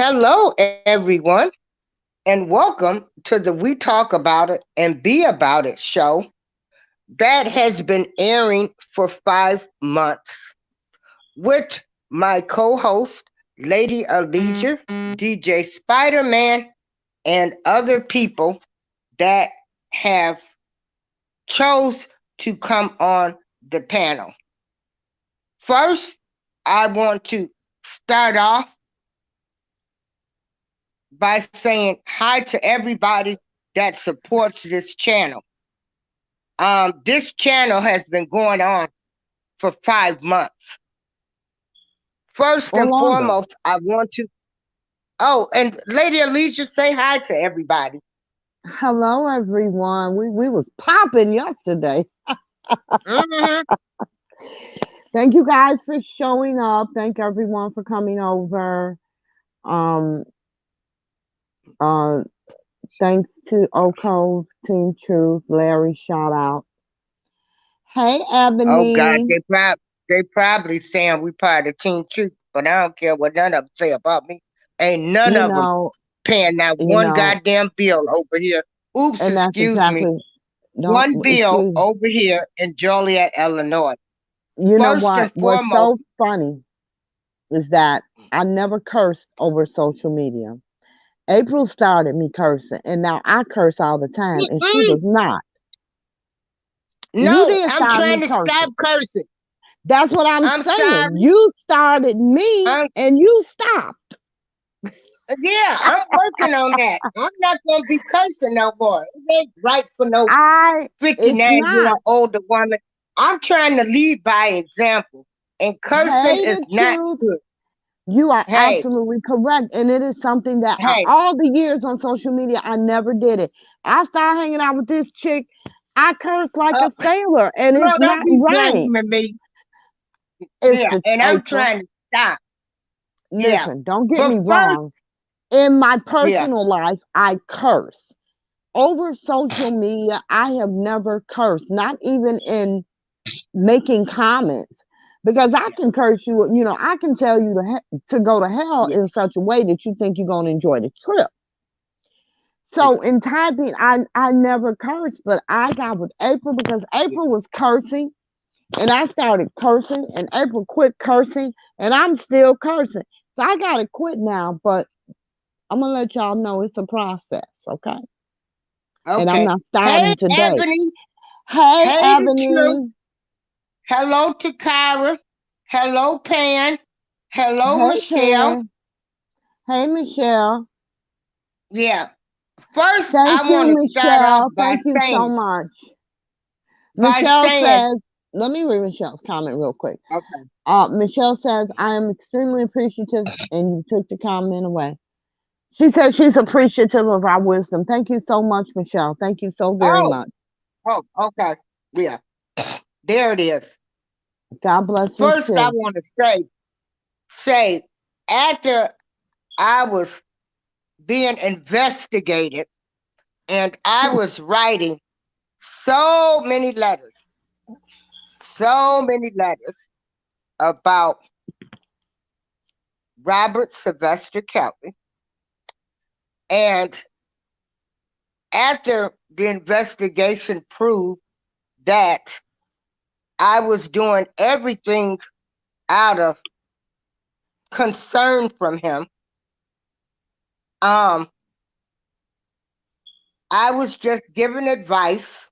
Hello, everyone, and welcome to the We Talk About It and Be About It show that has been airing for 5 months with my co host, Lady Allegiant, DJ Spider Man, and other people that have chose to come on the panel. First, I want to start off by saying hi to everybody that supports this channel. This channel has been going on for 5 months. First or and longer. foremost, I want to. Oh, and Lady Alicia, say hi to everybody. Hello, everyone. We was popping yesterday. Hmm. Thank you guys for showing up. Thank everyone for coming over. Um, uh, Thanks to Oko, Team Truth, Larry, shout out. Hey, Oh God, Ebony. they probably saying we part of Team Truth, but I don't care what none of them say about me. Ain't none You of them know, paying that you one know, goddamn bill over here. Oops, and that's excuse me. exactly. Don't One bill excuse. over here in Joliet, Illinois. You know First and what? What's foremost, so funny is that I never cursed over social media. April started me cursing, and now I curse all the time, and she mm-mm, does not. You no, didn't I'm start trying me to stop cursing. cursing. That's what I'm I'm saying. sorry. You started me, I'm and you stopped. Yeah, I'm working on that. I'm not gonna be cursing no more. It ain't right for no I. It's 59-year not. old older woman. I'm trying to lead by example, and cursing Hey, is the not truth. good. You are Hey, absolutely correct, and it is something that hey, all the years on social media I never did it. I started hanging out with this chick. I curse like uh, a sailor, and girl, it's don't not be right. blaming me. It's Yeah, the and I'm April. trying to stop. Yeah, Listen, don't get but me first, wrong. In my yeah, personal life, I curse. Over social media, I have never cursed, not even in making comments. Because I can curse you, I can tell you to go to hell yeah. in such a way that you think you're going to enjoy the trip. So in typing, I never cursed, but I got with April because Yeah. April was cursing and I started cursing and April quit cursing and I'm still cursing. So I got to quit now, but I'm going to let y'all know it's a process, okay? And I'm Okay. not Hey, starting today. Ebony. Hey, Hey, the truth. Ebony. Hello to Kyra. Hello, Pan. Hello, Hey, Michelle. Pan. Hey, Michelle. Yeah. First, Thank I you, want to start off Michelle. Thank you so much. by Michelle saying, says, let me read Michelle's comment real quick. okay, Michelle says, I am extremely appreciative, and you took the comment away. She says she's appreciative of our wisdom. Thank you so much, Michelle. Thank you so very oh, much. okay, yeah, there it is. God bless you First, I too. want to say, after I was being investigated and I was writing so many letters about Robert Sylvester Kelly. And after the investigation proved that I was doing everything out of concern from him, um, I was just given advice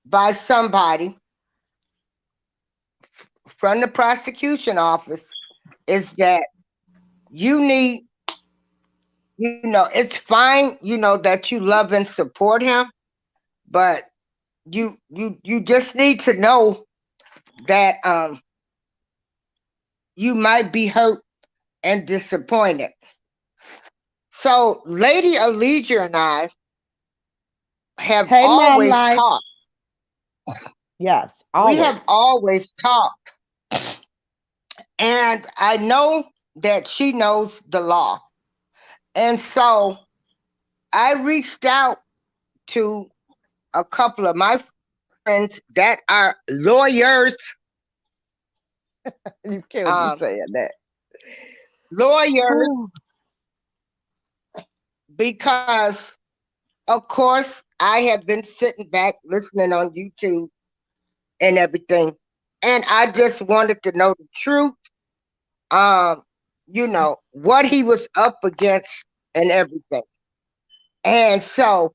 by somebody from the prosecution office is that you need, it's fine, that you love and support him, but you just need to know that you might be hurt and disappointed. So Lady Allegia and I have Hey, Mom always Life. talked. Yes, We always. have always talked. And I know that she knows the law. And so I reached out to a couple of my friends that are lawyers. You killed me Um, saying that. lawyers, Ooh, because of course I have been sitting back listening on YouTube and everything. And I just wanted to know the truth, um, what he was up against and everything. And so,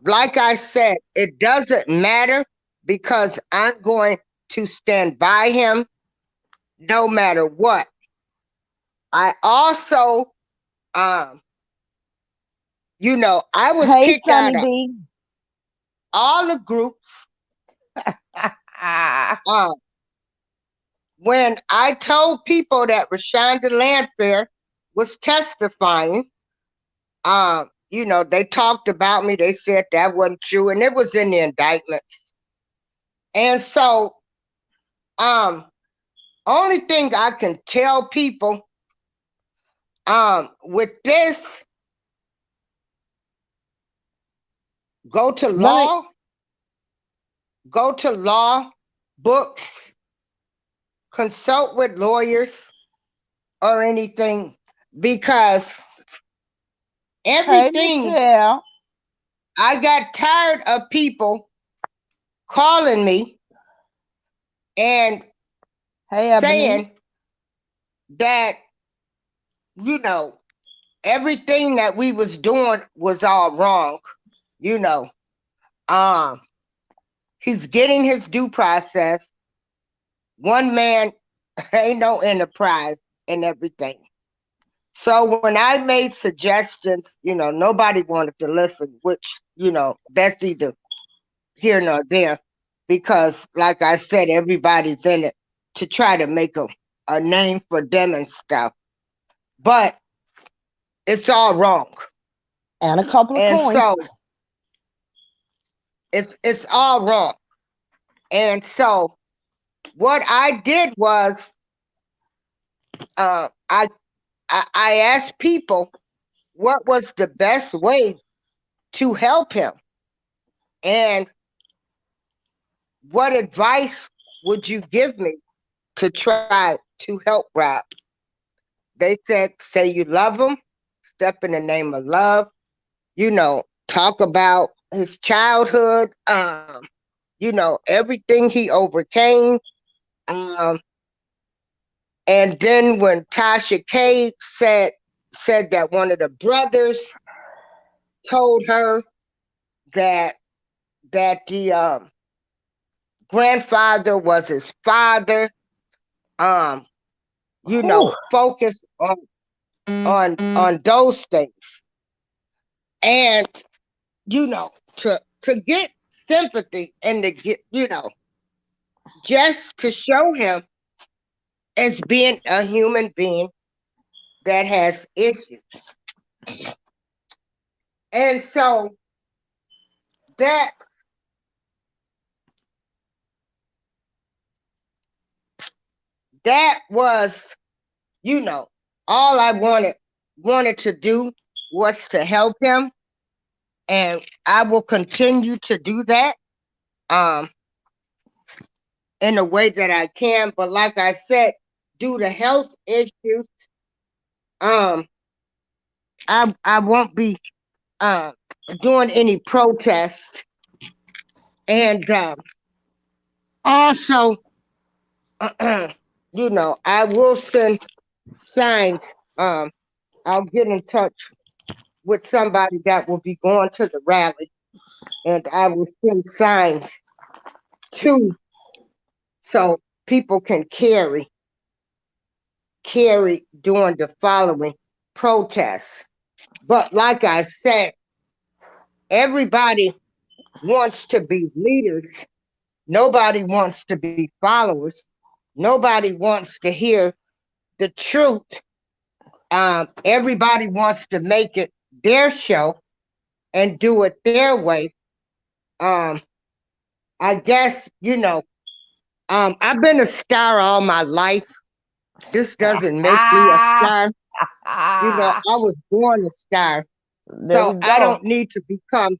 like I said, it doesn't matter because I'm going to stand by him no matter what. I also, um, I was hey, kicked out Sunny of D. all the groups. Um, when I told people that Rashonda Landfair was testifying, they talked about me. They said that wasn't true, and it was in the indictments. And so, um, only thing I can tell people, with this, go to Let me. law, go to law, books, consult with lawyers or anything, because Hey, everything, Michelle. I got tired of people calling me and Hey, Ebony. saying that, you know, everything that we was doing was all wrong. You know, um, he's getting his due process. One man ain't no enterprise and everything. So when I made suggestions, nobody wanted to listen, which, that's either here nor there, because like I said, everybody's in it to try to make a name for them and stuff. But it's all wrong. And a couple of And points. so it's all wrong. And so what I did was, uh, I, I asked people what was the best way to help him, and what advice would you give me to try to help Rob? They said, say you love him, step in the name of love, talk about his childhood, everything he overcame. Um, and then when Tasha K said that one of the brothers told her that the grandfather was his father, um, Whew. focus on those things. And to get sympathy and to get, just to show him as being a human being that has issues. And so that that was, you know, all I wanted to do was to help him, and I will continue to do that um in a way that I can. But like I said, due to health issues, um I won't be uh, doing any protests. And also, I will send signs. Um, I'll get in touch with somebody that will be going to the rally, and I will send signs too, so people can carry during the following protests. But like I said, everybody wants to be leaders. Nobody wants to be followers. Nobody wants to hear the truth. Everybody wants to make it their show and do it their way. Um, I guess, I've been a star all my life. This doesn't make me a star. I was born a star. There we So I go. don't need to become,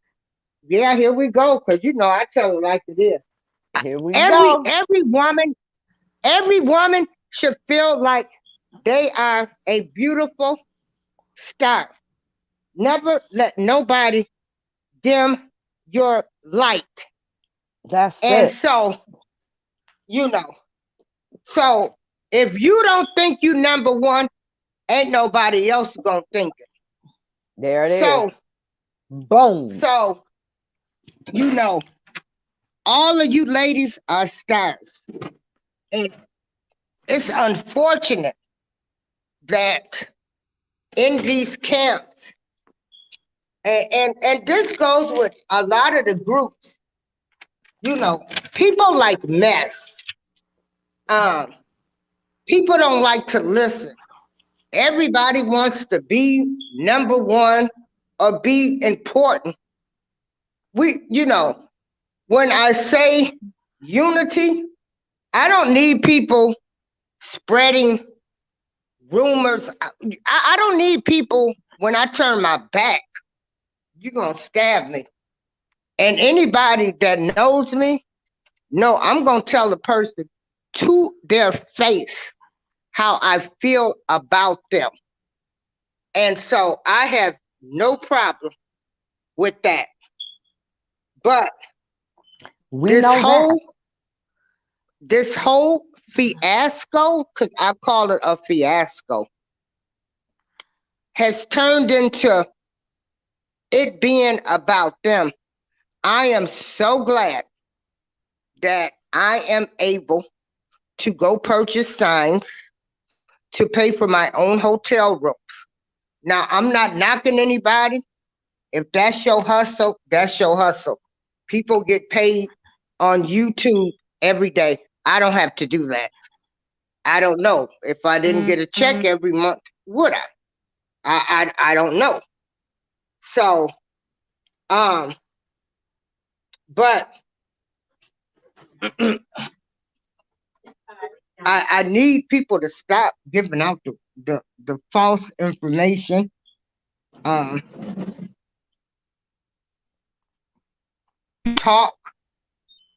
yeah, here we go. Cause I tell it like it is. Here we Every go. every woman, every woman should feel like They are a beautiful star. Never let nobody dim your light. That's And it. so, you know, so if you don't think you number one, ain't nobody else gonna think it. There it is. So, Boom. so, you know, all of you ladies are stars. And it's unfortunate that in these camps, and this goes with a lot of the groups, you know, people like mess. Um, People don't like to listen. Everybody wants to be number one or be important. You know, when I say unity, I don't need people spreading rumors. I don't need people when I turn my back, you're going to stab me. And anybody that knows me, no, I'm going to tell the person to their face how I feel about them. And so I have no problem with that. But We this know that. whole this whole fiasco, because I call it a fiasco, has turned into it being about them. I am so glad that I am able to go purchase signs to pay for my own hotel rooms. Now, I'm not knocking anybody. If that's your hustle, that's your hustle. People get paid on YouTube every day. I don't have to do that. I don't know. If I didn't get a check every month, would I? I don't know. So, um, but I need people to stop giving out the false information. Um, talk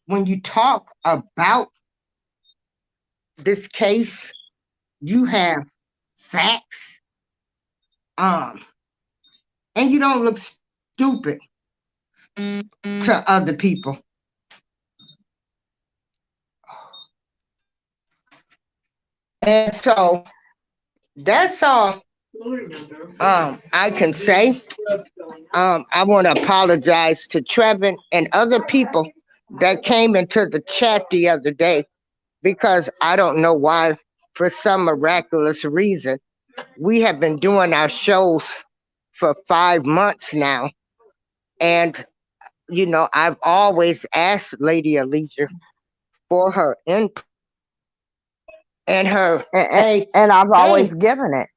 when you talk about this case, you have facts, um, and you don't look stupid to other people. And so that's all I can say. I want to apologize to Trevin and other people that came into the chat the other day because I don't know why, for some miraculous reason, we have been doing our shows for 5 months now. And, you know, I've always asked Lady Alicia for her input and her, hey, And I've always hey, given it.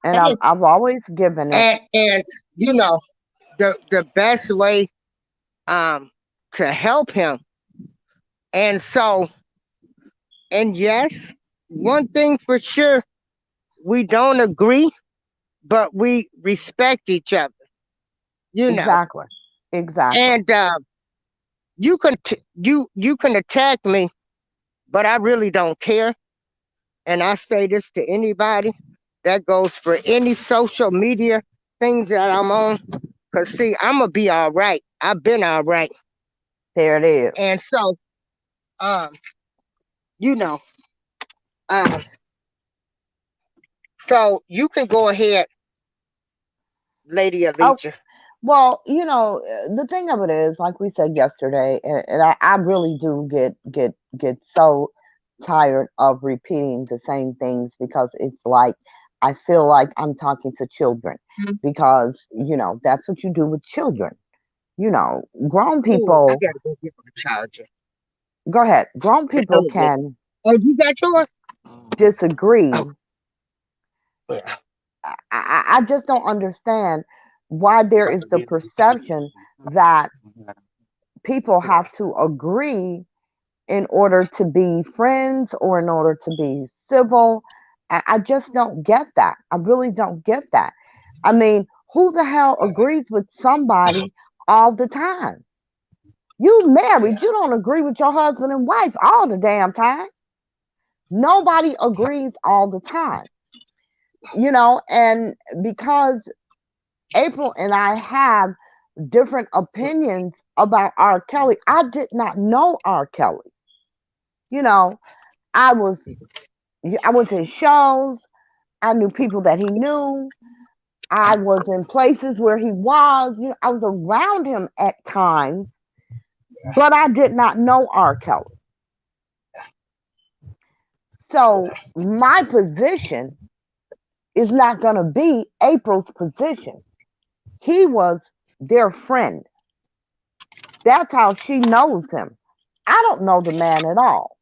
And hey, I've always given it. and you know, the best way um to help him. And so, and yes, one thing for sure, we don't agree, but we respect each other, you know. Exactly. Exactly. And you can attack me, but I really don't care. And I say this to anybody. That goes for any social media things that I'm on. Cause see, I'm gonna be all right. I've been all right. There it is. And so, um, you know, um, so you can go ahead, Lady Oh, Alicia. well, the thing of it is, like we said yesterday, and I really do get so tired of repeating the same things because it's like I feel like I'm talking to children because, that's what you do with children. Grown Oh, I people, gotta go get my charger. go ahead. Grown The people elevator. can Oh, you got yours? disagree. Oh, yeah. I just don't understand why there is the perception that people have to agree in order to be friends or in order to be civil. I just don't get that. I really don't get that. I mean, who the hell agrees with somebody all the time? You married, you don't agree with your husband and wife all the damn time. Nobody agrees all the time. and because April and I have different opinions about R. Kelly, I did not know R. Kelly. You know, I was I went to his shows. I knew people that he knew. I was in places where he was. I was around him at times, but I did not know R. Kelly. So my position is not going to be April's position. He was their friend. That's how she knows him. I don't know the man at all.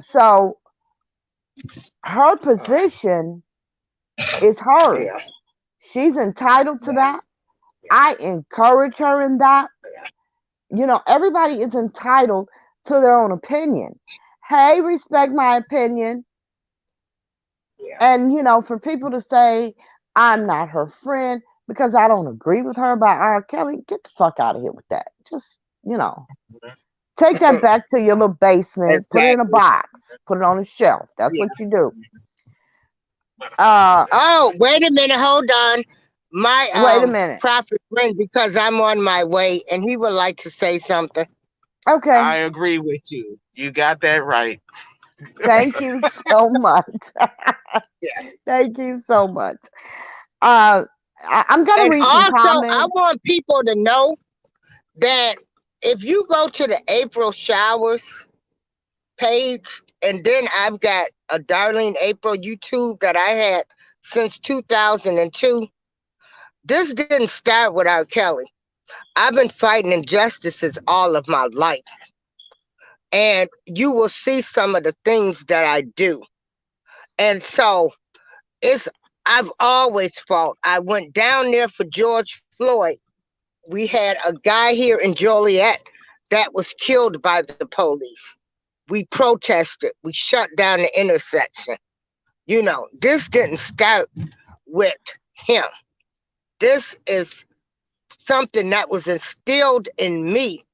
So her position is hers. Yeah. She's entitled to that. I encourage her in that. Everybody is entitled to their own opinion. Hey, respect my opinion. Yeah. And, for people to say, I'm not her friend because I don't agree with her about R. Kelly, get the fuck out of here with that. Just, take that back to your little basement, put it in a Exactly. box, put it on a shelf. That's Yeah. what you do. Oh, wait a minute. Hold on. My Wait a minute. prophet friend, because I'm on my way, and he would like to say something. Okay. I agree with you. You got that right. Thank you so much. Yeah. Thank you so much. I'm gonna And read some also, I comments. want people to know that if you go to the April Showers page, and then I've got a Darlene April YouTube that I had since 2002. This didn't start with R. Kelly. I've been fighting injustices all of my life. And you will see some of the things that I do. And so I've always fought. I went down there for George Floyd. We had a guy here in Joliet that was killed by the police. We protested. We shut down the intersection. This didn't start with him. This is something that was instilled in me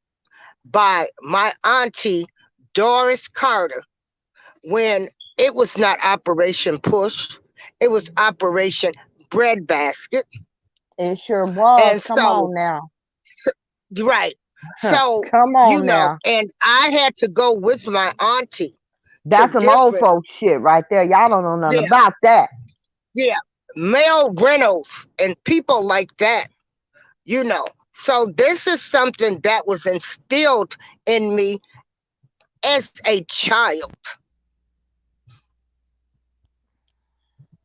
by my auntie, Doris Carter, when it was not Operation Push, it was Operation Breadbasket. It sure was. And Come so, on now. so right. So, Come on now. and I had to go with my auntie to That's some old different, folks shit right there. Y'all don't know nothing yeah, about that. yeah, Mel Reynolds and people like that, you know. So this is something that was instilled in me as a child.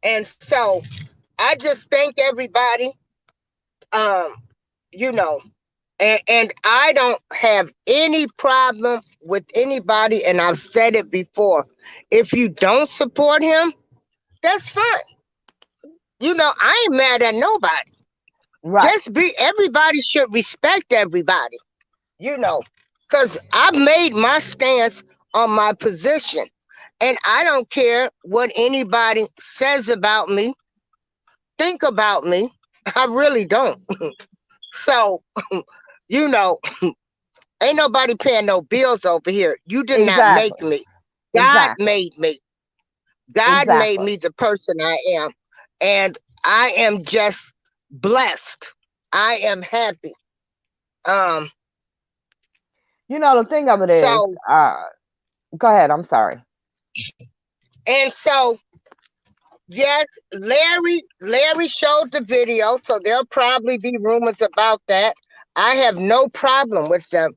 And so I just thank everybody, um, you know, and I don't have any problem with anybody, and I've said it before. If you don't support him, that's fine. I ain't mad at nobody. Right. Everybody should respect everybody, because I've made my stance on my position. And I don't care what anybody says about me, think about me. I really don't. So, you know, ain't nobody paying no bills over here. You did not make Exactly. me. God Exactly. made me. God made Exactly. me the person I am. And I am just blessed. I am happy. Um, The thing of it is, so go ahead. I'm sorry. and so yes, Larry showed the video, so there'll probably be rumors about that. I have no problem with them.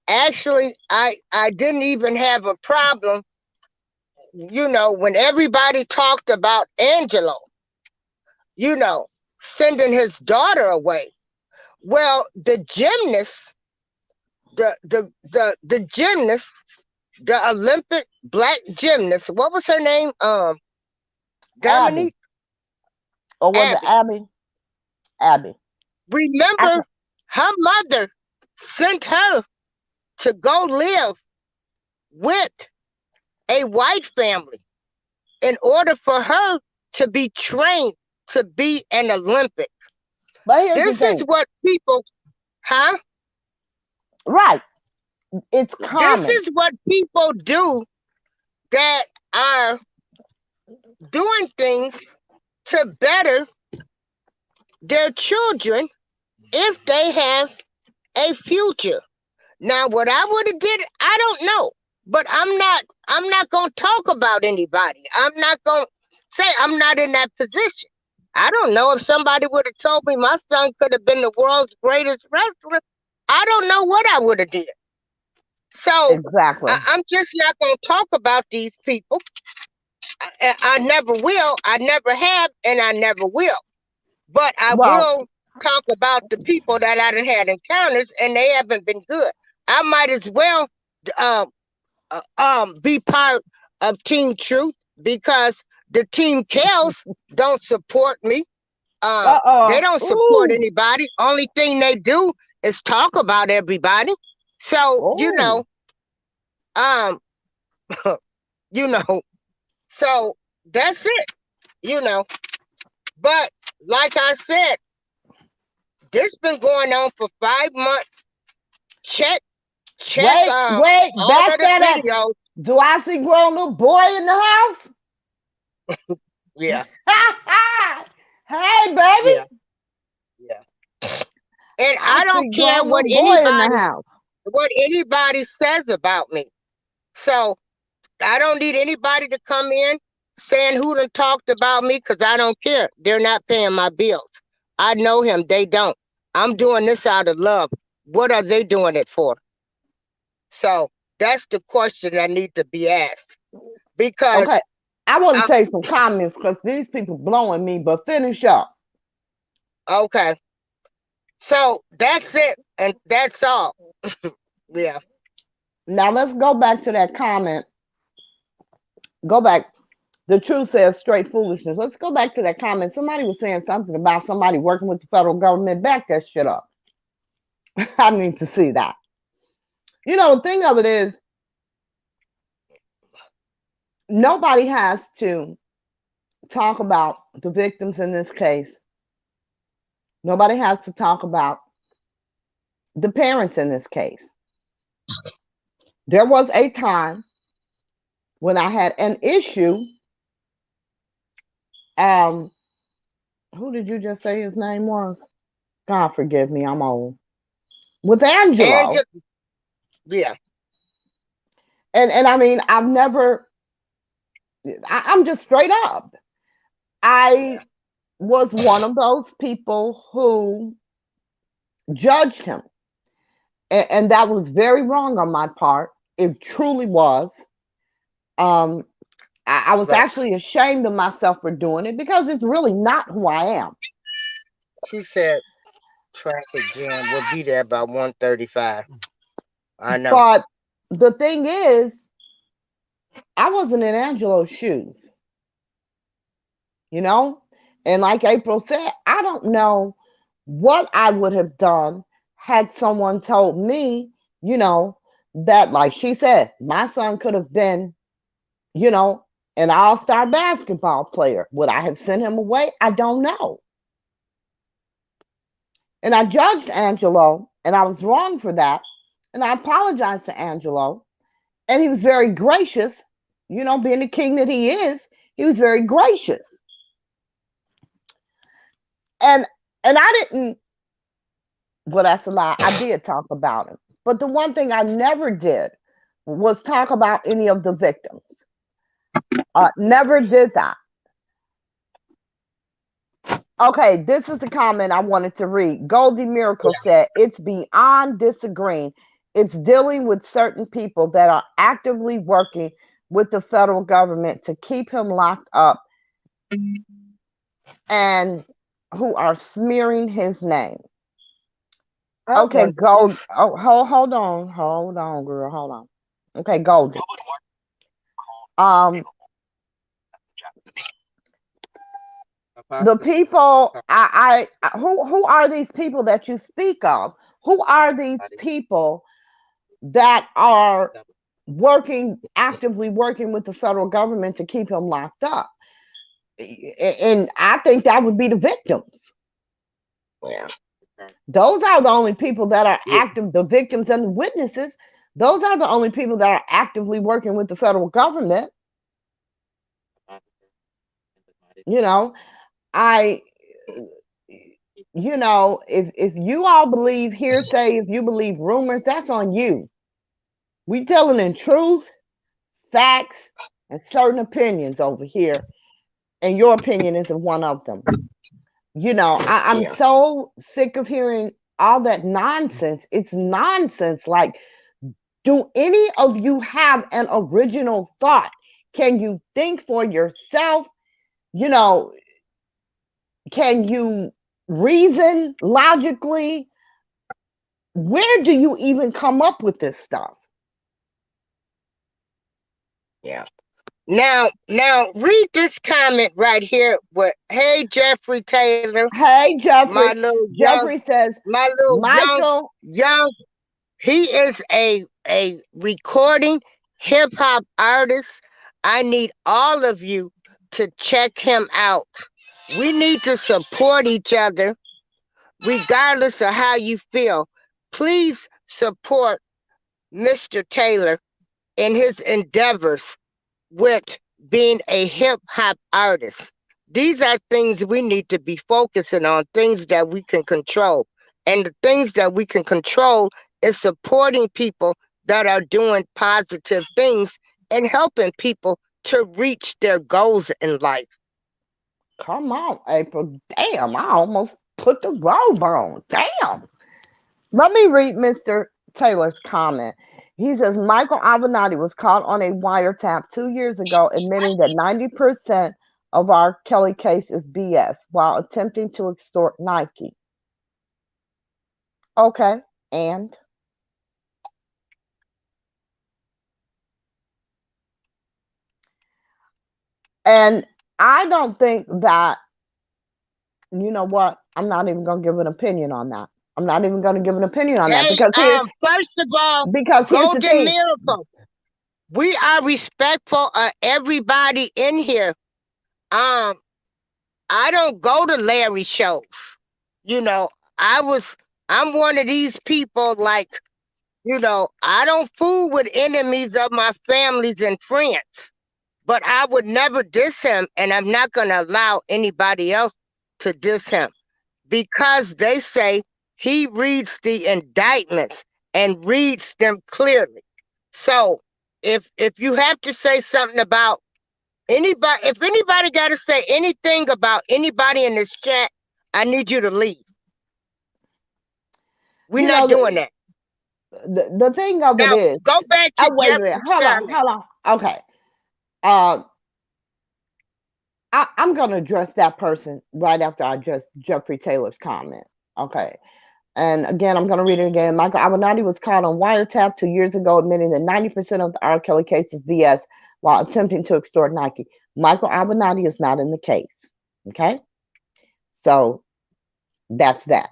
Actually, I didn't even have a problem, when everybody talked about Angelo, you know, sending his daughter away. Well, the gymnast, the gymnast, the Olympic black gymnast, what was her name? Abby. Dominique Or was it Abby. Abby? Abby. Remember, her mother sent her to go live with a white family in order for her to be trained to be an Olympic. But here's the This is thing. what people, huh? Right. It's This common. is what people do that are doing things to better their children if they have a future. Now, what I would have did, I don't know, but I'm not gonna talk about anybody. I'm not gonna say I'm not in that position. I don't know if somebody would have told me my son could have been the world's greatest wrestler. I don't know what I would have did. So Exactly. I'm just not gonna talk about these people. I never will. I never have, and I never will. But I Well, will talk about the people that I done had encounters, and they haven't been good. I might as well um, be part of Team Truth because the Team Kales don't support me. They don't support Ooh, anybody. Only thing they do is talk about everybody. So oh. um, you know, so that's it. You know, but like I said, this been going on for 5 months. Check, check. Wait, All back of the that up. videos. Do I see grown little boy in the house? Yeah, Hey, baby. yeah, yeah. And I I don't see care grown little boy in the house. what anybody says about me. So I don't need anybody to come in saying who done talked about me because I don't care. They're not paying my bills. I know him. They don't. I'm doing this out of love. What are they doing it for? So that's the question that need to be asked. Okay. Because I want to I, take some comments because these people blowing me, but finish up. okay. So that's it. And that's all. Yeah. Now let's go back to that comment. Go back. The truth says straight foolishness. Let's go back to that comment. Somebody was saying something about somebody working with the federal government. Back that shit up. I need to see that. You know, the thing of it is, nobody has to talk about the victims in this case. Nobody has to talk about the parents in this case. There was a time when I had an issue. Um, who did you just say his name was? God forgive me, I'm old. With And Angelo. just, yeah. And I mean, I've never, I'm just straight up. I Yeah. was one of those people who judged him. And that was very wrong on my part. It truly was. Um, I was But actually ashamed of myself for doing it because it's really not who I am. she said traffic jam will be there about 1:35. I know. But the thing is, I wasn't in Angelo's shoes, you know? And like April said, I don't know what I would have done had someone told me, you know, that, like she said, my son could have been, you know, an all-star basketball player. Would I have sent him away? I don't know. And I judged Angelo, and I was wrong for that. And I apologized to Angelo. And he was very gracious, you know, being the king that he was very gracious. And I didn't, well, that's a lie. I did talk about him. But the one thing I never did was talk about any of the victims. Never did that. Okay, this is the comment I wanted to read. Goldie Miracle said, it's beyond disagreeing. It's dealing with certain people that are actively working with the federal government to keep him locked up and who are smearing his name. I Okay, wonder Gold. if Oh, hold on, girl, hold on. Okay, Goldie. Um, the people who are these people that you speak of? Who are these people that are actively working with the federal government to keep him locked up? And I think that would be the victims. yeah. Those are the only people that are Yeah. active, the victims and the witnesses. Those are the only people that are actively working with the federal government. You know, I, if you all believe hearsay, if you believe rumors, that's on you. We telling the truth, facts, and certain opinions over here, and your opinion isn't one of them. I'm Yeah. so sick of hearing all that nonsense. It's nonsense. Like, do any of you have an original thought? Can you think for yourself? You know, can you reason logically? Where do you even come up with this stuff? Yeah. Now read this comment right here. With hey Jeffrey Taylor, Hey, my Jeffrey. little young, Jeffrey says, my little Michael, young. He is a recording hip hop artist. I need all of you to check him out. We need to support each other, regardless of how you feel. Please support Mr. Taylor in his endeavors with being a hip hop artist. These are things we need to be focusing on, things that we can control. And the things that we can control is supporting people that are doing positive things and helping people to reach their goals in life. come on, April. Damn, I almost put the robe on. Damn. Let me read Mr. Taylor's comment. He says Michael Avenatti was caught on a wiretap 2 years ago, admitting that 90% of R. Kelly case is BS while attempting to extort Nike. Okay, and and I don't think that, you know what? I'm not even going to give an opinion on that. I'm not even going to give an opinion on that Hey, because first of all, here's the Golden thing. Miracle. We are respectful of everybody in here. Um, I don't go to Larry shows. You know, I was I'm one of these people like, I don't fool with enemies of my families and friends. But I would never diss him, and I'm not gonna allow anybody else to diss him because they say he reads the indictments and reads them clearly. So if you have to say something about anybody, if anybody got to say anything about anybody in this chat, I need you to leave. We're You not know, doing that. the thing of it Now is, go back to wait a minute. Jeffrey's comment. Hold on. Okay. Um, I'm going to address that person right after I address Jeffrey Taylor's comment. Okay. And again, I'm going to read it again. Michael Avenatti was caught on wiretap 2 years ago, admitting that 90% of the R. Kelly case is BS while attempting to extort Nike. Michael Avenatti is not in the case. Okay. So that's that.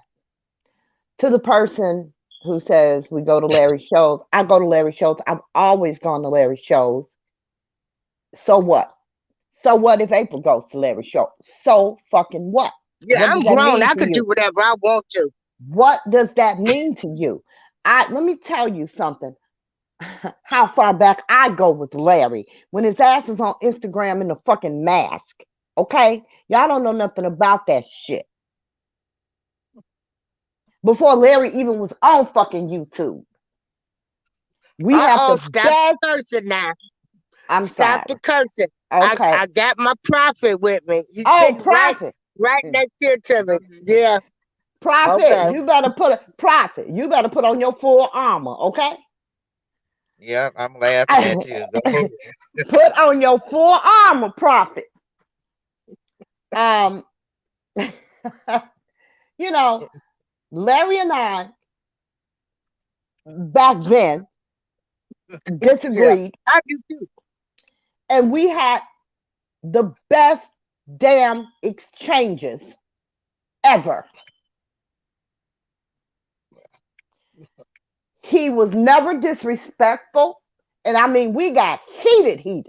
To the person who says we go to Larry shows, I go to Larry shows. I've always gone to Larry shows. So what? So what if April goes to Larry shows? So fucking what? Yeah, What does I'm that grown. mean I to could do you? whatever I want to. What does that mean to you? Let me tell you something. How far back I go with Larry when his ass is on Instagram in the fucking mask. Okay? Y'all don't know nothing about that shit. Before Larry even was on fucking YouTube. We have the Stop best. cursing now. I'm Stop sorry. the cursing. Okay. I got my prophet with me. He's Oh, sitting Prophet. right next here to me. Yeah. Prophet, Okay. you better put on your full armor, okay? Yep, I'm laughing at you. Go Put on your full armor, Prophet. Um, you know, Larry and I back then Yeah. disagreed, I do too. and we had the best damn exchanges ever. He was never disrespectful, and I mean, we got heated.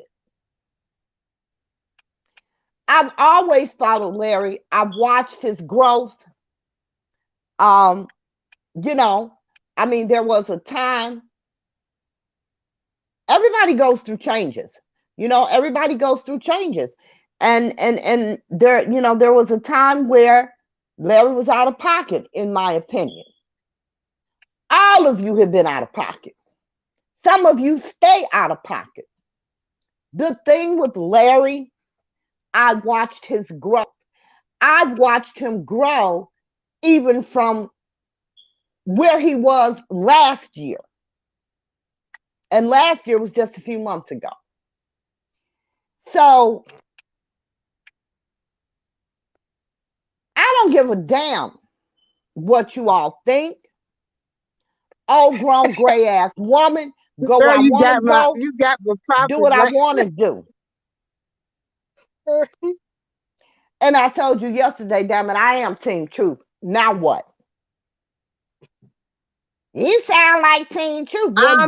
I've always followed Larry. I've watched his growth. Um, you know, I mean, there was a time everybody goes through changes. Everybody goes through changes. And there, there was a time where Larry was out of pocket, in my opinion. All of you have been out of pocket. Some of you stay out of pocket. The thing with Larry, I watched his growth. I've watched him grow even from where he was last year. And last year was just a few months ago. So I don't give a damn what you all think. Old grown gray ass woman, go where I want to go. You got my proper do what I want to do. And I told you yesterday, damn it, I am Team Truth. Now what? You sound like Team Truth. Well,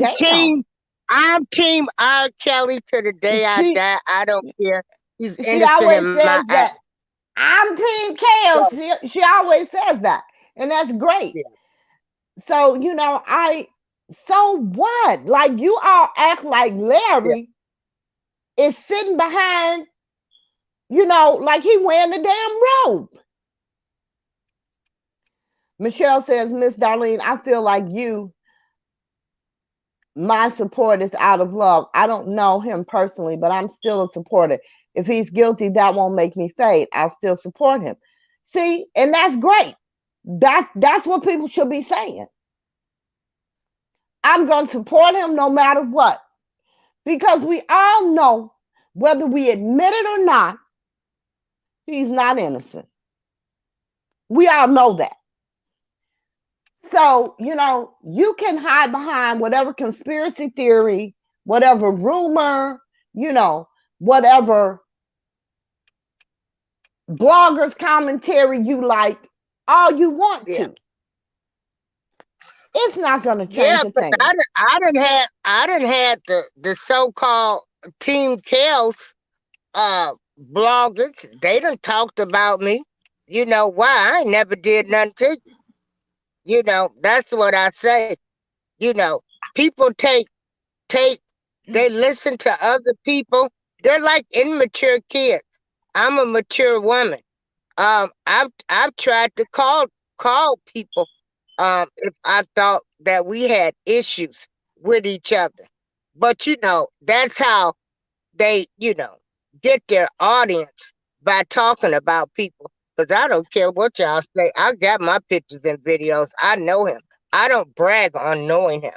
I'm team R. Kelly to the day I die. I don't care. He's she always says that. eyes. I'm Team Chaos. She always says that. And that's great. Yeah. So, so what? Like, you all act like Larry is sitting behind, like he wearing the damn robe. Michelle says, Miss Darlene, I feel like my support is out of love. I don't know him personally, but I'm still a supporter. If he's guilty, that won't make me fade. I'll still support him. See, and that's great. That's what people should be saying. I'm going to support him no matter what. Because we all know, whether we admit it or not, he's not innocent. We all know that. So, you can hide behind whatever conspiracy theory, whatever rumor, whatever bloggers commentary you like, all you want to. It's not going to change a thing. I done had the so-called Team Chaos bloggers. They done talked about me. You know why? I never did nothing to you. That's what I say. People they listen to other people. They're like immature kids. I'm a mature woman. I've tried to call people if I thought that we had issues with each other. But that's how they, get their audience, by talking about people. Because I don't care what y'all say. I got my pictures and videos. I know him. I don't brag on knowing him.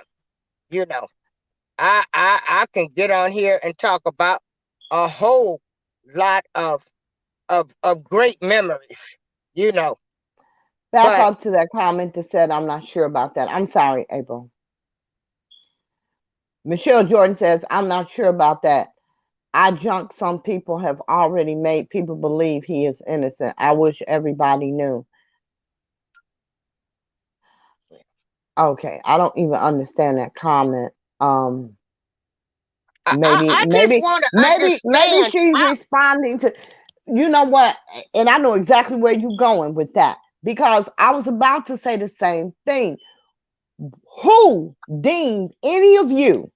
I can get on here and talk about a whole lot of great memories. Back up to that comment that said, I'm not sure about that. I'm sorry, April. Michelle Jordan says, I'm not sure about that. I junk some people have already made people believe he is innocent. I wish everybody knew. Okay, I don't even understand that comment. Maybe she's responding to, you know what? And I know exactly where you're going with that, because I was about to say the same thing. Who deemed any of you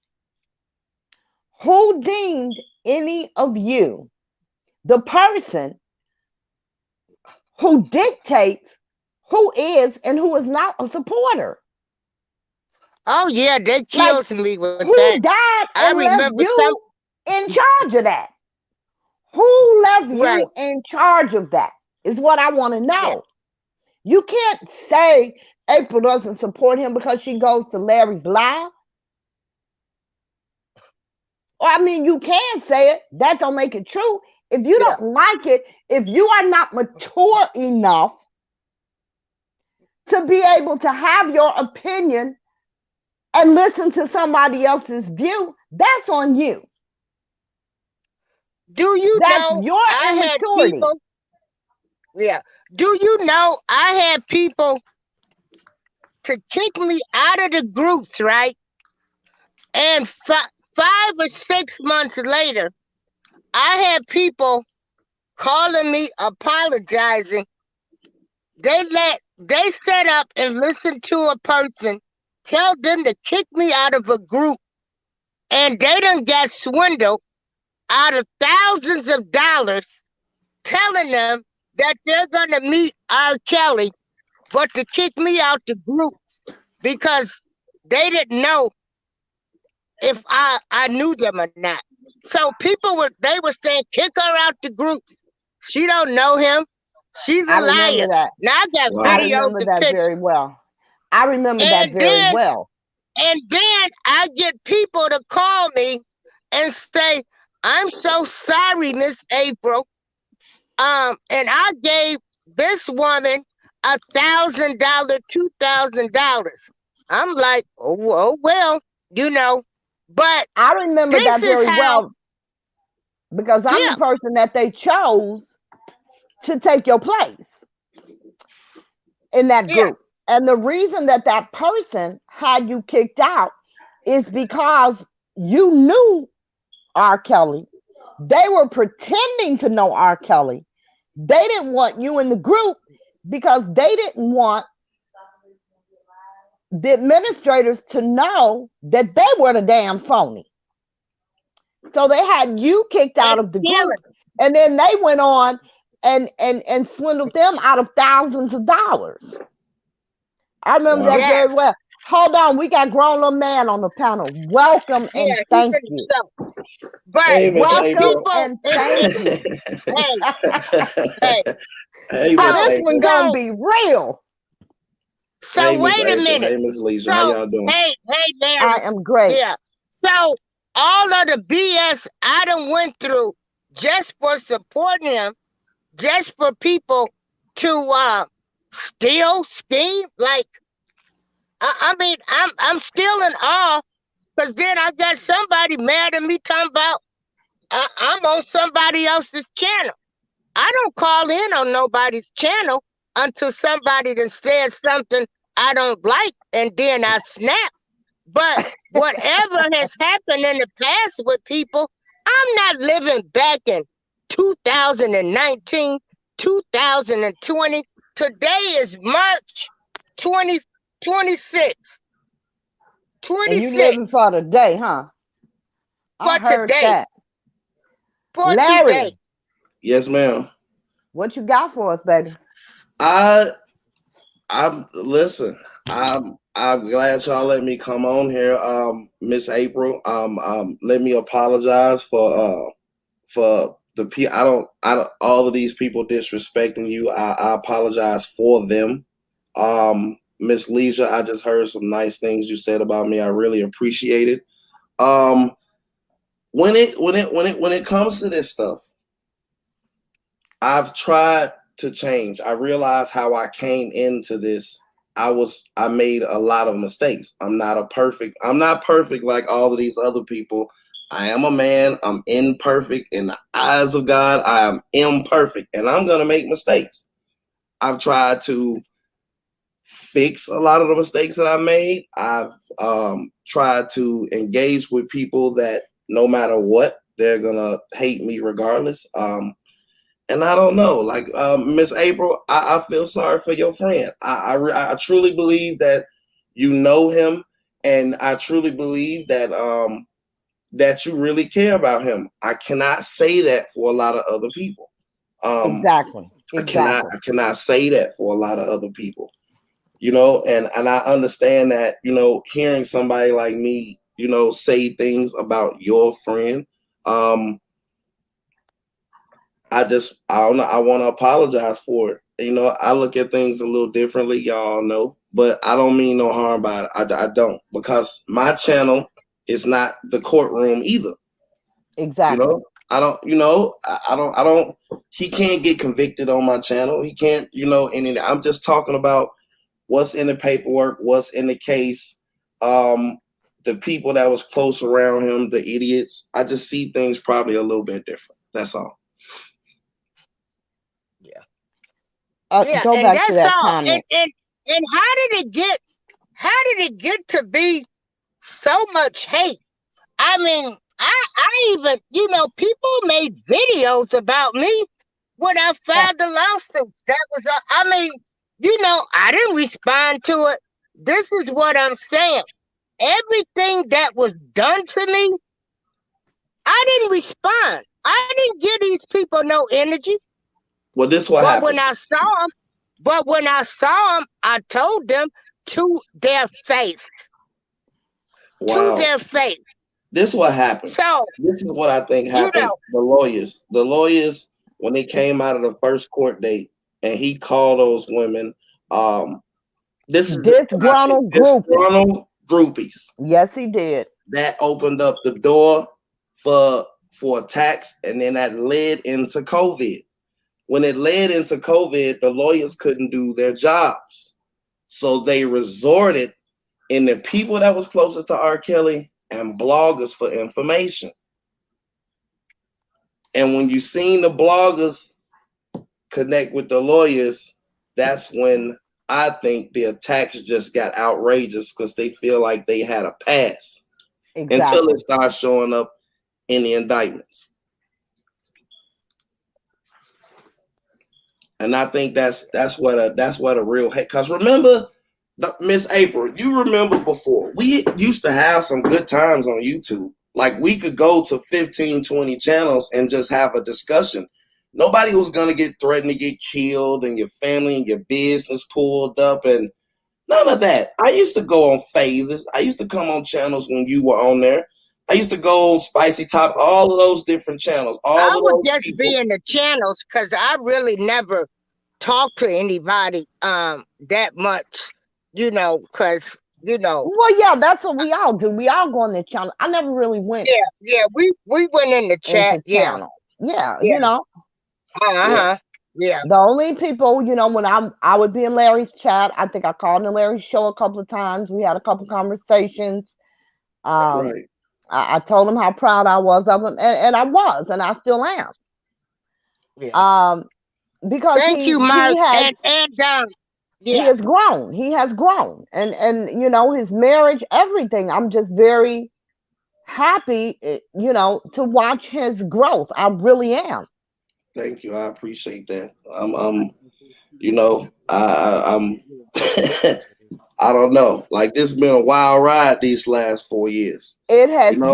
the person who dictates who is and who is not a supporter? Oh yeah, they killed me with who that. Died and left you in charge of that? Who left you in charge of that is what I want to know. Yeah. You can't say April doesn't support him because she goes to Larry's live. Or I mean, you can say it. That don't make it true. If you don't like it, if you are not mature enough to be able to have your opinion and listen to somebody else's view, that's on you. Do you know your immaturity? Do you know I had people to kick me out of the groups, right? And 5 or 6 months later, I had people calling me, apologizing. They set up and listened to a person tell them to kick me out of a group, and they done got swindled out of thousands of dollars telling them that they're gonna meet R. Kelly, but to kick me out the group because they didn't know if I knew them or not. So they were saying kick her out the group. She don't know him. She's I a remember liar. that. Now I got I Wow. videos remember and that pictures. very well. I remember that And very then well. and then I get people to call me and say, I'm so sorry, Miss April. And I gave this woman $1,000, $2,000. I'm like, oh well, you know. But I remember this that is very how, well because I'm yeah, the person that they chose to take your place in that yeah, group. And the reason that that person had you kicked out is because you knew R. Kelly. They were pretending to know R. Kelly. They didn't want you in the group because they didn't want the administrators to know that they were the damn phony. So they had you kicked out and of the group, stealing. and then they went on and swindled them out of thousands of dollars. I remember that Wow. Yes, very well. Hold on, we got grown little man on the panel. Welcome and yeah, he thank couldn't you. show. But Hey, Miss if Welcome April. people, and if thank you. hey, hey, Hey, Now Miss so this one April. gonna so be real. Hey, Miss wait a April. minute. Hey, Miss Leisha. How So y'all doing? hey, I Mary, am great. yeah. So all of the BS I done went through just for supporting him, just for people to steal, scheme. Like I mean, I'm still in awe because then I got somebody mad at me talking about I'm on somebody else's channel. I don't call in on nobody's channel until somebody that says something I don't like, and then I snap. But whatever has happened in the past with people, I'm not living back in 2019, 2020. Today is March 2026. And you 26 living for today, huh? I for heard today. that. For today. Larry, Yes, ma'am. what you got for us, baby? I I'm listen. I'm glad y'all let me come on here, Miss April. Let me apologize for the I don't all of these people disrespecting you. I apologize for them. Miss Leisha, I just heard some nice things you said about me. I really appreciate it. Um, when it comes to this stuff, I've tried to change. I realized how I came into this. I made a lot of mistakes. I'm not perfect like all of these other people. I am a man. I'm imperfect in the eyes of God. I am imperfect and I'm going to make mistakes. I've tried to fix a lot of the mistakes that I made. I've tried to engage with people that no matter what, they're going to hate me regardless. And I don't know, like Miss April, I feel sorry for your friend. I truly believe that you know him, and I truly believe that that you really care about him. I cannot say that for a lot of other people. Exactly. Exactly. I cannot say that for a lot of other people. And I understand that, hearing somebody like me, say things about your friend. I don't know. I want to apologize for it. I look at things a little differently, y'all know, but I don't mean no harm by it. I don't, because my channel is not the courtroom either. Exactly. I don't, he can't get convicted on my channel. He can't, and I'm just talking about what's in the paperwork, what's in the case, the people that was close around him, the idiots. I just see things probably a little bit different. That's all. Yeah, Go and back to that's that all. comment. And how did it get to be so much hate? I mean, I even, people made videos about me when I filed the lawsuit. That was, I mean, I didn't respond to it. This is what I'm saying. Everything that was done to me, I didn't respond. I didn't give these people no energy. Well, this what But happened. when I saw them, I told them to their face. Wow. To their face. This what happened. So this is what I think happened. The lawyers, when they came out of the first court date, and he called those women, disgruntled groupies. Yes, he did. That opened up the door for attacks, and then that led into COVID. When it led into COVID, the lawyers couldn't do their jobs, so they resorted in the people that was closest to R. Kelly and bloggers for information. And when you seen the bloggers connect with the lawyers, that's when I think the attacks just got outrageous, because they feel like they had a pass. Exactly. Until it starts showing up in the indictments. And I think that's what a real, because remember, Miss April, you remember before, we used to have some good times on YouTube. Like, we could go to 15, 20 channels and just have a discussion. Nobody was going to get threatened to get killed, and your family and your business pulled up, and none of that. I used to go on phases. I used to come on channels when you were on there. I used to go Spicy Top, all of those different channels. I would just be in the channels because I really never talked to anybody that much, because, Well, yeah, that's what we all do. We all go on the channel. I never really went. Yeah, we went in the chat. Yeah. Yeah, Yeah. The only people, when I would be in Larry's chat, I think I called in Larry's show a couple of times. We had a couple conversations. Right. I told him how proud I was of him, and I was, and I still am. Yeah. Because thank you, Mark, he has grown. He has grown, and his marriage, everything. I'm just very happy, to watch his growth. I really am. Thank you. I appreciate that. I'm I don't know. Like, this has been a wild ride these last 4 years. It has been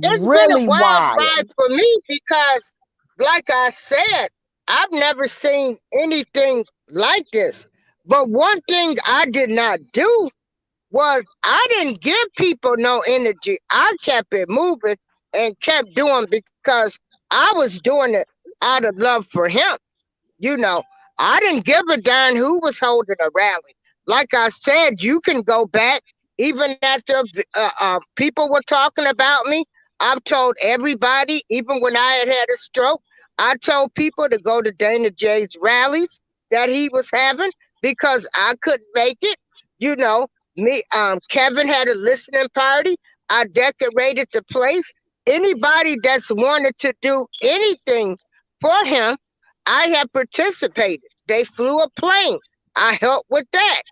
it's really been a wild ride for me, because, like I said, I've never seen anything like this. But one thing I did not do was I didn't give people no energy. I kept it moving and kept doing, because I was doing it out of love for him. I didn't give a darn who was holding a rally. Like I said, you can go back, even after people were talking about me. I've told everybody, even when I had a stroke, I told people to go to Dana J's rallies that he was having, because I couldn't make it. Kevin had a listening party. I decorated the place. Anybody that's wanted to do anything for him, I have participated. They flew a plane. I helped with that.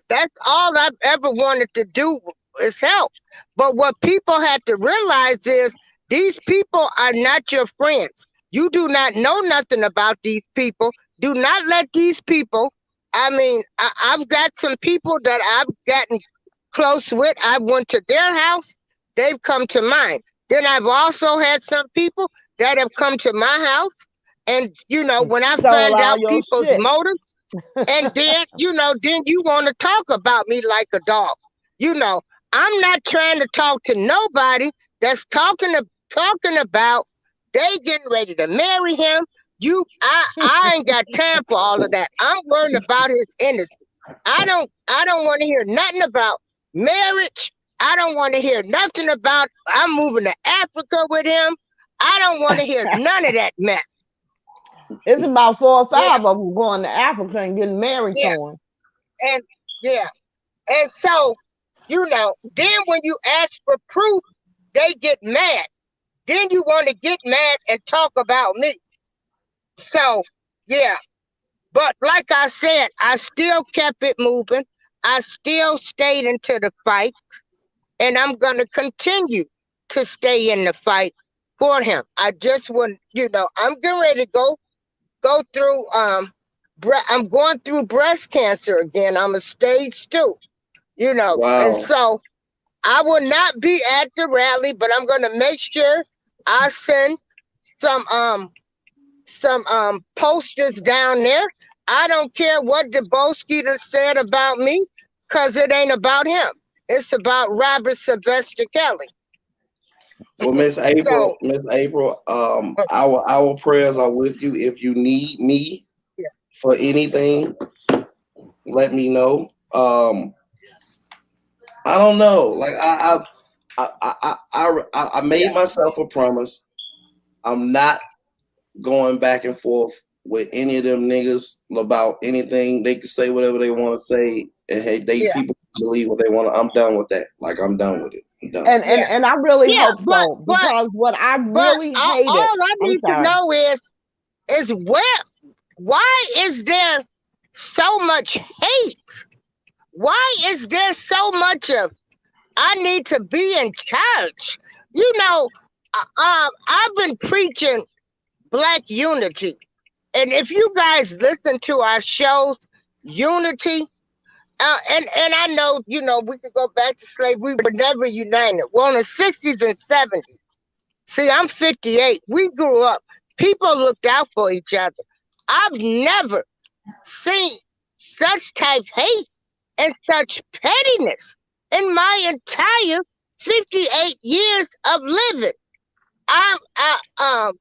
That's all I've ever wanted to do is help. But what people have to realize is these people are not your friends. You do not know nothing about these people. Do not let these people, I've got some people that I've gotten close with. I went to their house. They've come to mine. Then I've also had some people that have come to my house. And, when I find out people's motives, and then, then you want to talk about me like a dog. I'm not trying to talk to nobody that's talking about they getting ready to marry him. I ain't got time for all of that. I'm worried about his innocence. I don't want to hear nothing about marriage. I don't want to hear nothing about I'm moving to Africa with him. I don't want to hear none of that mess. It's about 4 or 5 of them going to Africa and getting married to him. And so, then when you ask for proof, they get mad. Then you want to get mad and talk about me. So, but like I said, I still kept it moving. I still stayed into the fight, and I'm going to continue to stay in the fight for him. I just wouldn't, I'm getting ready to go through, I'm going through breast cancer again. I'm a stage 2, Wow. And so I will not be at the rally, but I'm going to make sure I send some some posters down there. I don't care what Deboski done said about me, cause it ain't about him. It's about Robert Sylvester Kelly. Well, So Miss April, our prayers are with you. If you need me yeah, for anything, let me know. I don't know. Like I made myself a promise. I'm not going back and forth with any of them niggas about anything. They can say whatever they want to say, and hey, yeah, people believe what they want. I'm done with that. Like I'm done with it. I'm done. yeah, And I really yeah. hope so, because what I But really all hated, I I'm need to sorry. know is why is there so much hate? Why is there so much of I need to be in church? You know, I've been preaching Black unity, and if you guys listen to our shows, unity, and I know we could go back to slavery, we were never united. Well, in the 60s and 70s. See, I'm 58. We grew up. People looked out for each other. I've never seen such type hate and such pettiness in my entire 58 years of living. I I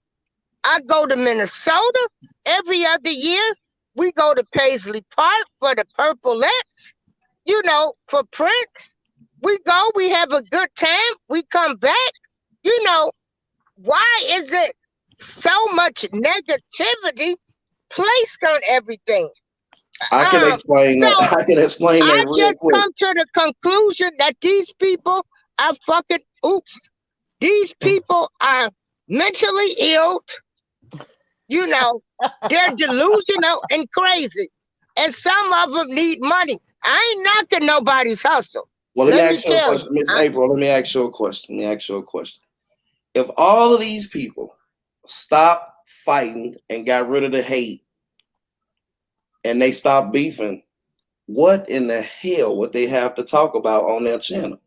I go to Minnesota every other year. We go to Paisley Park for the Purplettes, for Prince. We go, we have a good time, we come back. You know, why is it so much negativity placed on everything? I can Um, explain that. so I can explain I that real just quick. come to the conclusion that these people are fucking oops. These people are mentally ill, you know, they're delusional and crazy. And some of them need money. I ain't knocking nobody's hustle. Well, let me Let me ask you a tell you. question, Miss April. Let me ask you a question. If all of these people stopped fighting and got rid of the hate and they stopped beefing, what in the hell would they have to talk about on their channel?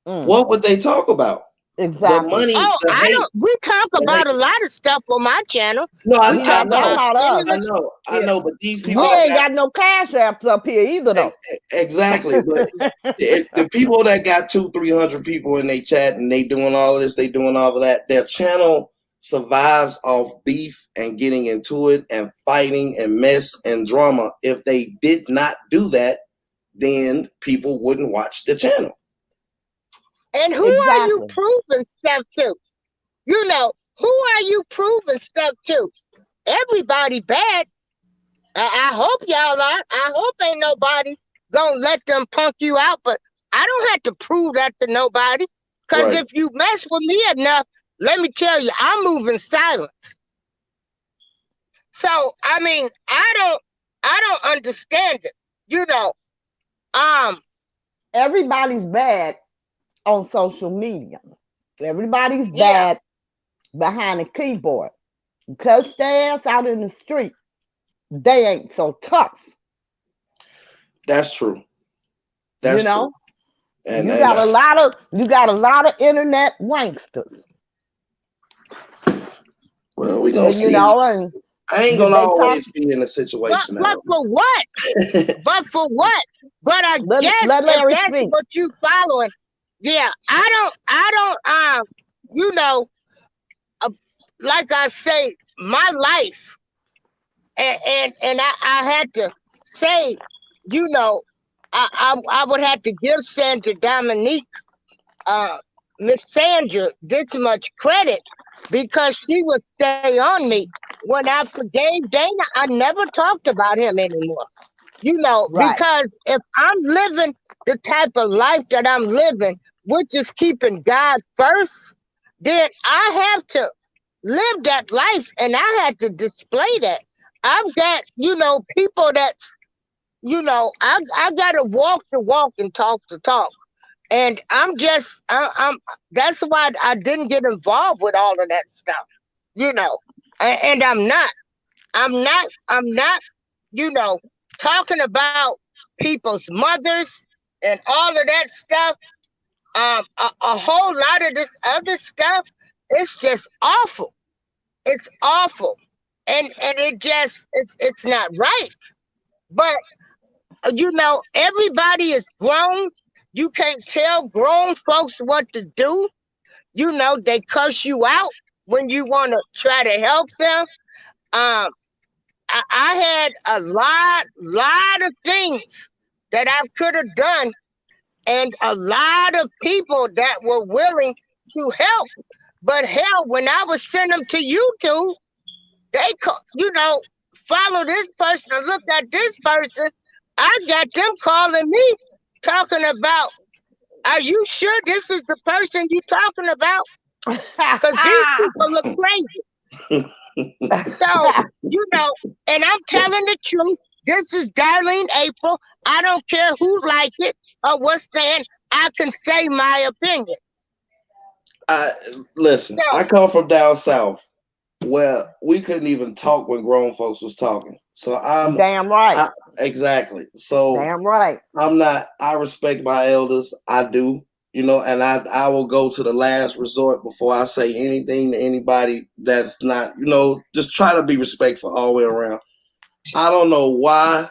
Mm, What would they talk about? The exactly. money, Oh, the hate, we talk the hate. about a lot of stuff on my channel. No, We Yeah, I talk know, about not us. I stimulus. know, Yeah. but these people We Oh, that ain't got got no cash apps up here either, though. exactly, but the people that got 200-300 people in their chat and they doing all of this, they doing all of that, their channel survives off beef and getting into it and fighting and mess and drama. If they did not do that, then people wouldn't watch the channel. and who are you Exactly. proving stuff to? Who are you proving stuff to? Everybody bad. I hope y'all are. I hope ain't nobody gonna let them punk you out, but I don't have to prove that to nobody. Cause Right. if you mess with me enough, let me tell you, I'm moving silence. So I mean, I don't understand it. You know, um, Everybody's bad on social media. Everybody's yeah. bad behind a keyboard. Cuss their ass out in the street. They ain't so tough. That's true. You That's true. know, And you got a lot of internet wanksters. well, we gonna And see. and I ain't gonna they talk. always be in a But situation but that for what? But for what? But I guess Let if Larry that's speak. what you following, yeah, I don't you know, uh, like I say, my life, and I had to say, you know, I would have to give Sandra Dominique, uh, Miss Sandra, this much credit because she would stay on me. When I forgave Dana, I never talked about him anymore. Right. Because if I'm living the type of life that I'm living, which is keeping God first, then I have to live that life and I had to display that. I've got, people that's, I got to walk the walk and talk the talk. And that's why I didn't get involved with all of that stuff, you know, and I'm not, you know, talking about people's mothers and all of that stuff. A whole lot of this other stuff, it's just awful. It's awful. and it just it's not right. But everybody is grown. You can't tell grown folks what to do. They curse you out when you want to try to help them. Um, I had a lot of things that I could have done, and a lot of people that were willing to help. But hell, when I was sending them to YouTube, they, follow this person or look at this person. I got them calling me, talking about, are you sure this is the person you talking about? Because these people look crazy. So, and I'm telling the truth. This is Darlene April. I don't care who like it or what's saying. I can say my opinion. Listen, I come from down south where we couldn't even talk when grown folks was talking. So I'm damn right. Exactly. So damn right. I respect my elders. I do. And I will go to the last resort before I say anything to anybody that's not, just try to be respectful all the way around. I don't know why.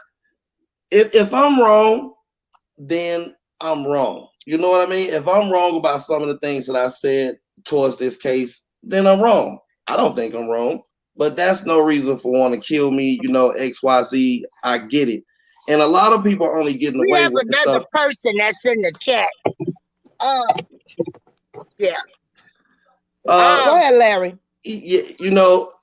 If I'm wrong, then I'm wrong. You know what I mean? If I'm wrong about some of the things that I said towards this case, then I'm wrong. I don't think I'm wrong, but that's no reason for wanting to kill me, XYZ. I get it. And a lot of people are only getting away with We have another person that's in the chat. Yeah. Go ahead, Larry. Y'all,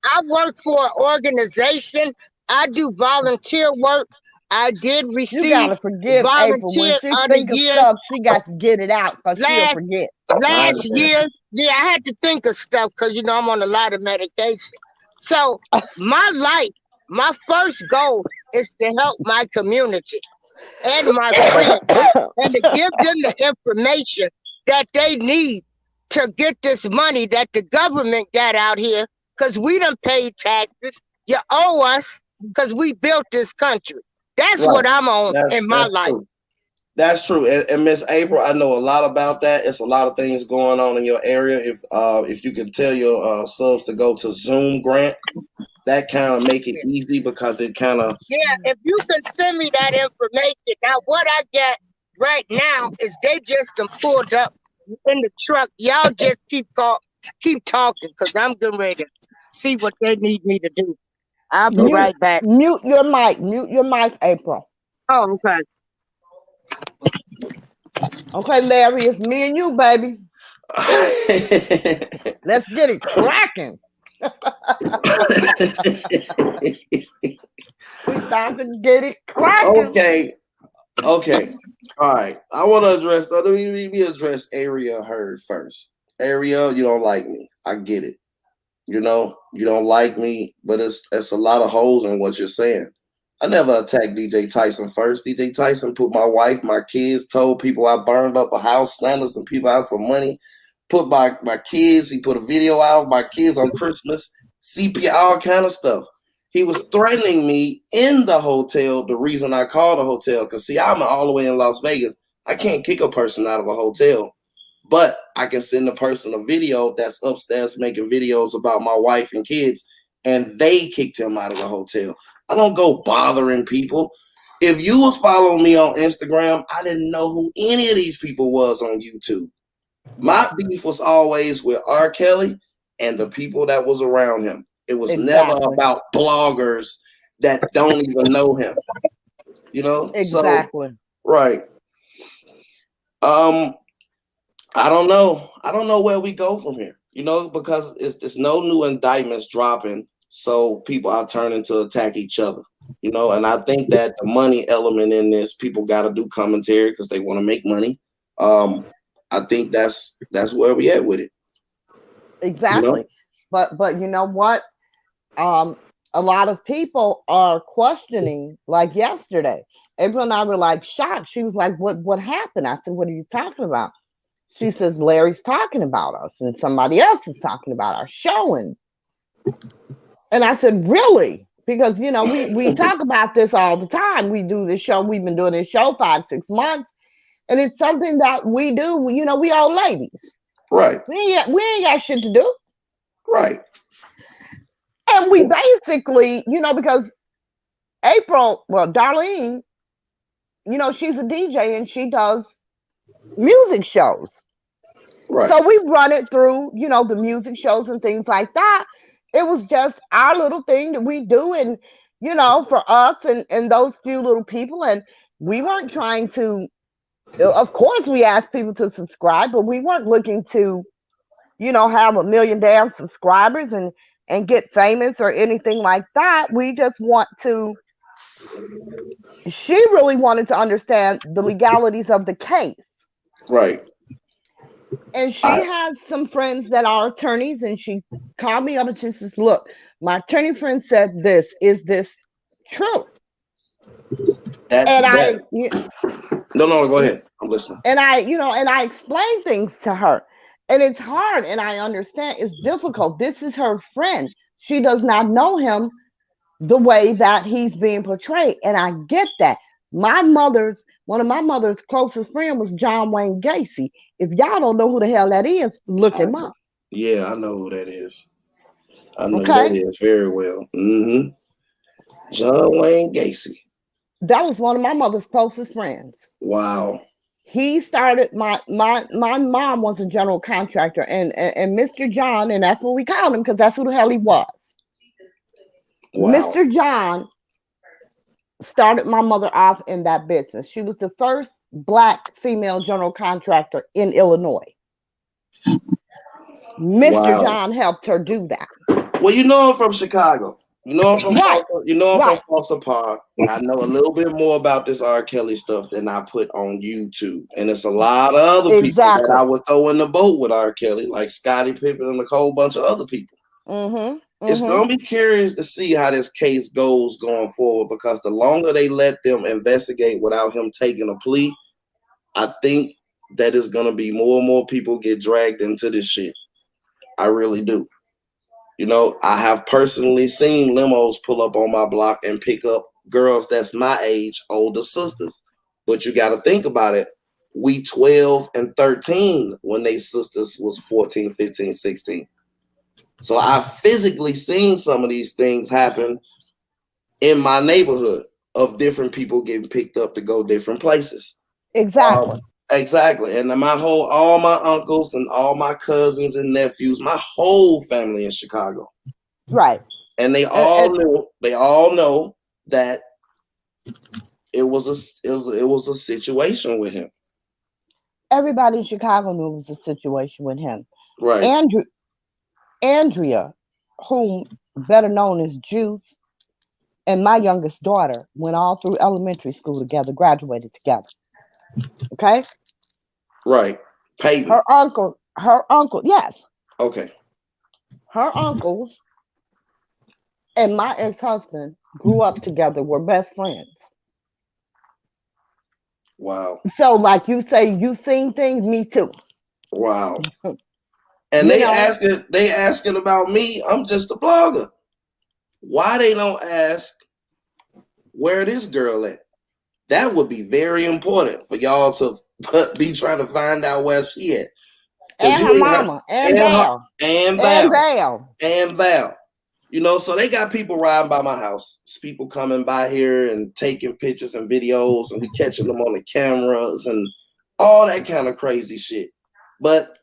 I work for an organization. I do volunteer work. I did receive. You gotta forgive April when she think of stuff. She got to get it out because she'll forget. Last year, I had to think of stuff because I'm on a lot of medication. So my first goal is to help my community and my friends, and to give them the information that they need to get this money that the government got out here, because we done paid taxes. You owe us because we built this country. That's right. What I'm on in my life. True. That's true. And Miss April, I know a lot about that. It's a lot of things going on in your area. If you can tell your subs to go to Zoom Grant, that kind of make it easy because it kind of... Yeah, if you can send me that information. Now, what I get right now is they just pulled up in the truck. Y'all just keep talking because I'm getting ready to see what they need me to do. I'll be right back. Mute your mic, April. Oh, okay. Okay, Larry, it's me and you, baby. Let's get it cracking. We about to get it cracking. Okay. All right. I want to address. Let me address Ariel Hurd first. Ariel, you don't like me. I get it. You don't like me, but it's a lot of holes in what you're saying. I never attacked DJ Tyson first. DJ Tyson put my wife, my kids, told people I burned up a house, slandered some people out some money, put my kids, he put a video out of my kids on Christmas, CPR, all kind of stuff. He was threatening me in the hotel, the reason I called the hotel, because see, I'm all the way in Las Vegas. I can't kick a person out of a hotel, but I can send a person a video that's upstairs making videos about my wife and kids, and they kicked him out of the hotel. I don't go bothering people. If you was following me on Instagram, I didn't know who any of these people was on YouTube. My beef was always with R. Kelly and the people that was around him. It was never about bloggers that don't even know him. Exactly. So, right. I don't know. I don't know where we go from here. Because it's no new indictments dropping. So people are turning to attack each other, and I think that the money element in this, people got to do commentary because they want to make money. I think that's where we at with it. Exactly. But you know what? A lot of people are questioning, like yesterday. April and I were like shocked. She was like, what happened? I said, what are you talking about? She says, Larry's talking about us and somebody else is talking about our show. And I said, really? Because, we talk about this all the time. We do this show. We've been doing this show 5-6 months. And it's something that we do. We old ladies. Right. We ain't got shit to do. Right. And we basically, because Darlene, she's a DJ and she does music shows. Right. So we run it through, the music shows and things like that. It was just our little thing that we do, and for us and those few little people. And we weren't trying to, of course we asked people to subscribe, but we weren't looking to, have 1 million damn subscribers and get famous or anything like that. We just she really wanted to understand the legalities of the case. Right. And she has some friends that are attorneys, and she called me up and she says, look, my attorney friend said this. Is this true? No, go ahead. I'm listening. And I explained things to her. And it's hard, and I understand it's difficult. This is her friend. She does not know him the way that he's being portrayed. And I get that. One of my mother's closest friends was John Wayne Gacy. If y'all don't know who the hell that is, look him up. Yeah, I know who that is. I know who that is very well. Mm-hmm. John Wayne Gacy. That was one of my mother's closest friends. Wow. He started my mom was a general contractor, and Mr. John, and that's what we called him because that's who the hell he was. Wow. Mr. John started my mother off in that business. She was the first Black female general contractor in Illinois. Mr. John helped her do that. Well, you know him from Chicago. You know him from from Foster Park. I know a little bit more about this R. Kelly stuff than I put on YouTube. And it's a lot of other people that I would throw in the boat with R. Kelly, like Scottie Pippen and a whole bunch of other people. Mm-hmm. It's going to be curious to see how this case goes going forward, because the longer they let them investigate without him taking a plea, I think that it's going to be more and more people get dragged into this shit. I really do. I have personally seen limos pull up on my block and pick up girls that's my age, older sisters. But you got to think about it. We 12 and 13 when they sisters was 14, 15, 16. So I physically seen some of these things happen in my neighborhood of different people getting picked up to go different places. Exactly. Exactly. And all my uncles and all my cousins and nephews, my whole family in Chicago. Right. And they all know that it was a situation with him. Everybody in Chicago knew it was a situation with him. Right. Andrea, whom better known as Juice, and my youngest daughter went all through elementary school together, graduated together. Okay. Right. Peyton. Her uncle, yes. Okay. Her uncles and my ex-husband grew up together, were best friends. Wow. So like you say, you seen things, me too. Wow. And they asking about me. I'm just a blogger. Why they don't ask where this girl at? That would be very important for y'all to be trying to find out where she at. And her mama, and Val. And Val. So they got people riding by my house. It's people coming by here and taking pictures and videos, and we catching them on the cameras and all that kind of crazy shit. But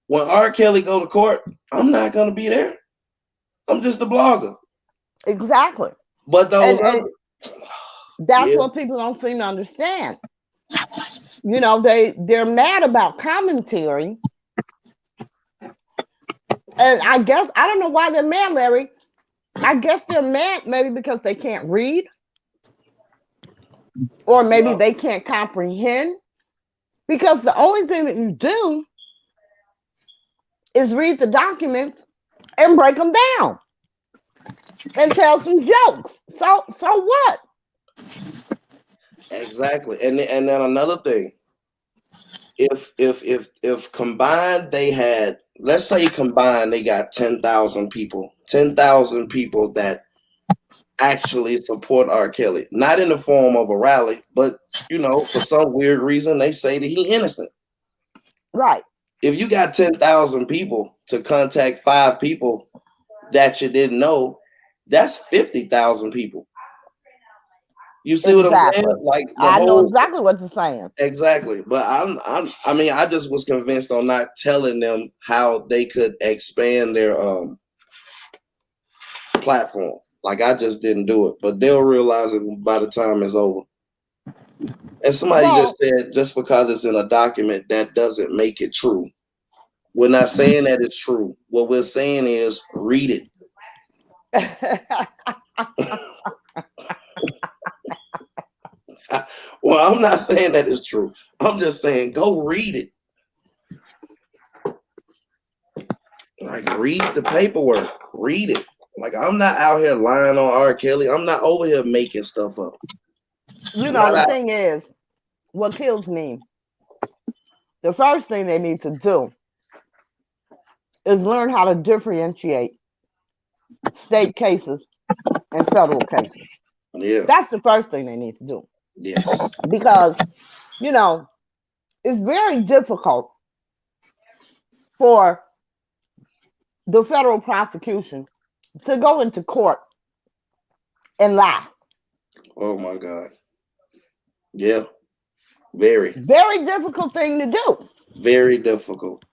when R. Kelly go to court, I'm not going to be there. I'm just a blogger. Exactly. But those that's what people don't seem to understand. They're mad about commentary. And I guess, I don't know why they're mad, Larry. I guess they're mad maybe because they can't read. Or maybe they can't comprehend. Because the only thing that you do is read the documents and break them down. And tell some jokes. So what? Exactly. And then another thing, if combined they had, let's say combined they got 10,000 people that actually support R. Kelly, not in the form of a rally, but for some weird reason they say that he's innocent. Right. If you got 10,000 people to contact 5 people that you didn't know, That's 50,000 people. You see what I'm Exactly. saying? Like the I know whole exactly what you're saying. exactly. But I mean, I just was convinced on not telling them how they could expand their platform. Like I just didn't do it. But they'll realize it by the time it's over. And somebody just Well, said just because it's in a document, that doesn't make it true. We're not saying that it's true. What we're saying is read it. Well, I'm not saying that it's true. I'm just saying go read it. Like read the paperwork. Read it. Like I'm not out here lying on R. Kelly. I'm not over here making stuff up. you I'm know, not the out- thing is, what kills me, the first thing they need to do is learn how to differentiate state cases and federal cases. Yeah. That's the first thing they need to do. Yes. Because, you know, it's very difficult for the federal prosecution to go into court and lie. Oh my God. Yeah. Very. Very difficult thing to do. Very difficult.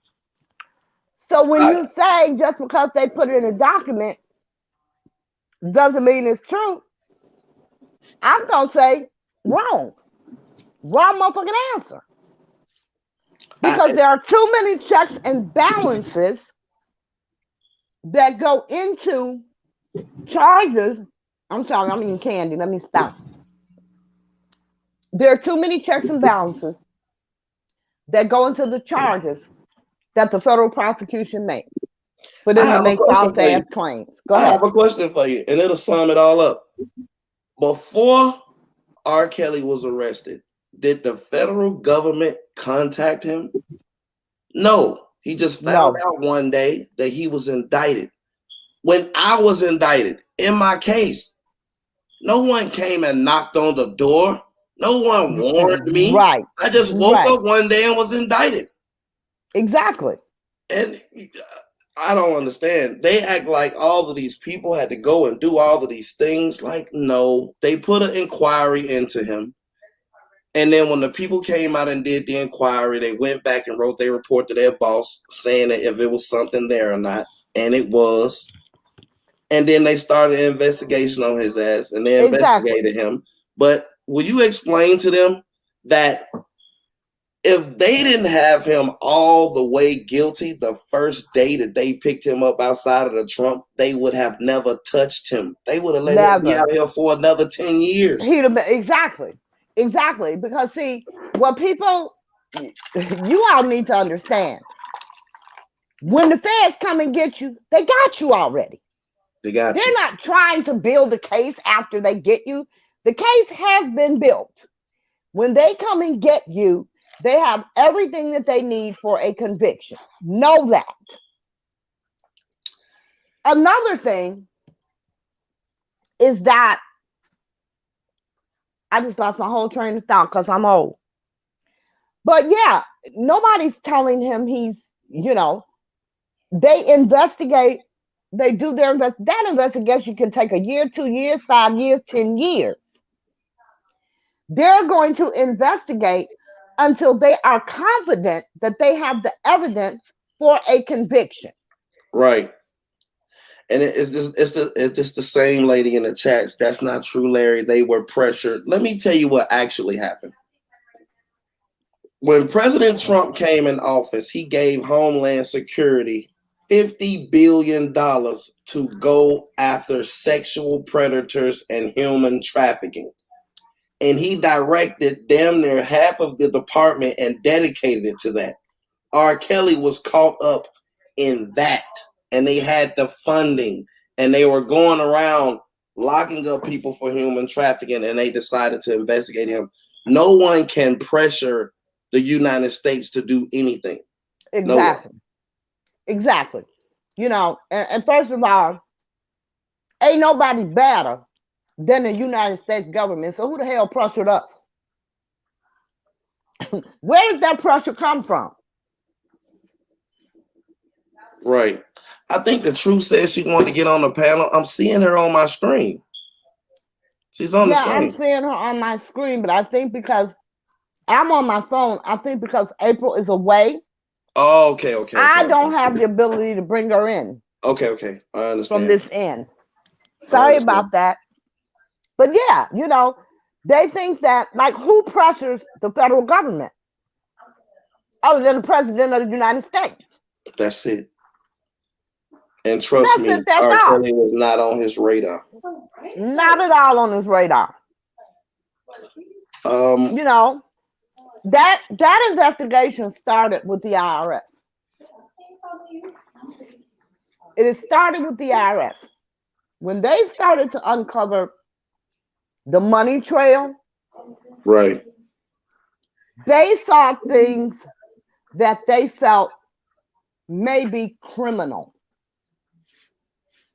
So when you say just because they put it in a document doesn't mean it's true, I'm gonna say wrong. Wrong motherfucking answer. Because there are too many checks and balances that go into charges. I'm sorry, I'm eating candy. Let me stop. There are too many checks and balances that go into the charges that the federal prosecution makes for them to make false ass claims. Go ahead. I have a question for you, and it'll sum it all up. Before R. Kelly was arrested, did the federal government contact him? No. He just found out one day that he was indicted. When I was indicted in my case, no one came and knocked on the door. No one warned me. Right. I just woke up one day and was indicted. Exactly. And I don't understand. They act like all of these people had to go and do all of these things. Like, no, they put an inquiry into him. And then when the people came out and did the inquiry, they went back and wrote their report to their boss saying that if it was something there or not. And it was. And then they started an investigation on his ass and they investigated him. But will you explain to them that if they didn't have him all the way guilty the first day that they picked him up outside of the Trump, they would have never touched him. They would have let him be out here for another 10 years. He'd have been, exactly. Because see, what people, you all need to understand, when the feds come and get you, they got you already. They're not trying to build a case after they get you. The case has been built. When they come and get you, they have everything that they need for a conviction. Know that. Another thing is that I just lost my whole train of thought because I'm old. But yeah, nobody's telling him he's, they investigate, they do their that investigation can take a year, 2 years, 5 years, 10 years. They're going to investigate until they are confident that they have the evidence for a conviction. Right. And it's the same lady in the chats. That's not true, Larry. They were pressured. Let me tell you what actually happened. When President Trump came in office, he gave Homeland Security $50 billion to go after sexual predators and human trafficking. And he directed damn near half of the department and dedicated it to that. R. Kelly was caught up in that. And they had the funding. And they were going around locking up people for human trafficking. And they decided to investigate him. No one can pressure the United States to do anything. Exactly. Exactly. And first of all, ain't nobody better than the United States government. So who the hell pressured us? Where did that pressure come from? Right. I think the truth says she wanted to get on the panel. I'm seeing her on my screen. She's on the Yeah, I'm screen. seeing her on my screen, but I think because I'm on my phone, I think because April is away, Oh, okay. I don't have the ability to bring her in Okay. I understand. from this end. Sorry about that. But yeah, you know, they think that, like, who pressures the federal government other than the president of the United States? That's it. And trust me, That's R. all. Kelly was not on his radar. Not at all on his radar. You know, that investigation started with the IRS. It started with the IRS. When they started to uncover the money trail, right, they saw things that they felt may be criminal.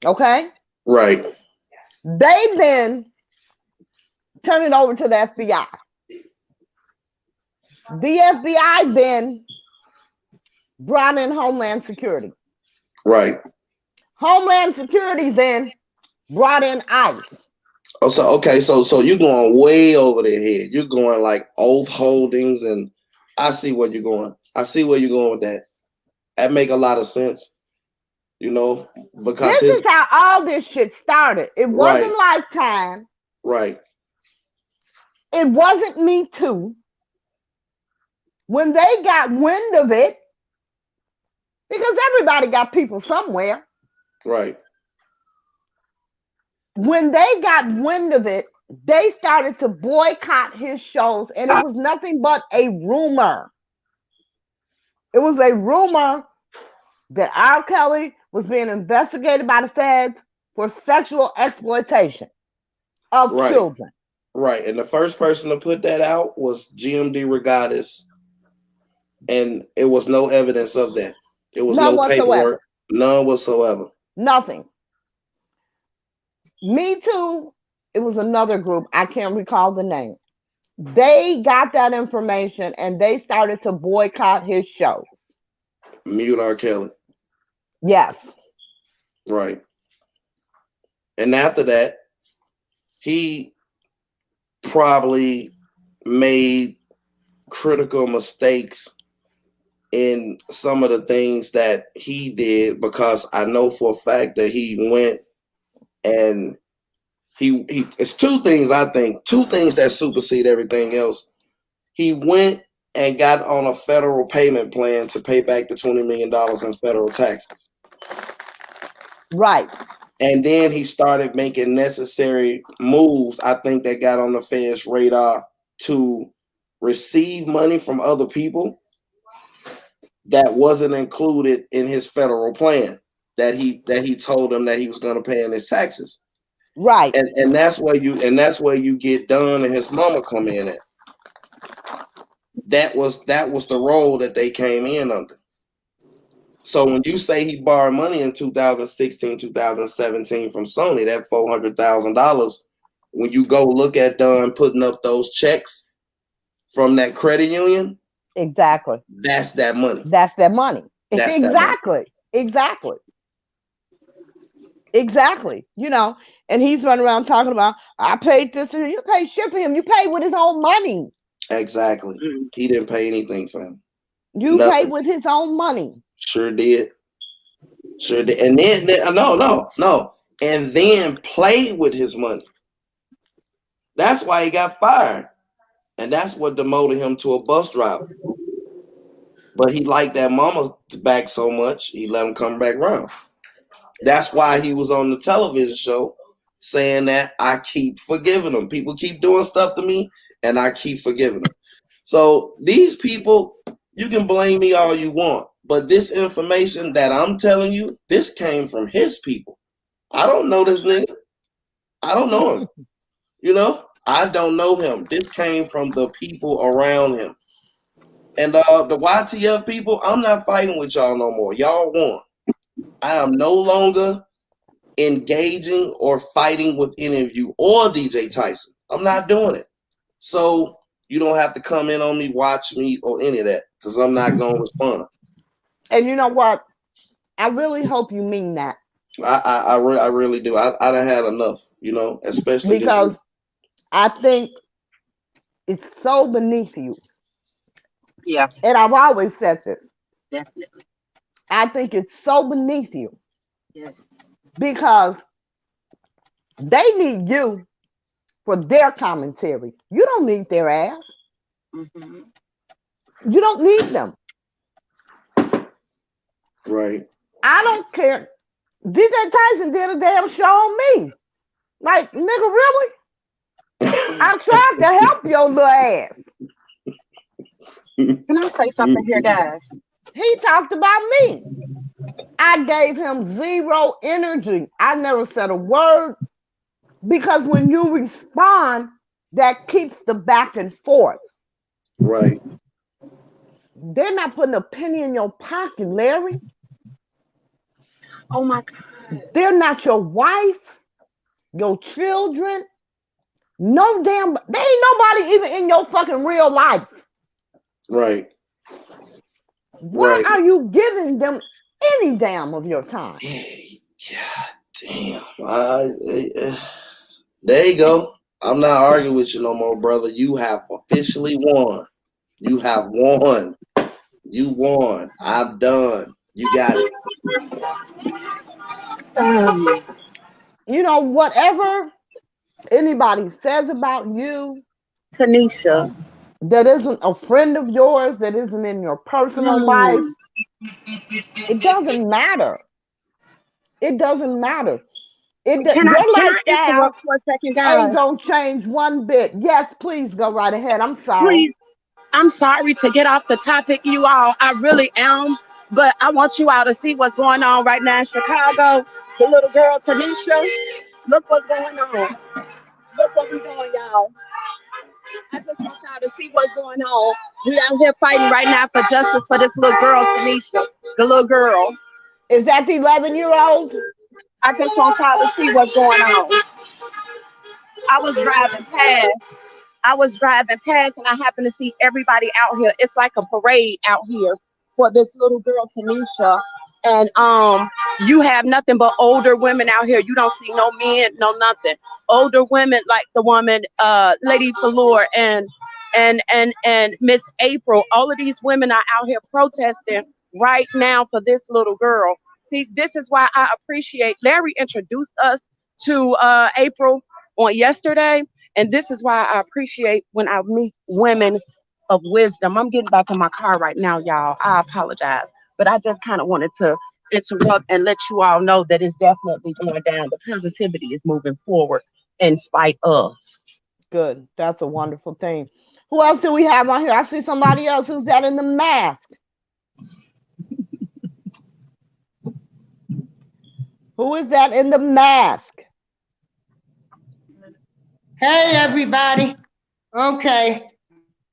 Okay? Right. They then turned it over to the FBI. The FBI then brought in Homeland Security. Right. Homeland Security then brought in ICE. Oh, so okay, so you're going way over their head. You're going like Oath Holdings, and I see where you're going. I see where you're going with that. That make a lot of sense, you know, because this is how all this shit started. It wasn't Lifetime. Right. It wasn't Me Too. When they got wind of it, because everybody got people somewhere. Right. When they got wind of it, they started to boycott his shows, and it was nothing but a rumor. It was a rumor that R. Kelly was being investigated by the feds for sexual exploitation of children. Right. And the first person to put that out was GMD Regattas, and it was no evidence of that. It was no paperwork, none whatsoever. Nothing. Me Too, it was another group. I can't recall the name. They got that information and they started to boycott his shows. Mute R. Kelly. Yes. Right. And after that, he probably made critical mistakes in some of the things that he did, because I know for a fact that he went and he it's two things that supersede everything else. He went and got on a federal payment plan to pay back the $20 million in federal taxes. Right. And then he started making necessary moves, I think, that got on the Fed's radar to receive money from other people that wasn't included in his federal plan that he told them that he was going to pay in his taxes. Right. And that's where you get Don and his mama come in at. That was the role that they came in under. So when you say he borrowed money in 2016, 2017 from Sony, that $400,000, when you go look at Don putting up those checks from that credit union, exactly, that's that money. That's that money. That's exactly. That money. Exactly. You know, and he's running around talking about, I paid this and you paid shit for him. You paid with his own money. Exactly. He didn't pay anything for him. You paid with his own money. Sure did. And then no. And then played with his money. That's why he got fired. And that's what demoted him to a bus driver. But he liked that mama back so much, he let him come back around. That's why he was on the television show saying that I keep forgiving them. People keep doing stuff to me, and I keep forgiving them. So these people, you can blame me all you want, but this information that I'm telling you, this came from his people. I don't know this nigga. I don't know him. You know, I don't know him. This came from the people around him. And the YTF people, I'm not fighting with y'all no more. Y'all won. I am no longer engaging or fighting with any of you or DJ Tyson. I'm not doing it. So you don't have to come in on me, watch me, or any of that, because I'm not going to respond. And you know what? I really hope you mean that. I really do. I done had enough, especially this week. Because I think it's so beneath you. Yeah, And I've always said this. definitely. I think it's so beneath you Yes. because they need you for their commentary. You don't need their ass. Mm-hmm. You don't need them. Right. I don't care. DJ Tyson did a damn show on me. Like, nigga, really? I tried to help your little ass. Can I say something here, guys? He talked about me. I gave him zero energy. I never said a word because when you respond, that keeps the back and forth. Right. They're not putting a penny in your pocket, Larry. Oh my God. They're not your wife, your children. No damn, they ain't nobody even in your fucking real life. Right. Why Right. are you giving them any damn of your time? God damn. There you go. I'm not arguing with you no more, brother. You have officially won. You have won. You won. I'm done. You got it. You know, whatever anybody says about you Tanisha. that isn't a friend of yours, that isn't in your personal life, it doesn't matter. It doesn't matter. Your Can I lifestyle interrupt for a second, ain't guys? gonna change one bit. Yes, please go right ahead. I'm sorry. Please. I'm sorry to get off the topic, you all. I really am. But I want you all to see what's going on right now in Chicago. The little girl, Tanisha. Look what's going on. Look what we're doing, y'all. I just want y'all to see what's going on. We out here fighting right now for justice for this little girl, Tanisha. The little girl. Is that the 11-year-old? I just want y'all to see what's going on. I was driving past and I happened to see everybody out here. It's like a parade out here for this little girl, Tanisha. And you have nothing but older women out here. You don't see no men, no nothing. Older women like the woman, Lady Fleur and Miss April. All of these women are out here protesting right now for this little girl. See, this is why I appreciate Larry introduced us to April on yesterday. And this is why I appreciate when I meet women of wisdom. I'm getting back in my car right now, y'all. I apologize. But I just kind of wanted to interrupt and let you all know that it's definitely going down. The positivity is moving forward in spite of. Good. That's a wonderful thing. Who else do we have on here? I see somebody else. Who's that in the mask? Who is that in the mask? Hey, everybody. Okay.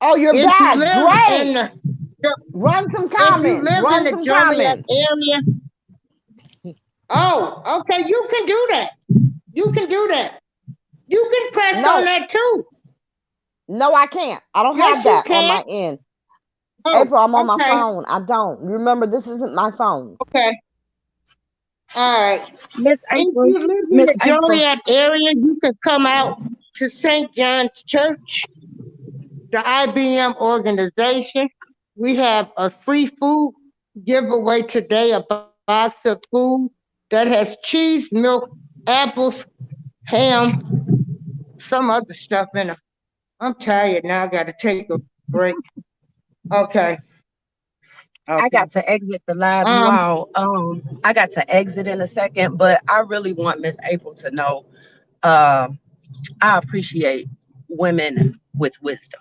Oh, you're If back. you live Great. in Run some if you comments. live Run in some the Joliet comments. area, oh, okay, you can do that. You can do that. You can press No. on that too. No, I can't. I don't Yes, have you that on can. my end. Oh, April, I'm on my okay, phone. I don't. Remember, this isn't my phone. okay. All right. Miss If April, you live in Miss the April. Joliet area, you can come out to St. John's Church, the IBM organization. We have a free food giveaway today, a box of food that has cheese, milk, apples, ham, some other stuff in it. I'm tired now. I got to take a break. Okay. I got to exit the live, you all. I got to exit in a second, but I really want Miss April to know. I appreciate women with wisdom.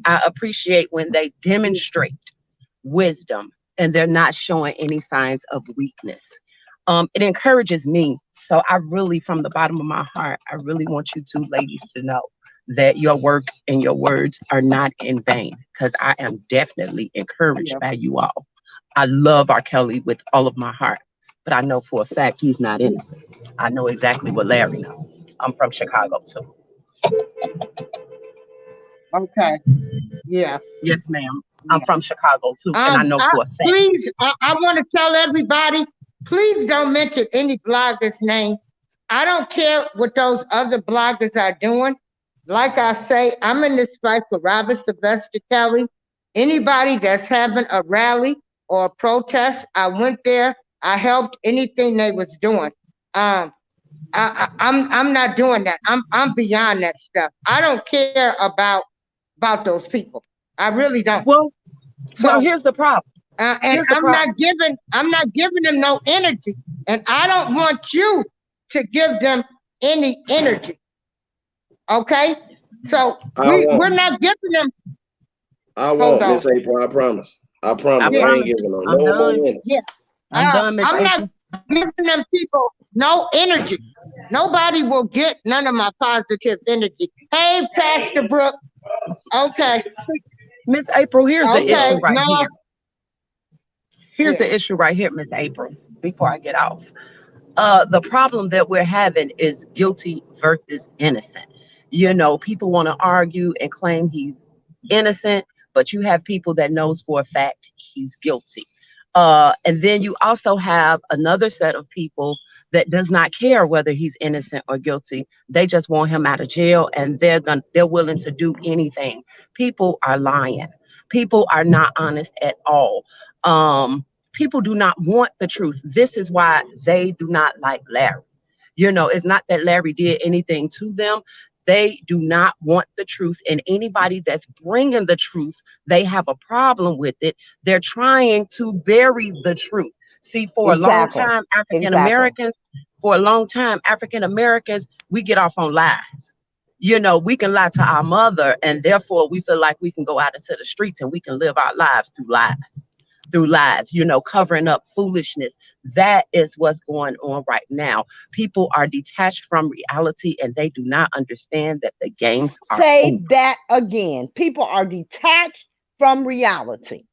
I appreciate when they demonstrate wisdom and they're not showing any signs of weakness. It encourages me. So I really, from the bottom of my heart, I really want you two ladies to know that your work and your words are not in vain, because I am definitely encouraged by you all. I love R. Kelly with all of my heart, but I know for a fact he's not innocent. I know exactly what Larry knows. I'm from Chicago too. Okay. Yeah. Yes, ma'am. I'm from Chicago too, and I know for a fact. Please, I want to tell everybody Please don't mention any bloggers' name. I don't care what those other bloggers are doing. Like I say, I'm in this fight for Robert Sylvester Kelly. Anybody that's having a rally or a protest, I went there. I helped anything they was doing. I'm not doing that. I'm beyond that stuff. I don't care about those people. I really don't. Well, So here's the problem. and Here's the problem. I'm not giving them no energy, and I don't want you to give them any energy. Okay, so we're not giving them. I Hold won't, on. Miss April. I promise. I promise. I promise ain't giving I'm no more done. energy. Yeah, I'm done, Miss I'm April. not giving them people no energy. Nobody will get none of my positive energy. Hey, Pastor Brooke. Okay, Miss April, here's the okay, issue right no, here. Here's yeah, the issue right here, Miss April, before I get off. The problem that we're having is guilty versus innocent. You know, people want to argue and claim he's innocent, but you have people that knows for a fact he's guilty. And then you also have another set of people that does not care whether he's innocent or guilty. They just want him out of jail, and they're willing to do anything. People are lying. People are not honest at all. People do not want the truth. This is why they do not like Larry. You know, it's not that Larry did anything to them. They do not want the truth. And anybody that's bringing the truth, they have a problem with it. They're trying to bury the truth. See, for a long Exactly. time, African Exactly. Americans, we get off on lies. You know, we can lie to our mother, and therefore we feel like we can go out into the streets and we can live our lives through lies, you know, covering up foolishness. That is what's going on right now. People are detached from reality and they do not understand that the games are Say over. that again. People are detached from reality.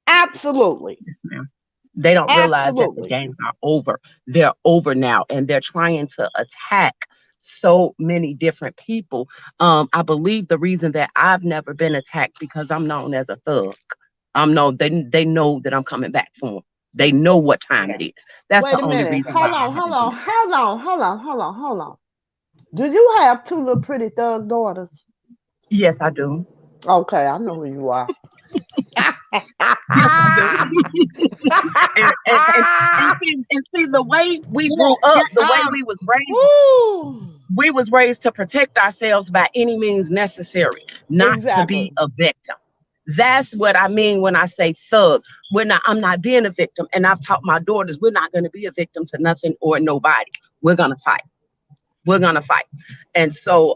Absolutely. Yes, ma'am. They don't realize that the Absolutely. games are over. They're over now, and they're trying to attack so many different people. I believe the reason that I've never been attacked because I'm known as a thug. They know that I'm coming back for them. They know what time it is. That's Wait the a only minute. reason why I haven't been. Hold on. Do you have two little pretty thug daughters? Yes, I do. Okay, I know who you are. Yes, I do. and see the way we grew up, the way we was raised to protect ourselves by any means necessary, not to be Exactly. a victim. That's what I mean when I say thug. I'm not being a victim. And I've taught my daughters, we're not going to be a victim to nothing or nobody. We're going to fight. We're going to fight. And so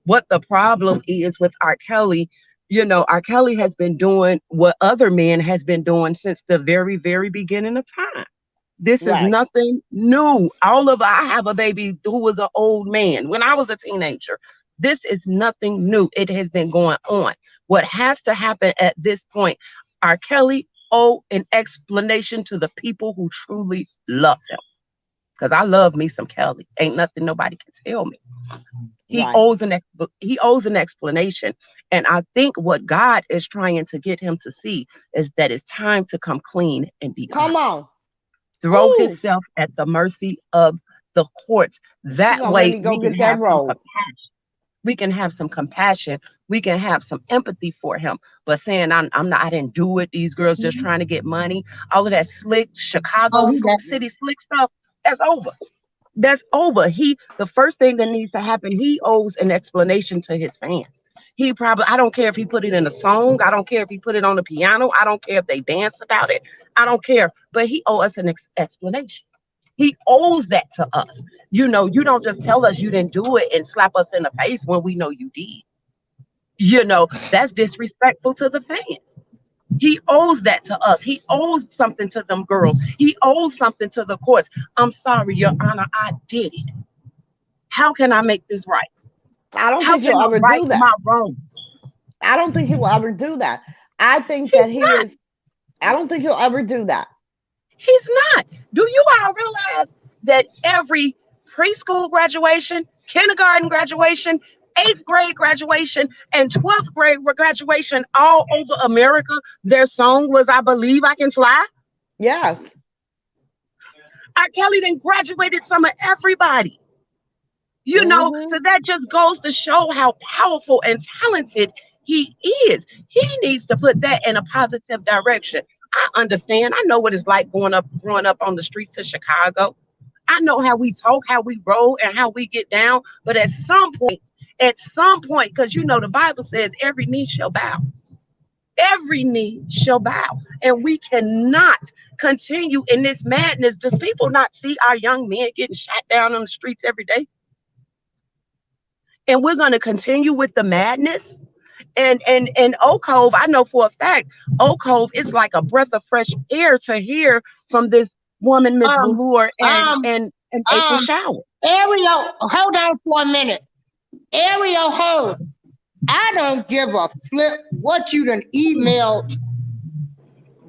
what the problem is with R. Kelly, you know, R. Kelly has been doing what other men has been doing since the very, very beginning of time. This is Right. nothing new. I have a baby who was an old man when I was a teenager. This is nothing new. It has been going on. What has to happen at this point, R. Kelly owe an explanation to the people who truly loves him. Because I love me some Kelly. Ain't nothing nobody can tell me. He Right. owes an explanation. And I think what God is trying to get him to see is that it's time to come clean and be Come honest. on. Throw Ooh. himself at the mercy of the courts. That gonna way let me go we can get that have some robe. compassion. We can have some compassion. We can have some empathy for him. But saying I didn't do it. These girls just trying to get money. All of that slick Chicago city slick stuff. That's over. That's over. The first thing that needs to happen, he owes an explanation to his fans. I don't care if he put it in a song. I don't care if he put it on the piano. I don't care if they dance about it. I don't care. But he owes us an explanation. He owes that to us. You know, you don't just tell us you didn't do it and slap us in the face when we know you did. You know, that's disrespectful to the fans. He owes that to us. He owes something to them girls. He owes something to the courts. I'm sorry, Your Honor, I did it. How can I make this right? I don't How think can he'll I ever right do that. my wrongs? I don't think he will ever do that. I think that he is. I don't think he'll ever do that. He's not. Do you all realize that every preschool graduation, kindergarten graduation, 8th grade graduation, and 12th grade graduation all over America, their song was I Believe I Can Fly? Yes. R. Kelly then graduated some of everybody. You know, Mhm. so that just goes to show how powerful and talented he is. He needs to put that in a positive direction. I understand. I know what it's like growing up on the streets of Chicago. I know how we talk, how we roll, and how we get down. But at some point, because you know the Bible says every knee shall bow. Every knee shall bow. And we cannot continue in this madness. Does people not see our young men getting shot down on the streets every day? And we're going to continue with the madness. And Oak Cove, I know for a fact, Oak Cove is like a breath of fresh air to hear from this woman, Miss Um, Velour um, and April um, Shower. Ariel, hold on for a minute. Ariel Hurd, I don't give a flip what you done emailed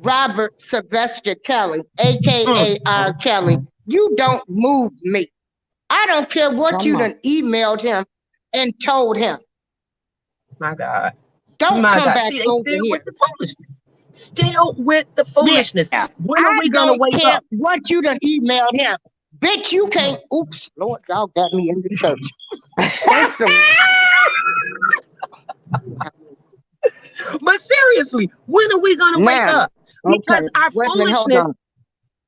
Robert Sylvester Kelly, aka R. Kelly. You don't move me. I don't care what you Come on. done emailed him and told him. My God. Don't My come God. back See, they over still here. with the foolishness. Still with the foolishness. Yeah. When are I we gonna don't wake care up? what you done emailed him. Bitch, you can't. Oops, Lord, y'all got me in the church. Thanks for But seriously, when are we gonna wake now. up? Because Okay, our wait a minute, hold foolishness. on.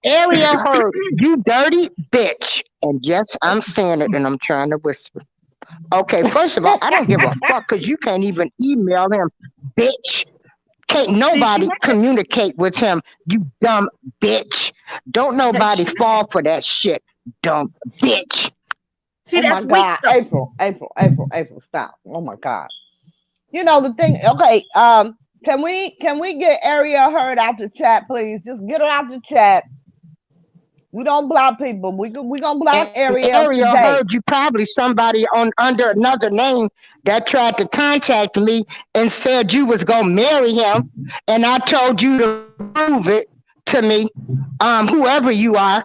Ariel Hurd, you dirty bitch. And yes, I'm saying it and I'm trying to whisper. Okay, first of all, I don't give a fuck because you can't even email him, bitch. Can't nobody communicate with him, you dumb bitch. Don't nobody fall for that shit, dumb bitch. See, Oh my that's weak God, stuff. April, stop. Oh my God. You know the thing. Okay, can we get Ariel Hurd out the chat, please? Just get her out the chat. We don't block people. We gonna block And Ariel Ariel today. Hurd, you probably somebody on under another name that tried to contact me and said you was gonna marry him, and I told you to prove it to me, whoever you are.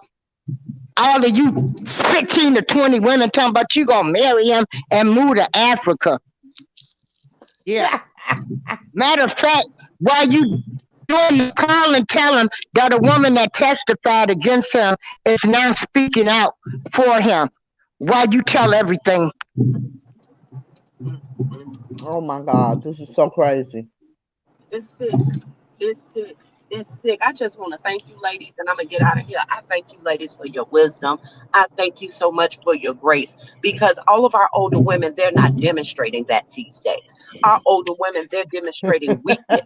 All of you 15 to 20 women talking about you gonna marry him and move to Africa. Yeah. Matter of fact, while you doing the call and tell him that a woman that testified against him is now speaking out for him, while you tell everything. Oh my God, this is so crazy. It's sick. It's sick. It's sick. I just want to thank you, ladies, and I'm gonna get out of here. I thank you, ladies, for your wisdom. I thank you so much for your grace, because all of our older women, they're not demonstrating that these days. Our older women, they're demonstrating weakness.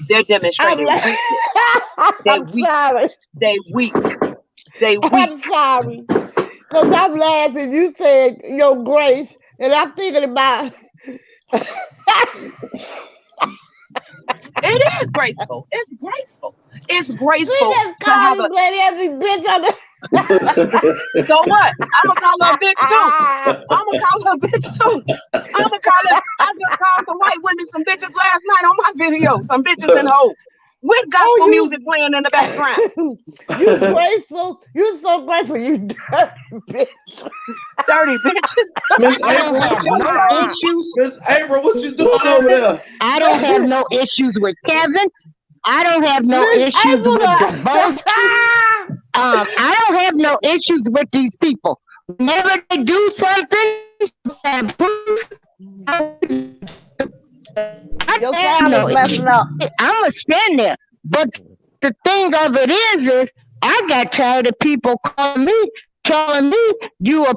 They're demonstrating weakness. They're I'm weak. sorry. They weak. They weak. I'm sorry. Because I'm laughing. You said your grace, and I'm thinking about It is graceful. It's graceful. It's she graceful just to have called a. this lady every bitch on the So what? I'm gonna call her a bitch too. I'm gonna call her a bitch too. I'm gonna call her. I just called some white women some bitches last night on my video. Some bitches in hoes with gospel music playing in the background. You graceful. You so grateful. You dirty bitch. Dirty bitches. Miss I don't April, have what you no doing? issues. Miss April, what you doing over there? I don't have no issues with Kevin. I don't have no Miss issues April with done- Devotion. I don't have no issues with these people. Whenever they do something, have proof. I Your have sound no is messing up. I'm gonna stand there. But the thing of it is I got tired of people calling me, telling me you a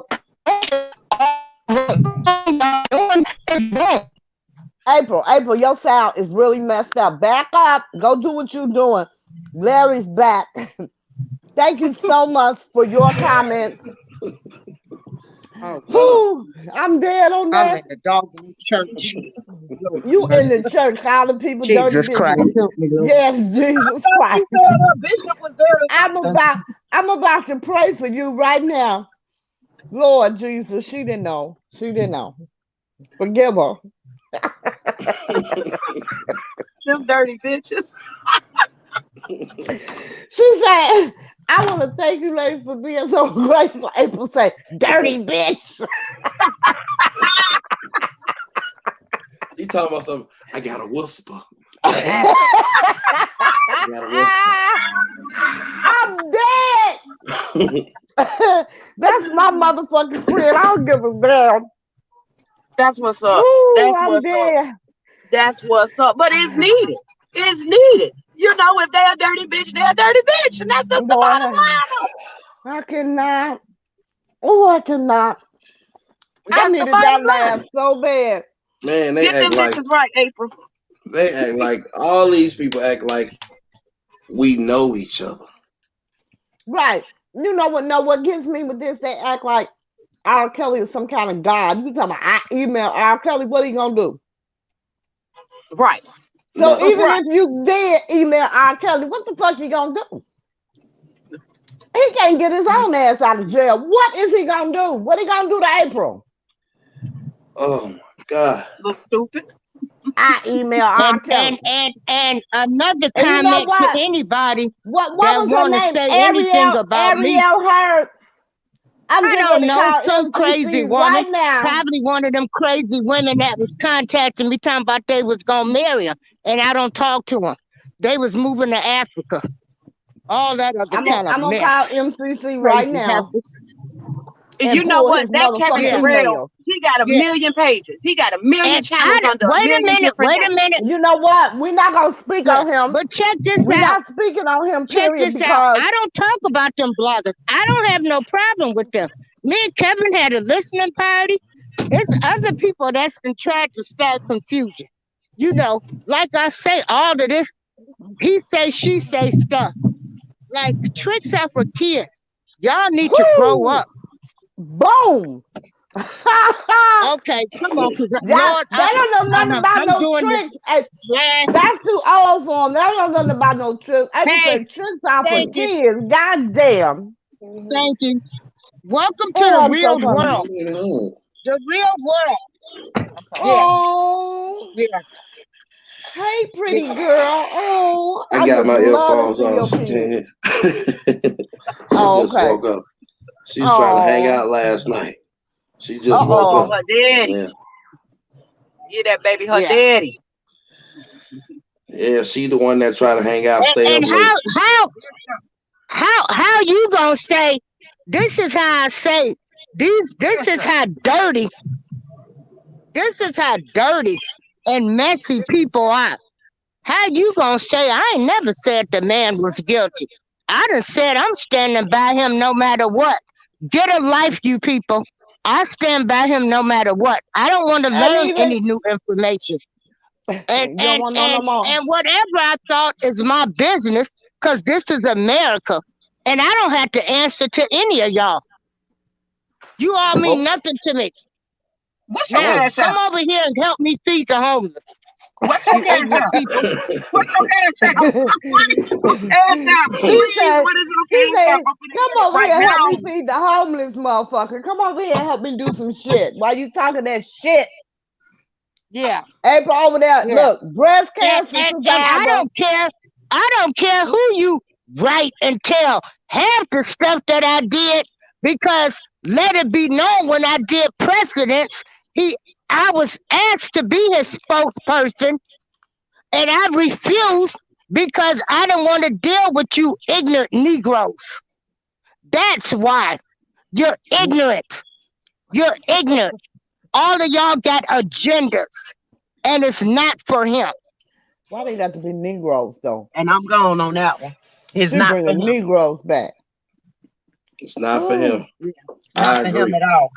April, your sound is really messed up. Back up. Go do what you're doing. Larry's back. Thank you so much for your comments. Oh, Whew, I'm dead on I'm that. in the dog church. You in the church calling people Jesus dirty Christ, bitches. help me, Lord. Yes, Jesus Christ. She said her bishop was there. I'm about to pray for you right now. Lord Jesus, she didn't know. She didn't know. Forgive her. Them dirty bitches. She said, I want to thank you ladies for being so grateful. April say, dirty bitch. He talking about something. I got a whisper. I'm dead. That's my motherfucking friend. I don't give a damn. That's what's up. Ooh, That's I'm what's up. dead. That's what's up. But it's needed. It's needed. You know, if they're a dirty bitch, they're a dirty bitch. And that's just the bottom Boy, line. I cannot. Oh, I cannot. I That's the needed that bottom laugh line. so bad. Man, they Get them act like bitches right, April. all these people act like we know each other. Right. You know what? No, what gets me with this? They act like R. Kelly is some kind of god. You talking about I email R. Kelly? What are you gonna do? Right. So No. even Right. if you did email R. Kelly, what the fuck you gonna do? He can't get his own ass out of jail. What is he gonna do? What he gonna do to April? Oh my God. Look stupid. I email R. Kelly. And another And you know comment to what? anybody What that was her want to name? say anything about me. Ariel Hurd. I'm I getting don't ready to know, call some MCC crazy woman, right now. probably one of them crazy women that was contacting me talking about they was gonna marry him, and I don't talk to them. They was moving to Africa. All that other I'm kind of gonna mess. call MCC right Crazy now heifers. and You know pull what? his That Kevin motherfucking Terrell, email. he got a Yeah. million pages. He got a million And channels under a wait a million minute, different wait a names. minute. You know what? We're not gonna speak Yeah. on him. But check this We're out. not speaking on him, Check period, this out. because I don't talk about them bloggers. I don't have no problem with them. Me and Kevin had a listening party. It's other people that's been trying to start confusion. You know, like I say, all of this he say, she say stuff. Like tricks are for kids. Y'all need to grow whoo, up. boom. Okay, come on, cause They Lord, don't know nothing about I'm no doing this. tricks. And Yeah, that's too old for them. They don't know nothing about no tricks. I just hey, say tricks are for thank you, kids. God damn. thank you. Welcome to Oh, the I'm real so funny. world. The real world. Yeah, Oh, yeah. hey, pretty girl. Oh, I I got just my love earphones to see on. your She penis. can't. She Oh, just okay. woke up. She's trying to hang Oh, out last night. She just woke Oh, up. her daddy. Yeah. Yeah, that baby, her Yeah. daddy. Yeah, she the one that try to hang out, stay And up late. how you gonna say this is how I say this is how dirty and messy people are. How you gonna say I ain't never said the man was guilty? I done said I'm standing by him no matter what. Get a life, you people. I stand by him no matter what. I don't want to and learn even any new information. And you don't want to know no more. whatever I thought is my business, because this is America. And I don't have to answer to any of y'all. You all mean nothing to me. What's your Now, cash come out? over here and help me feed the homeless. What's your You cash ignorant out? people. What's your cash out? Cash out, She please. said, What is your she cash out? said, I'm finna come get it over right here and help me now. feed the homeless motherfucker. Come over here and help me do some shit while you talking that shit. Yeah. April over there, Yeah. look, breast And cancer I survivor. don't care who you write and tell. Half the stuff that I did, because let it be known when I did precedents, I was asked to be his spokesperson, and I refused because I didn't want to deal with you ignorant Negroes. That's why. You're ignorant. You're ignorant. All of y'all got agendas, and it's not for him. Why they got to be Negroes though? And I'm gone on that one. It's She not for bringing him. Negroes back. It's not for him. It's not I for him agree. at all.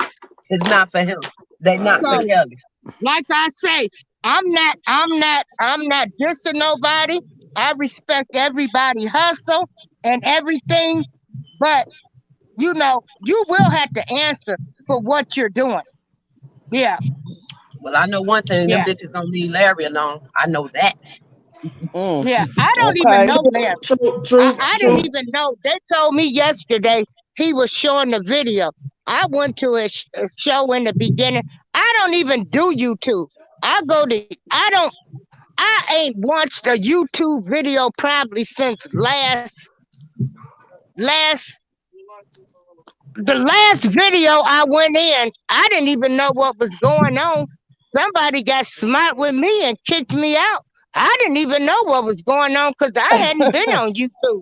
It's not for him. They I not for So, agree. Kelly. like I say, I'm not dissing nobody. I respect everybody hustle and everything, but you know, you will have to answer for what you're doing. Yeah, Well, I know one thing. Them yeah, bitches gonna leave Larry alone. I know that. yeah. I don't even Okay. know Larry. True. I didn't even know. They told me yesterday he was showing the video. I went to a show in the beginning. I don't even do YouTube. I ain't watched a YouTube video probably since last the last video I went in. I didn't even know what was going on. Somebody got smart with me and kicked me out. I didn't even know what was going on because I hadn't been on YouTube.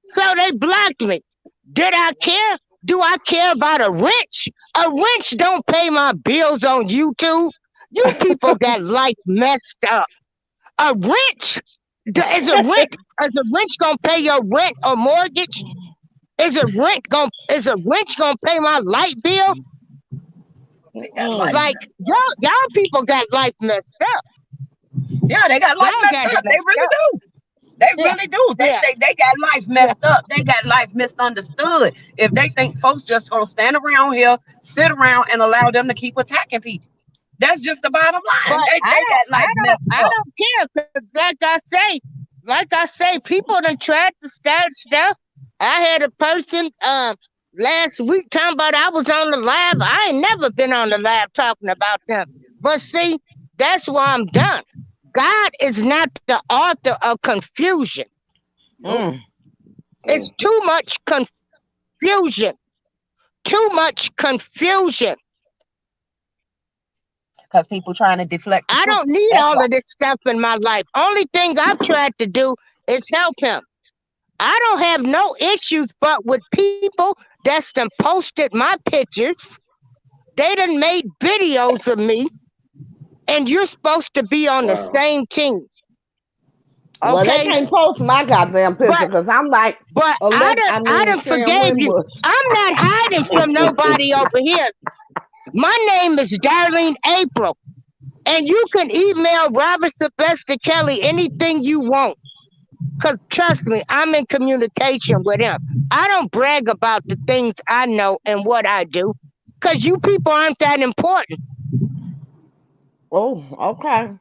So they blocked me. Did I care? Do I care about a wrench? A wrench don't pay my bills on YouTube. You people got life messed up. A wrench? Is a wrench gonna pay your rent or mortgage? Is a wrench gonna pay my light bill? They got life. Like y'all people got life messed up. Yeah, they got life Y'all messed got it up. They messed really up. do. They Yeah. really do. They got life messed up. They got life misunderstood. If they think folks just gonna stand around here, sit around, and allow them to keep attacking people, that's just the bottom line. But They got life messed I up. don't care. 'Cause like I say, people done tried to start stuff. I had a person last week talking about I was on the live. I ain't never been on the live talking about them. But see, that's why I'm done. God is not the author of confusion. Mm. It's too much confusion. Too much confusion. Because people trying to deflect the I truth. don't need That's all why. of this stuff in my life. Only thing I've tried to do is help him. I don't have no issues but with people that's done posted my pictures. They done made videos of me, and you're supposed to be on the Wow. same team. Well, they Okay? can't post my goddamn picture But because I'm like but I done Sharon forgave you. Winbush. I'm not hiding from nobody over here. My name is Darlene April. And you can email Robert Sylvester Kelly anything you want. Because trust me, I'm in communication with him. I don't brag about the things I know and what I do. Because you people aren't that important. Oh, okay.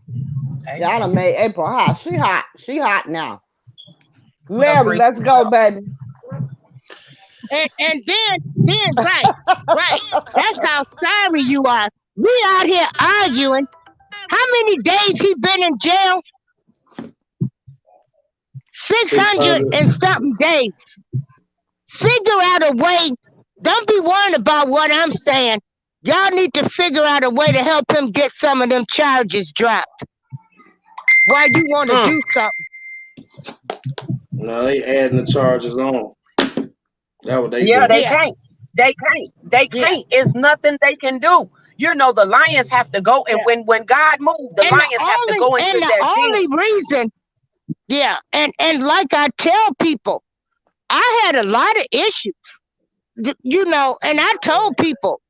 Y'all done made April hot. She hot. She hot now. Larry, let's go, baby. And then, right. That's how sorry you are. We out here arguing. How many days he been in jail? 600 and something days. Figure out a way. Don't be worrying about what I'm saying. Y'all need to figure out a way to help him get some of them charges dropped. Why you want to do something? No, they adding the charges on. That what they Yeah, doing. they can't. They can't. It's nothing they can do. You know, the lions have to go, and when God moves, the lions have to go into their only reason, and like I tell people, I had a lot of issues, you know, and I told people,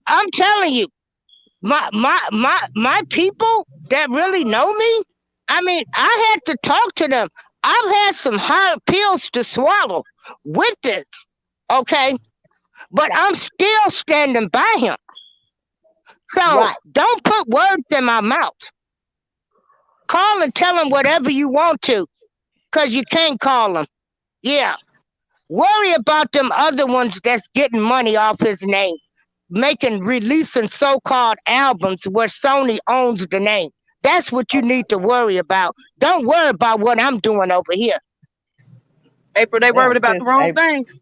I'm telling you, my people that really know me, I mean, I had to talk to them. I've had some hard pills to swallow with this, okay? But I'm still standing by him. So don't put words in my mouth. Call and tell him whatever you want to, because you can't call him. Yeah. Worry about them other ones that's getting money off his name, releasing so-called albums where Sony owns the name. That's what you need to worry about. Don't worry about what I'm doing over here. April, they worried about the wrong things.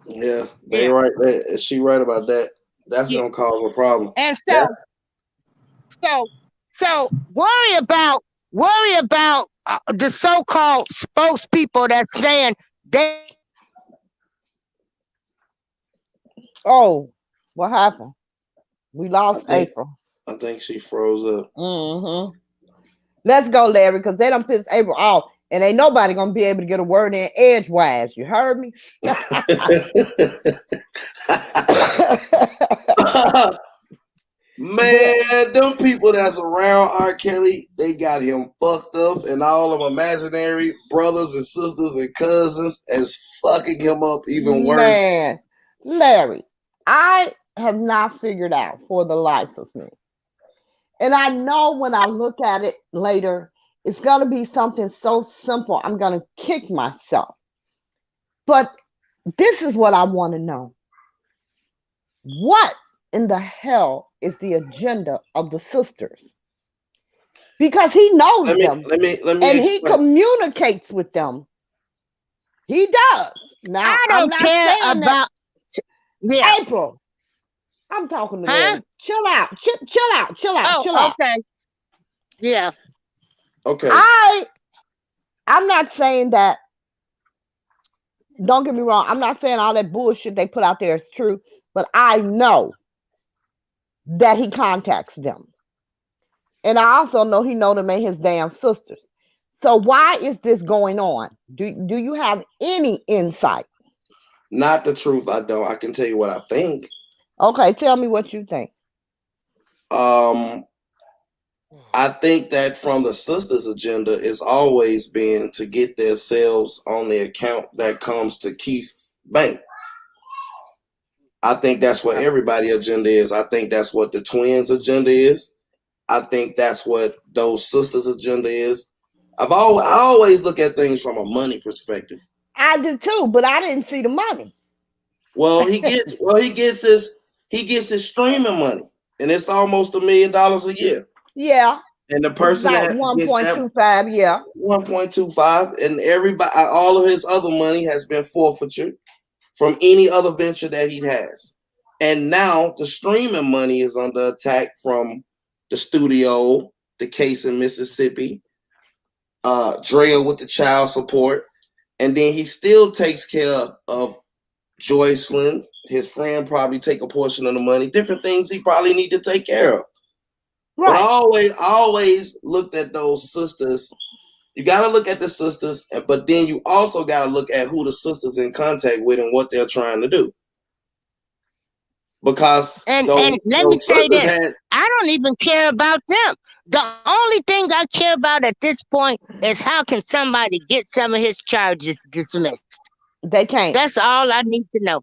Yeah, they right. She right about that. That's gonna cause a problem. And so worry about the so-called spokespeople that's saying they. Oh, what happened? We lost April. I think she froze up. Mm-hmm. Let's go, Larry, because they done pissed April off, and ain't nobody gonna be able to get a word in edgewise. You heard me? Man, them people that's around R. Kelly, they got him fucked up, and all of imaginary brothers and sisters and cousins is fucking him up even worse. Man, Larry, I have not figured out for the life of me. And I know when I look at it later, it's going to be something so simple, I'm going to kick myself. But this is what I want to know. What in the hell is the agenda of the sisters? Because he knows them. Let me and he communicates with them. He does. Now, I'm not care about April. I'm talking to them. Chill out. Chill out. Okay. Yeah. Okay. I'm not saying that Don't get me wrong. I'm not saying all that bullshit they put out there is true, but I know that he contacts them. And I also know he know them ain't his damn sisters. So why is this going on? Do you have any insight? Not the truth, I don't. I can tell you what I think. Okay, tell me what you think. Um, I think that from the sisters' agenda, it's always been to get themselves on the account that comes to Keith's bank. I think that's what everybody's agenda is. I think that's what the twins' agenda is. I think that's what those sisters' agenda is. I always look at things from a money perspective. I do too, but I didn't see the money. Well, he gets his streaming money, and it's almost $1 million a year. Yeah. And the person About that 1.25, yeah. 1.25, and everybody, all of his other money has been forfeited from any other venture that he has. And now the streaming money is under attack from the studio, the case in Mississippi, Drea with the child support, and then he still takes care of Joycelyn. His friend probably take a portion of the money, different things he probably need to take care of. Right. But I always looked at those sisters. You got to look at the sisters, but then you also got to look at who the sisters in contact with and what they're trying to do. Because and let me say this, I don't even care about them. The only thing I care about at this point is how can somebody get some of his charges dismissed. They can't. That's all I need to know.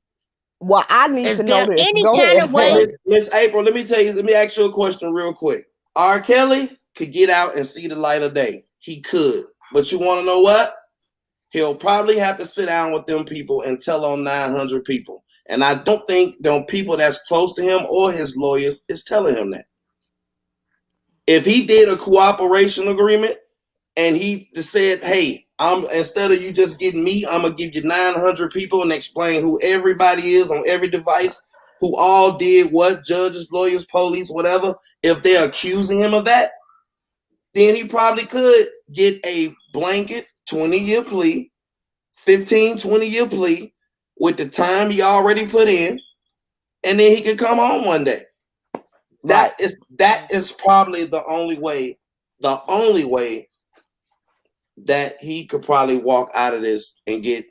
Well, I need to know this. Any kind of way? Miss April, let me ask you a question real quick. R. Kelly could get out and see the light of day. He could. But you want to know what? He'll probably have to sit down with them people and tell on 900 people. And I don't think them people that's close to him or his lawyers is telling him that. If he did a cooperation agreement and he said, hey, instead of you just getting me, I'm going to give you 900 people and explain who everybody is on every device, who all did what, judges, lawyers, police, whatever. If they're accusing him of that, then he probably could get a blanket 20-year plea, 15, 20-year plea with the time he already put in, and then he could come home one day. That is probably the only way that he could probably walk out of this and get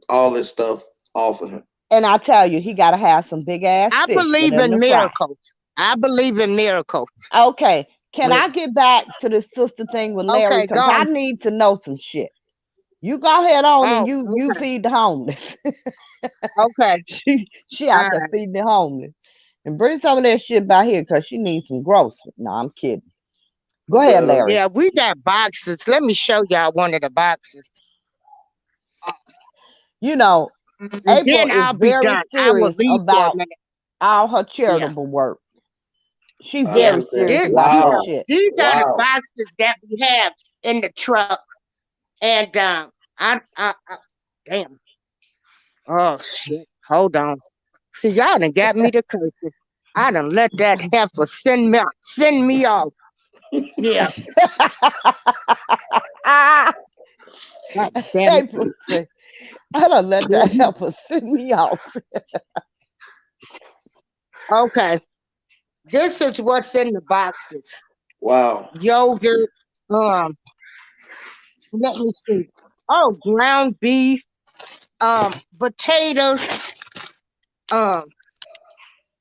all this stuff off of him. And I tell you, he got to have some big ass. I believe in miracles. I believe in miracles. Okay. Can I get back to the sister thing with Larry? Because I need to know some shit. You go ahead on and you feed the homeless. Okay. She out there feeding the homeless. And bring some of that shit back here because she needs some groceries. No, I'm kidding. Go ahead, Larry. Yeah, we got boxes. Let me show y'all one of the boxes. You know, April is very serious about all her charitable work. She's very serious about her shit. These are the boxes that we have in the truck. And I damn. Oh shit. Hold on. See, y'all done got me to curses. I done let that heifer send me off. Yeah. April said, I done let that heifer send me off. Okay. This is what's in the boxes. Wow. Yogurt. Let me see. Oh, ground beef. Potatoes.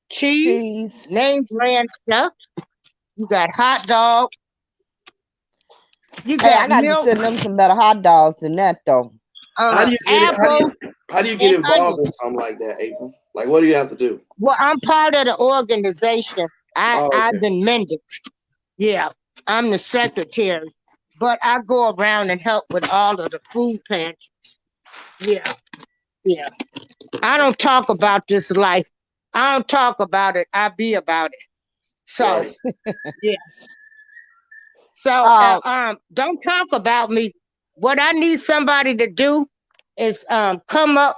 Cheese. Name brand stuff. You got hot dog. You got I got to send them some better hot dogs than that though. How do you get involved in something like that, April? Like, what do you have to do? Well, I'm part of the organization. I've been mended. Yeah, I'm the secretary, but I go around and help with all of the food pantries. Yeah. I don't talk about this life. I don't talk about it. I be about it. So, yeah. So, don't talk about me. What I need somebody to do is come up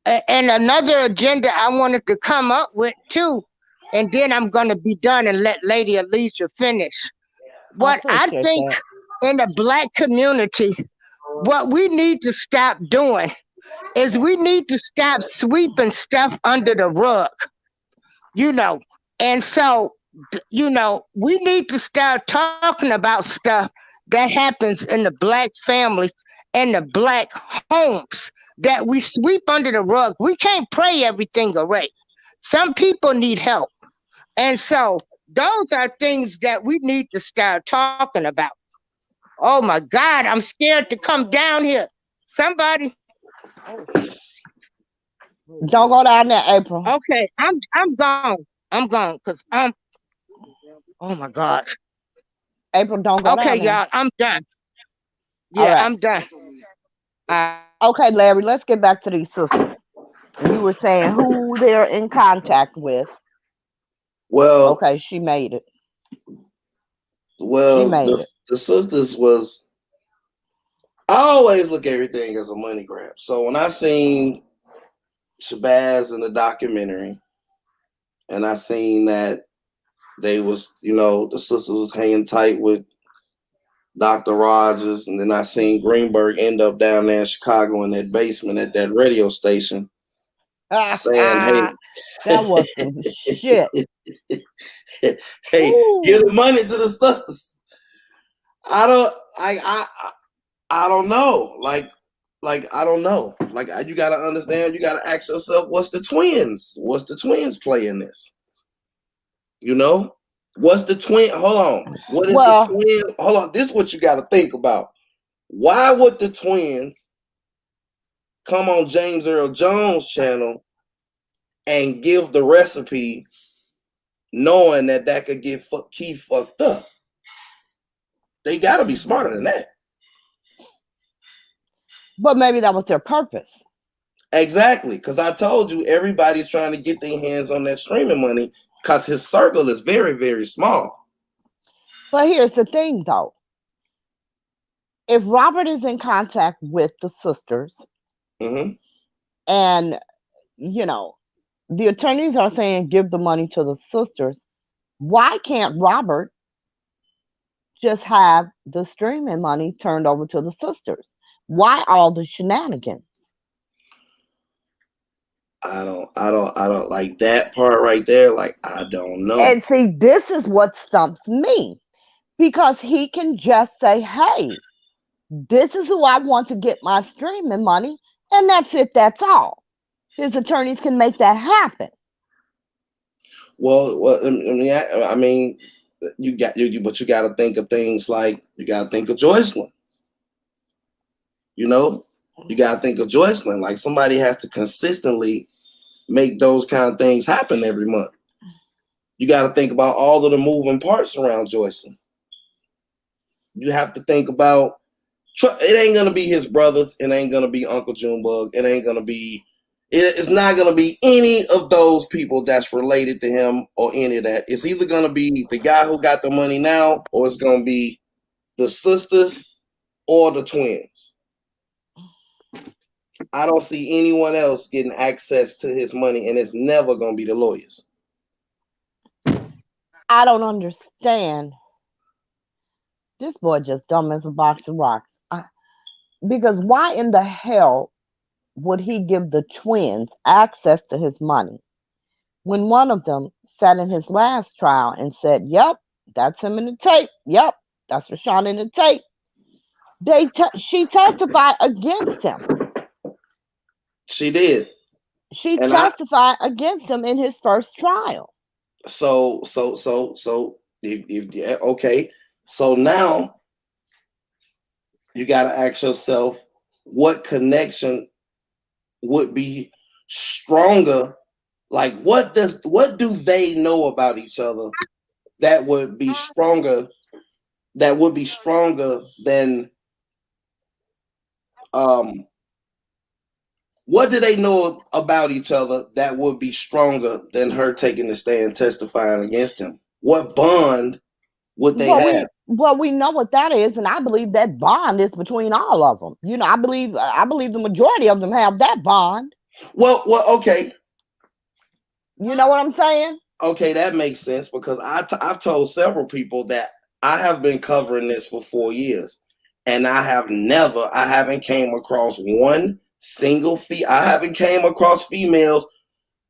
and another agenda I wanted to come up with too. And then I'm going to be done and let Lady Alicia finish. What I think in the Black community, what we need to stop doing is we need to stop sweeping stuff under the rug, you know. And so, we need to start talking about stuff that happens in the black families and the black homes that we sweep under the rug. We can't pray everything away. Some people need help. And so, those are things that we need to start talking about. Oh my God, I'm scared to come down here. Somebody. Oh, Don't go down there, April. okay, I'm gone. I'm gone because I'm. Oh my God. April, don't go Okay, down there. y'all, I'm done. All Yeah, right. I'm done. Okay, Larry, let's get back to these sisters. You were saying who they're in contact with. Well, Okay, she made it. She well, made it. the sisters was. I always look at everything as a money grab. So when I seen Shabazz in the documentary, and I seen that they was, the sisters was hanging tight with Dr. Rogers, and then I seen Greenberg end up down there in Chicago in that basement at that radio station saying, That was some shit. hey, Ooh. give the money to the sisters. I don't know. Like I don't know. Like you gotta understand, you gotta ask yourself, what's the twins play in this? What's the twin? Hold on. What is the twin? Hold on. This is what you gotta think about. Why would the twins come on James Earl Jones' channel and give the recipe knowing that could get Keith fucked up? They gotta be smarter than that. But maybe that was their purpose. Exactly, because I told you everybody's trying to get their hands on that streaming money because his circle is very, very small. But here's the thing, though. If Robert is in contact with the sisters, and the attorneys are saying give the money to the sisters, why can't Robert just have the streaming money turned over to the sisters? Why all the shenanigans? I don't like that part right there. Like, I don't know. And see, this is what stumps me, because he can just say, hey, this is who I want to get my streaming money, and that's it, that's all. His attorneys can make that happen. Well, I mean, but you got to think of things like, you got to think of Joycelyn. You got to think of Joycelyn. Like, somebody has to consistently make those kind of things happen every month. You got to think about all of the moving parts around Joycelyn. You have to think about, it ain't going to be his brothers. It ain't going to be Uncle Junebug. It's not going to be any of those people that's related to him or any of that. It's either going to be the guy who got the money now, or it's going to be the sisters or the twins. I don't see anyone else getting access to his money, and it's never going to be the lawyers. I don't understand. This boy just dumb as a box of rocks. Because why in the hell would he give the twins access to his money when one of them sat in his last trial and said, yep, that's him in the tape. Yep, that's Rashawn in the tape. She testified against him. She did. She testified against him in his first trial. So okay. So now you got to ask yourself, what connection would be stronger? Like, what do they know about each other that would be stronger? That would be stronger than what do they know about each other that would be stronger than her taking the stand testifying against him? What bond would they have? Well, we know what that is, and I believe that bond is between all of them. I believe the majority of them have that bond. Well, okay. You know what I'm saying? Okay, that makes sense, because I've told several people that I have been covering this for 4 years, and I haven't came across one I haven't came across females,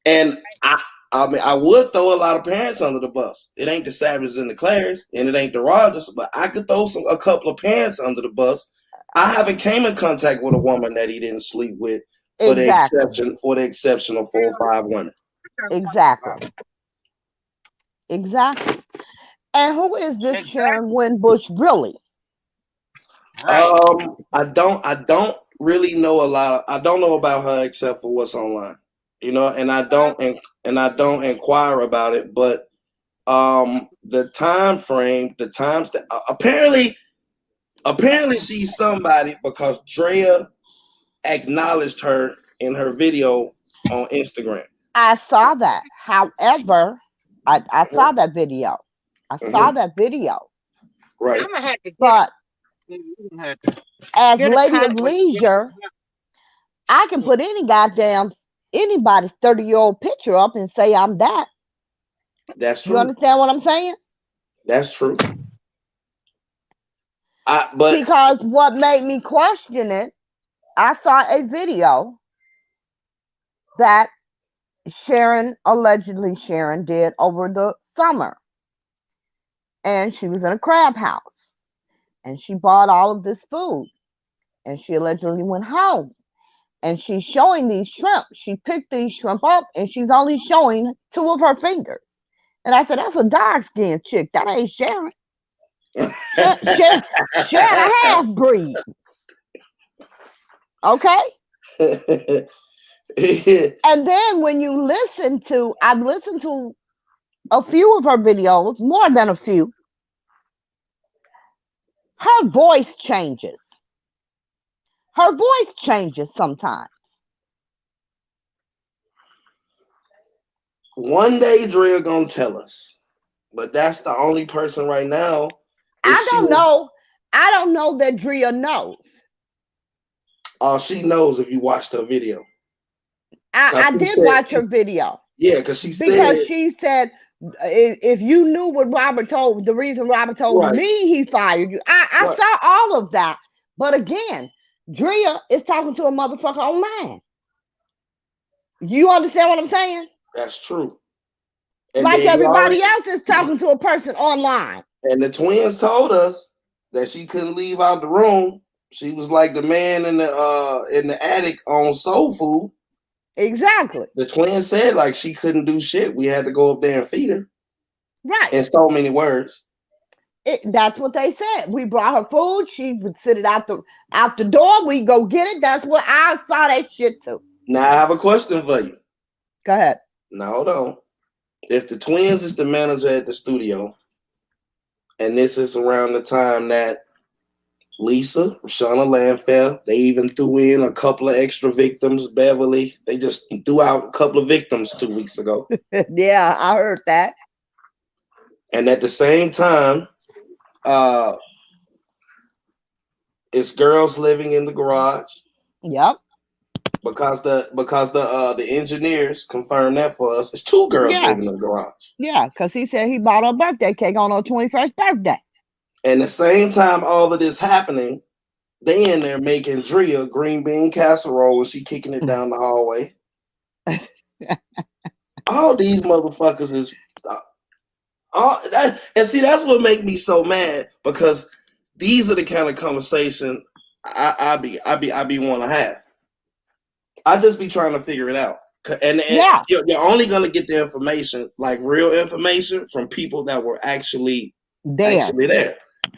and I mean, I would throw a lot of parents under the bus. It ain't the Savages and the Claires, and it ain't the Rogers, but I could throw a couple of parents under the bus. I haven't came in contact with a woman that he didn't sleep with for the exception of 4 or 5 women. Exactly. And who is this Sharon Winbush really? Right. I don't really know a lot. I don't know about her except for what's online, and I don't inquire about it. But the time frame, the times that apparently she's somebody because Drea acknowledged her in her video on Instagram. I saw that. However, I saw that video. Right. I'm gonna have to But get as Get a Lady of contact. Leisure, I can put anybody's 30-year-old picture up and say I'm that. That's You true. understand what I'm saying? That's true. But Because what made me question it, I saw a video that allegedly Sharon did over the summer. And she was in a crab house. And she bought all of this food. And she allegedly went home. And she's showing these shrimp. She picked these shrimp up and she's only showing 2 of her fingers. And I said, that's a dark-skinned chick. That ain't Sharon. Sharon a half-breed. Okay? And then when you I've listened to a few of her videos, more than a few, her voice changes. Her voice changes sometimes. One day Drea gonna tell us, but that's the only person right now. I don't know that Drea knows. She knows if you watched her video. I did watch her video. Yeah, because she said if you knew what Robert told, the reason Robert told me he fired you. I saw all of that. But again, Drea is talking to a motherfucker online. You understand what I'm saying? That's true. And like everybody else is talking to a person online. And the twins told us that she couldn't leave out the room. She was like the man in the attic on Soul Food. Exactly. The twins said like she couldn't do shit. We had to go up there and feed her. Right. In so many words. That's what they said. We brought her food. She would sit it out the door. We go get it. That's what I saw that shit too. Now I have a question for you. Go ahead. Now hold on. If the twins is the manager at the studio, and this is around the time that Lisa, Shauna Landfair, they even threw in a couple of extra victims, Beverly. They just threw out a couple of victims 2 weeks ago. Yeah, I heard that. And at the same time, it's girls living in the garage. Yep. Because the engineers confirmed that for us. It's 2 girls living in the garage. Yeah, because he said he bought her birthday cake on her 21st birthday. And the same time all of this happening, they in there making Drea green bean casserole and she kicking it down the hallway. All these motherfuckers is and see, that's what make me so mad, because these are the kind of conversation I be want to have. I just be trying to figure it out. And you're only gonna get the information, like real information, from people that were actually there.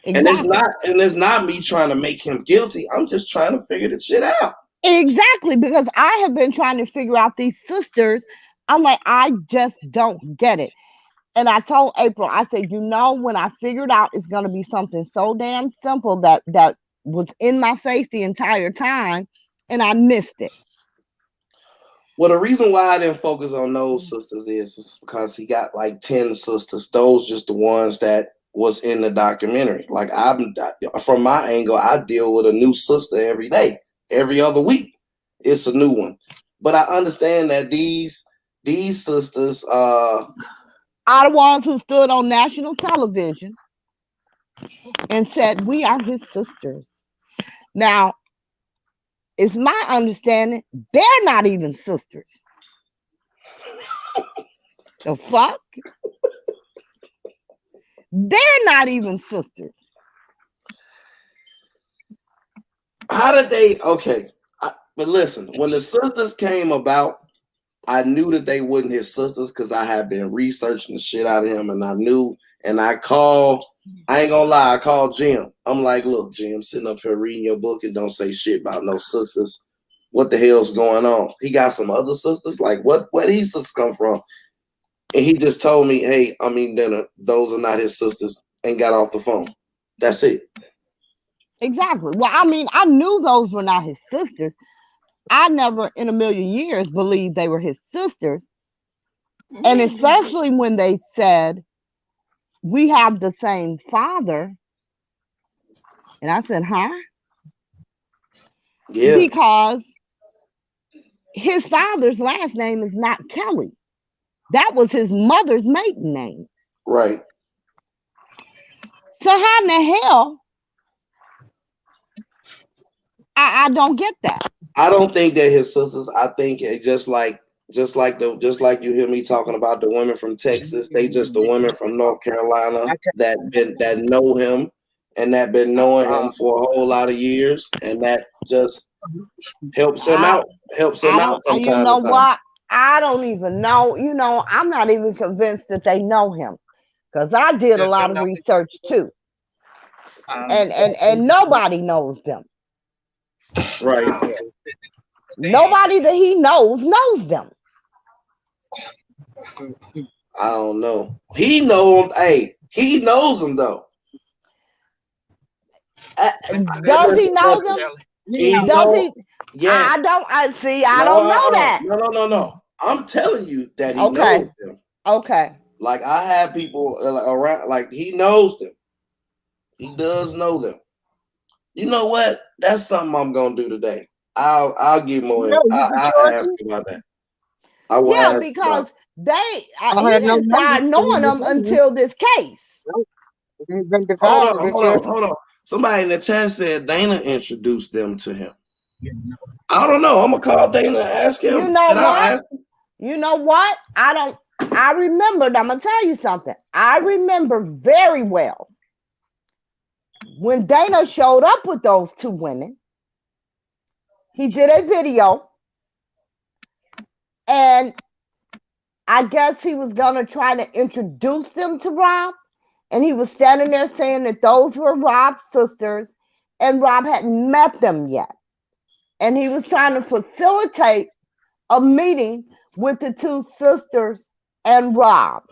Exactly. And it's not me trying to make him guilty. I'm just trying to figure the shit out. Exactly, because I have been trying to figure out these sisters. I'm like, I just don't get it. And I told April, I said, when I figured out it's going to be something so damn simple that was in my face the entire time, and I missed it. Well, the reason why I didn't focus on those sisters is because he got like 10 sisters. Those just the ones that was in the documentary. Like from my angle, I deal with a new sister every day. Every other week, it's a new one. But I understand that these sisters are the ones who stood on national television and said, we are his sisters. Now, it's my understanding they're not even sisters. The fuck? They're not even sisters. How did they? Okay, but listen, when the sisters came about, I knew that they wasn't his sisters because I had been researching the shit out of him, and I knew. And I called. I ain't gonna lie. I called Jim. I'm like, look, Jim, sitting up here reading your book and don't say shit about no sisters. What the hell's going on? He got some other sisters. Like, where these sisters come from? And he just told me, hey, I mean, those are not his sisters, and got off the phone. That's it. Exactly. Well, I mean, I knew those were not his sisters. I never in a million years believed they were his sisters. And especially when they said, we have the same father. And I said, huh? Yeah. Because his father's last name is not Kelly. That was his mother's maiden name. Right. So how in the hell? I don't get that. I don't think they're his sisters. I think it just like you hear me talking about the women from Texas. They just the women from North Carolina that know him and that been knowing him for a whole lot of years, and that just helps him out. Helps him out from you time know to time. what? I don't even know. You know, I'm not even convinced that they know him because I did a lot of research too, and nobody knows them. Right. Nobody that he knows them. I don't know. He knows. Hey, he knows them though. Does he know them? Does he? Yeah. I don't. I see. I don't know that. No. I'm telling you that he knows them. Okay. Like I have people around. Like he knows them. He does know them. You know what? That's something I'm gonna do today. I'll give more. I'll ask about that. Yeah, because he didn't start knowing them until this case. Hold on. Somebody in the chat said Dana introduced them to him. I don't know. I'm gonna call Dana and ask him. You know what? You know what? I remembered. I'm gonna tell you something. I remember very well when Dana showed up with those two women. He did a video, and I guess he was gonna try to introduce them to Rob. And he was standing there saying that those were Rob's sisters, and Rob hadn't met them yet. And he was trying to facilitate a meeting with the two sisters and Rob.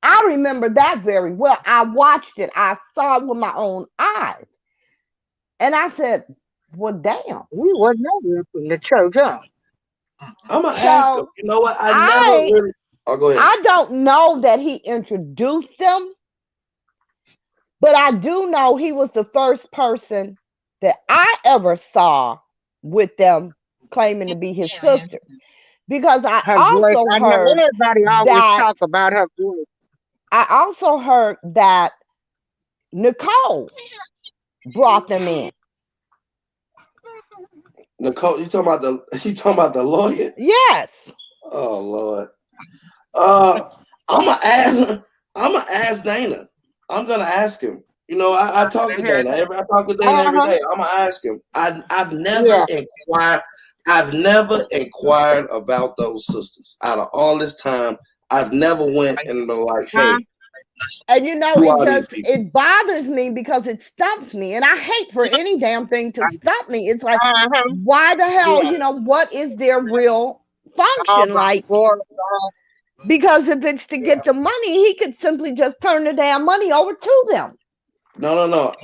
I remember that very well. I watched it. I saw it with my own eyes. And I said, well, damn. We wasn't over in the church, huh? I'm going to ask him. You know what? Go ahead. I don't know that he introduced them, but I do know he was the first person that I ever saw with them claiming to be his sisters. Because I also heard everybody always talk about her voice. I also heard that Nicole brought them in. Nicole, you talking about the lawyer? Yes. Oh Lord. I'm gonna ask Dana. I'm gonna ask him. You know, I talk to Dana. I talk to Dana every day. I'm gonna ask him. I've never inquired. I've never inquired about those sisters. Out of all this time, I've never went and been like, hey. And you know, it bothers me because it stumps me. And I hate for any damn thing to stump me. It's like, why the hell, you know, what is their real function like? Because if it's to get the money, he could simply just turn the damn money over to them. No.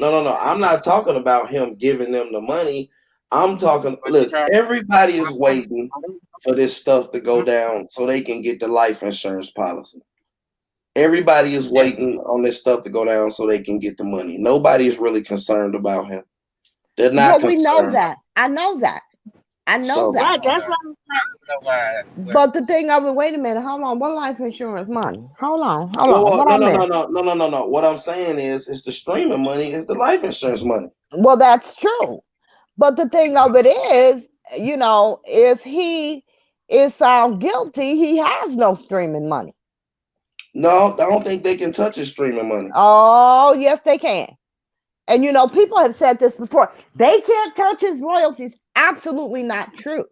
I'm not talking about him giving them the money. I'm talking, look, everybody is waiting for this stuff to go down so they can get the life insurance policy. Everybody is waiting on this stuff to go down so they can get the money. Nobody's really concerned about him. They're not concerned. We know that. I know that. That. But the thing of it, wait a minute, hold on. What life insurance money? Hold on. No. What I'm saying is, it's the streaming money, it's the life insurance money. Well, that's true. But the thing of it is, you know, if he is found guilty, he has no streaming money. No, I don't think they can touch his streaming money. Oh, yes, they can. And you know, people have said this before. They can't touch his royalties. Absolutely not true.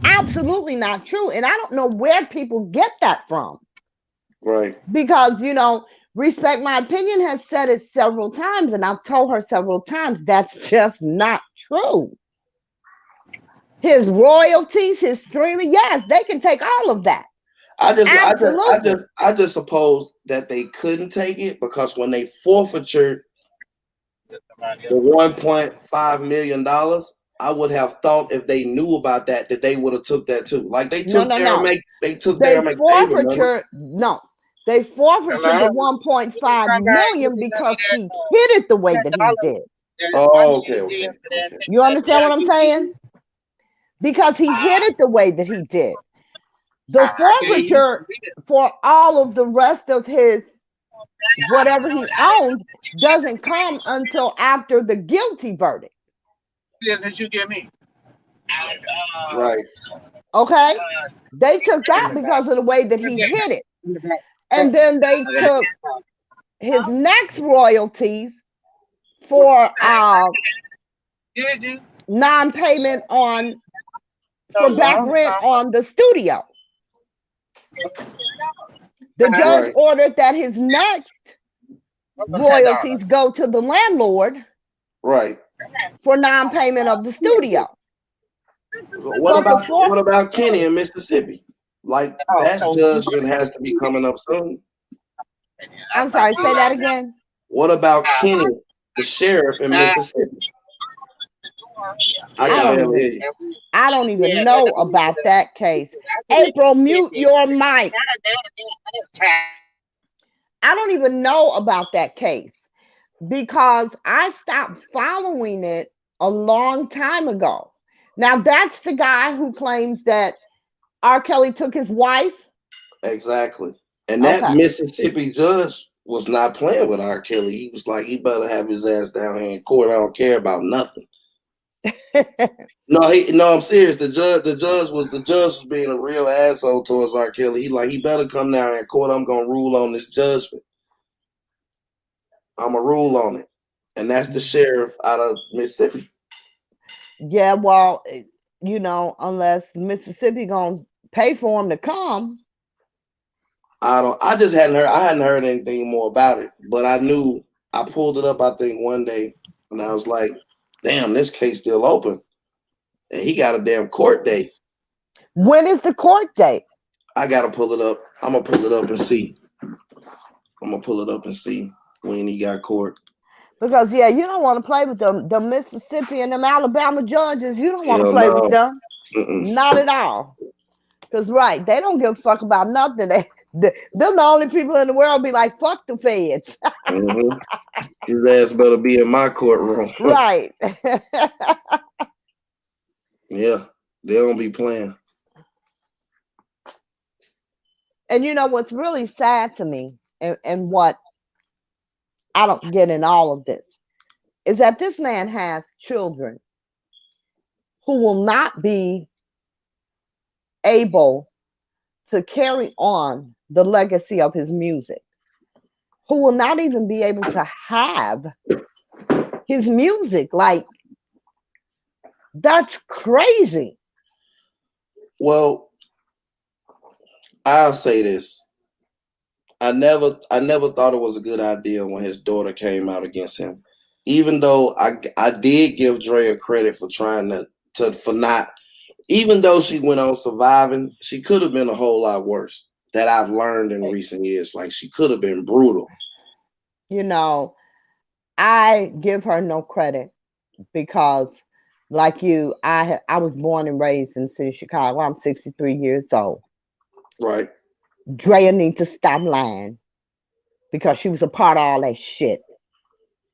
Absolutely not true. And I don't know where people get that from. Right. Because, you know, Respect My Opinion has said it several times, and I've told her several times that's just not true. His royalties, his streaming, yes, they can take all of that. I just suppose that they couldn't take it because when they forfeited the $1.5 million, I would have thought if they knew about that they would have took that too. Like they took They forfeited the 1.5 million because he hid it the way that he did. Oh, okay. You understand what I'm saying? Because he hid it the way that he did. The forfeiture for all of the rest of his whatever he owns doesn't come until after the guilty verdict. Yes, you give me. Right. Okay. They took that because of the way that he hid it. And then they took his next royalties for non-payment for back rent on the studio. The judge ordered that his next royalties go to the landlord, right, for non-payment of the studio. What about Kenny in Mississippi? Like that judgment has to be coming up soon. I'm sorry, say that again. What about Kenny, the sheriff in Mississippi? I don't even know about that case. April, mute your mic. I don't even know about that case because I stopped following it a long time ago. Now that's the guy who claims that R. Kelly took his wife. Exactly. And that Mississippi judge was not playing with R. Kelly. He was like, he better have his ass down here in court. I don't care about nothing. No, I'm serious. The judge was being a real asshole towards R. Kelly. He better come down in court. I'm gonna rule on this judgment. I'm gonna rule on it. And that's the sheriff out of Mississippi. Yeah, well, you know, unless Mississippi gonna pay for him to come. I just hadn't heard anything more about it, but I knew I pulled it up, I think, one day, and I was like, damn, this case still open. And he got a damn court date. When is the court date? I gotta pull it up. I'm gonna pull it up and see. When he got court. Because you don't want to play with them, the Mississippi and them Alabama judges. You don't want to play with them. Not at all. Because they don't give a fuck about nothing. They're the only people in the world be like, fuck the feds. His ass better be in my courtroom. Right. Yeah, they don't be playing. And you know what's really sad to me, and what I don't get in all of this, is that this man has children who will not be able to carry on the legacy of his music, who will not even be able to have his music. Like, that's crazy. Well, I'll say this. I never thought it was a good idea when his daughter came out against him. Even though I did give Drea credit for trying for not, even though she went on surviving, she could have been a whole lot worse. That I've learned in recent years. Like, she could have been brutal. You know, I give her no credit because, like you, I was born and raised in the city of Chicago. I'm 63 years old. Right. Drea needs to stop lying because she was a part of all that shit.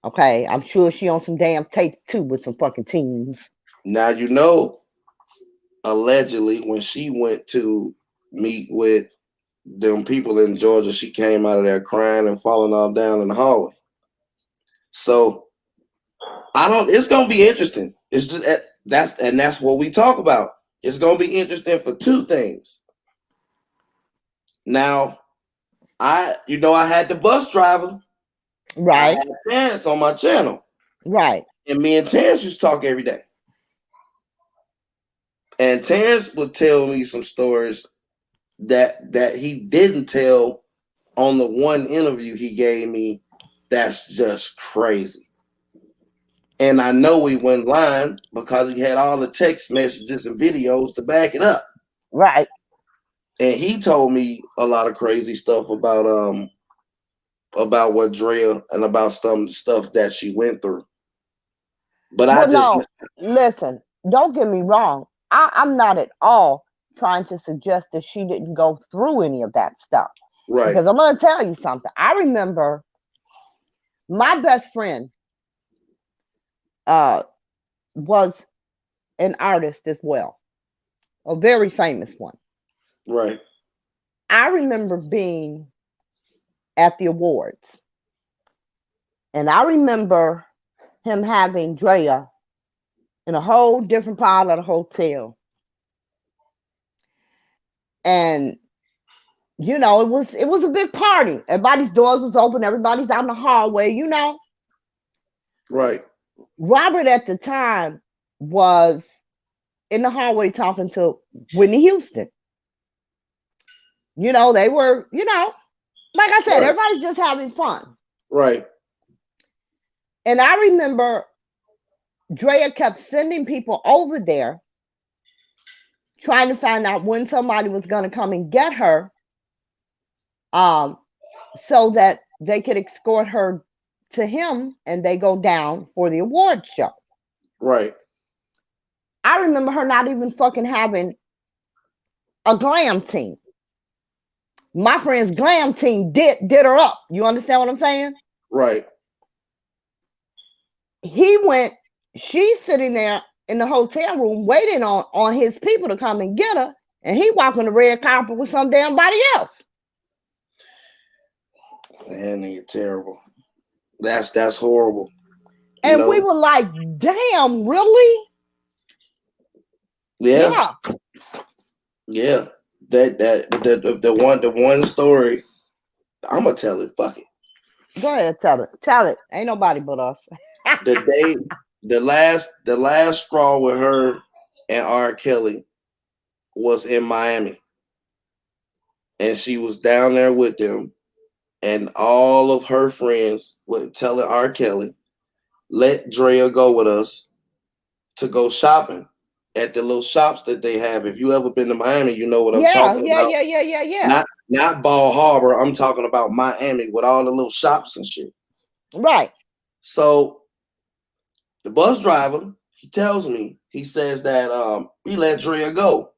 Okay, I'm sure she on some damn tapes too with some fucking teens. Now, you know, allegedly when she went to meet with them people in Georgia, she came out of there crying and falling all down in the hallway. So it's gonna be interesting. It's just that's what we talk about. It's gonna be interesting for two things. Now, I had the bus driver. I Right. had Terrence on my channel. Right. And me and Terrence used to talk every day. And Terrence would tell me some stories that he didn't tell on the one interview he gave me. That's just crazy. And I know he went lying because he had all the text messages and videos to back it up. Right. And he told me a lot of crazy stuff about what Drea and about some stuff that she went through. But no, listen, don't get me wrong. I'm not at all trying to suggest that she didn't go through any of that stuff. Right. Because I'm going to tell you something. I remember my best friend was an artist as well, a very famous one. Right. I remember being at the awards, and I remember him having Drea in a whole different part of the hotel. And it was a big party. Everybody's doors was open, everybody's out in the hallway, Right. Robert at the time was in the hallway talking to Whitney Houston. They were, like I said, Right. everybody's just having fun. Right. And I remember Drea kept sending people over there trying to find out when somebody was going to come and get her, so that they could escort her to him and they go down for the award show. Right. I remember her not even fucking having a glam team. My friend's glam team did her up. You understand what I'm saying? Right. He went, she's sitting there in the hotel room waiting on his people to come and get her, and he walking the red carpet with some damn body else. Man, nigga, terrible. That's horrible. And we were like, damn, really? Yeah. Yeah. The one story, I'm gonna tell it. Fuck it. Go ahead, tell it. Tell it. Ain't nobody but us. The last straw with her and R. Kelly was in Miami. And she was down there with them. And all of her friends were telling R. Kelly, let Drea go with us to go shopping at the little shops that they have. If you ever been to Miami, you know what I'm talking about. Yeah. Not Ball Harbor. I'm talking about Miami with all the little shops and shit. Right. So the bus driver, he tells me, he says that he let Drea go.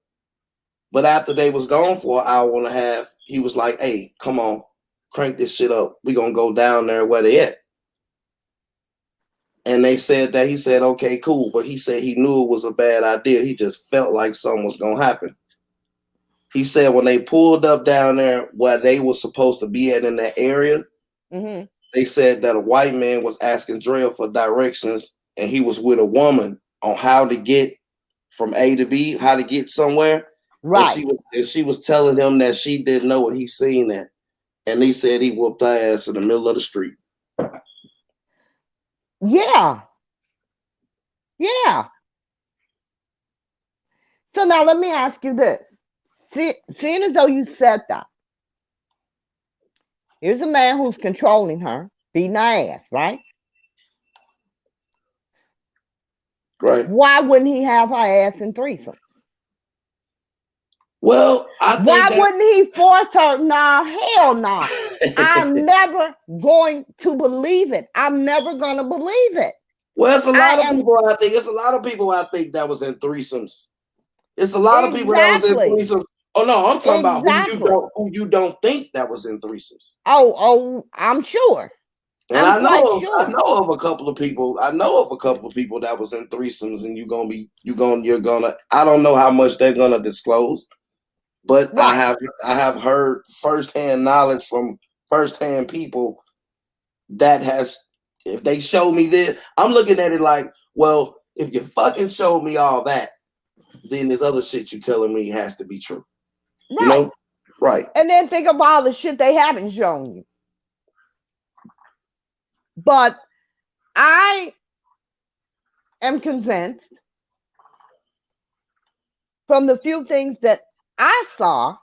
But after they was gone for an hour and a half, he was like, hey, come on, crank this shit up. We gonna go down there where they at. And they said that, he said, okay, cool. But he said he knew it was a bad idea. He just felt like something was gonna happen. He said when they pulled up down there where they were supposed to be at in that area, they said that a white man was asking Drea for directions, and he was with a woman on how to get from A to B, how to get somewhere. Right. And she was telling him that she didn't know what he seen that. And he said he whooped her ass in the middle of the street. Yeah. Yeah. So now let me ask you this. Seeing as though you said that, here's a man who's controlling her, beating her ass, right? Right. Why wouldn't he have her ass in threesomes? Well, why wouldn't he force her? Nah, hell no. Nah. I'm never going to believe it. I'm never going to believe it. Well, it's a lot of people. I think it's a lot of people. I think that was in threesomes. It's a lot of people that was in threesomes. Oh no, I'm talking about who you don't think that was in threesomes. Oh, I'm sure. And I know of a couple of people. I know of a couple of people that was in threesomes, and you're gonna. I don't know how much they're gonna disclose, but right. I have heard firsthand knowledge from firsthand people that has. If they show me this, I'm looking at it like, well, If you fucking showed me all that, then this other shit you telling me has to be true. Right. You know? Right. And then think of all the shit they haven't shown you. But I am convinced from the few things that I saw,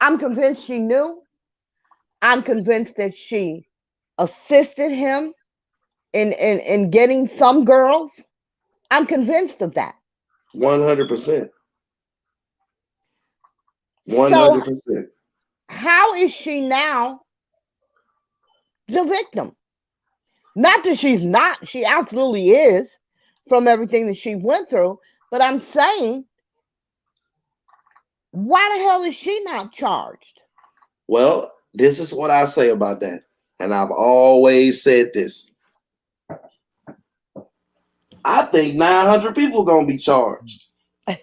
I'm convinced she knew. I'm convinced that she assisted him in getting some girls. I'm convinced of that. 100%. So 100%. how is she now the victim? Not that she's not, she absolutely is from everything that she went through, but I'm saying, why the hell is she not charged? Well, this is what I say about that. And I've always said this. I think 900 people gonna be charged. No.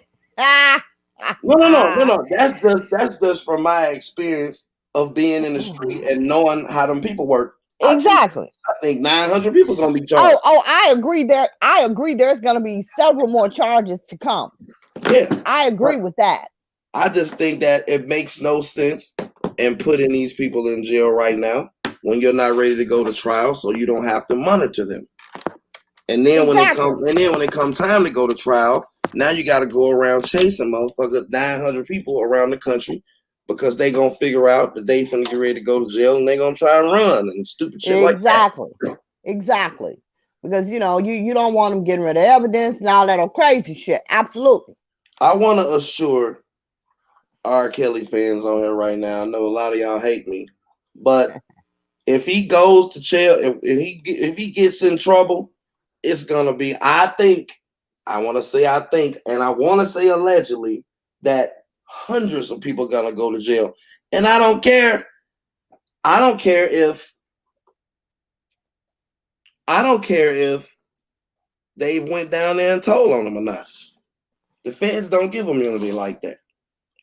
That's just from my experience of being in the street and knowing how them people work. Exactly. I think 900 people gonna be charged. Oh, I agree. I agree. There's gonna be several more charges to come. Yeah, I agree with that. I just think that it makes no sense in putting these people in jail right now when you're not ready to go to trial, so you don't have to monitor them. And then when it comes time to go to trial, now you got to go around chasing motherfuckers 900 people around the country because they gonna figure out that they finna get ready to go to jail and they gonna try and run and stupid shit like that. Exactly. Because you don't want them getting rid of evidence and all that old crazy shit. Absolutely. I want to assure R. Kelly fans on here right now. I know a lot of y'all hate me, but if he goes to jail, if he gets in trouble, it's gonna be. I think, and I want to say allegedly that hundreds of people are gonna go to jail, and I don't care. I don't care if they went down there and told on them or not. The feds don't give immunity like that.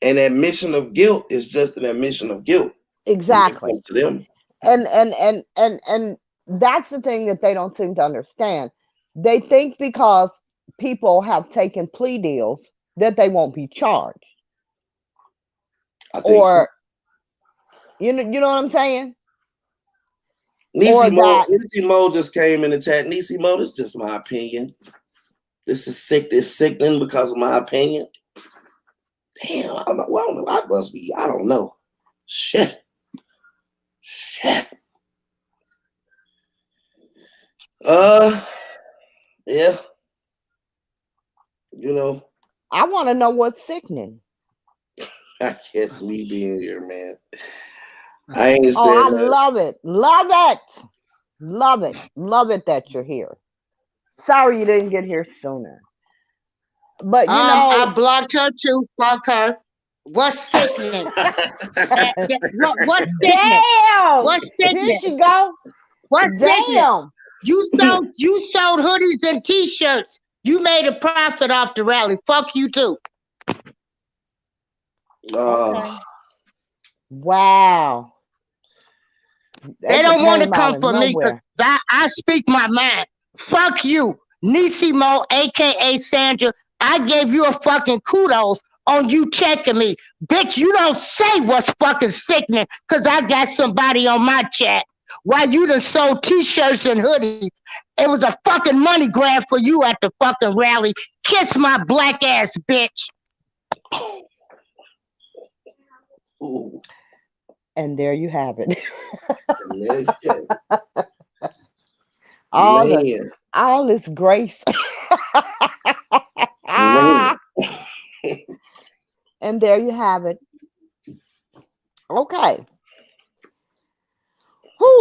An admission of guilt is just an admission of guilt. Exactly. To them. And that's the thing that they don't seem to understand. They think because people have taken plea deals that they won't be charged. I think so. You know what I'm saying? Nisi Mo just came in the chat. Nisi Mo, this is just my opinion. This is sick. It's sickening because of my opinion. Damn, I don't know. Well, I must be. I don't know. Shit. Yeah. I want to know what's sickening. I guess me being here, man. I ain't saying I that. love it. Love it that you're here. Sorry you didn't get here sooner. But I blocked her too. Fuck her. What's sickening? What's sickening? Damn! What's sickening? Here she go. What's sickening? Damn! You sold hoodies and t-shirts. You made a profit off the rally. Fuck you too. Okay. Wow. They don't want to come for me because I speak my mind. Fuck you. Nisi Mo, aka Sandra. I gave you a fucking kudos on you checking me. Bitch, you don't say what's fucking sickening because I got somebody on my chat. While you done sold t-shirts and hoodies. It was a fucking money grab for you at the fucking rally. Kiss my black ass, bitch. Ooh. And there you have it. all this grace. And there you have it. Okay.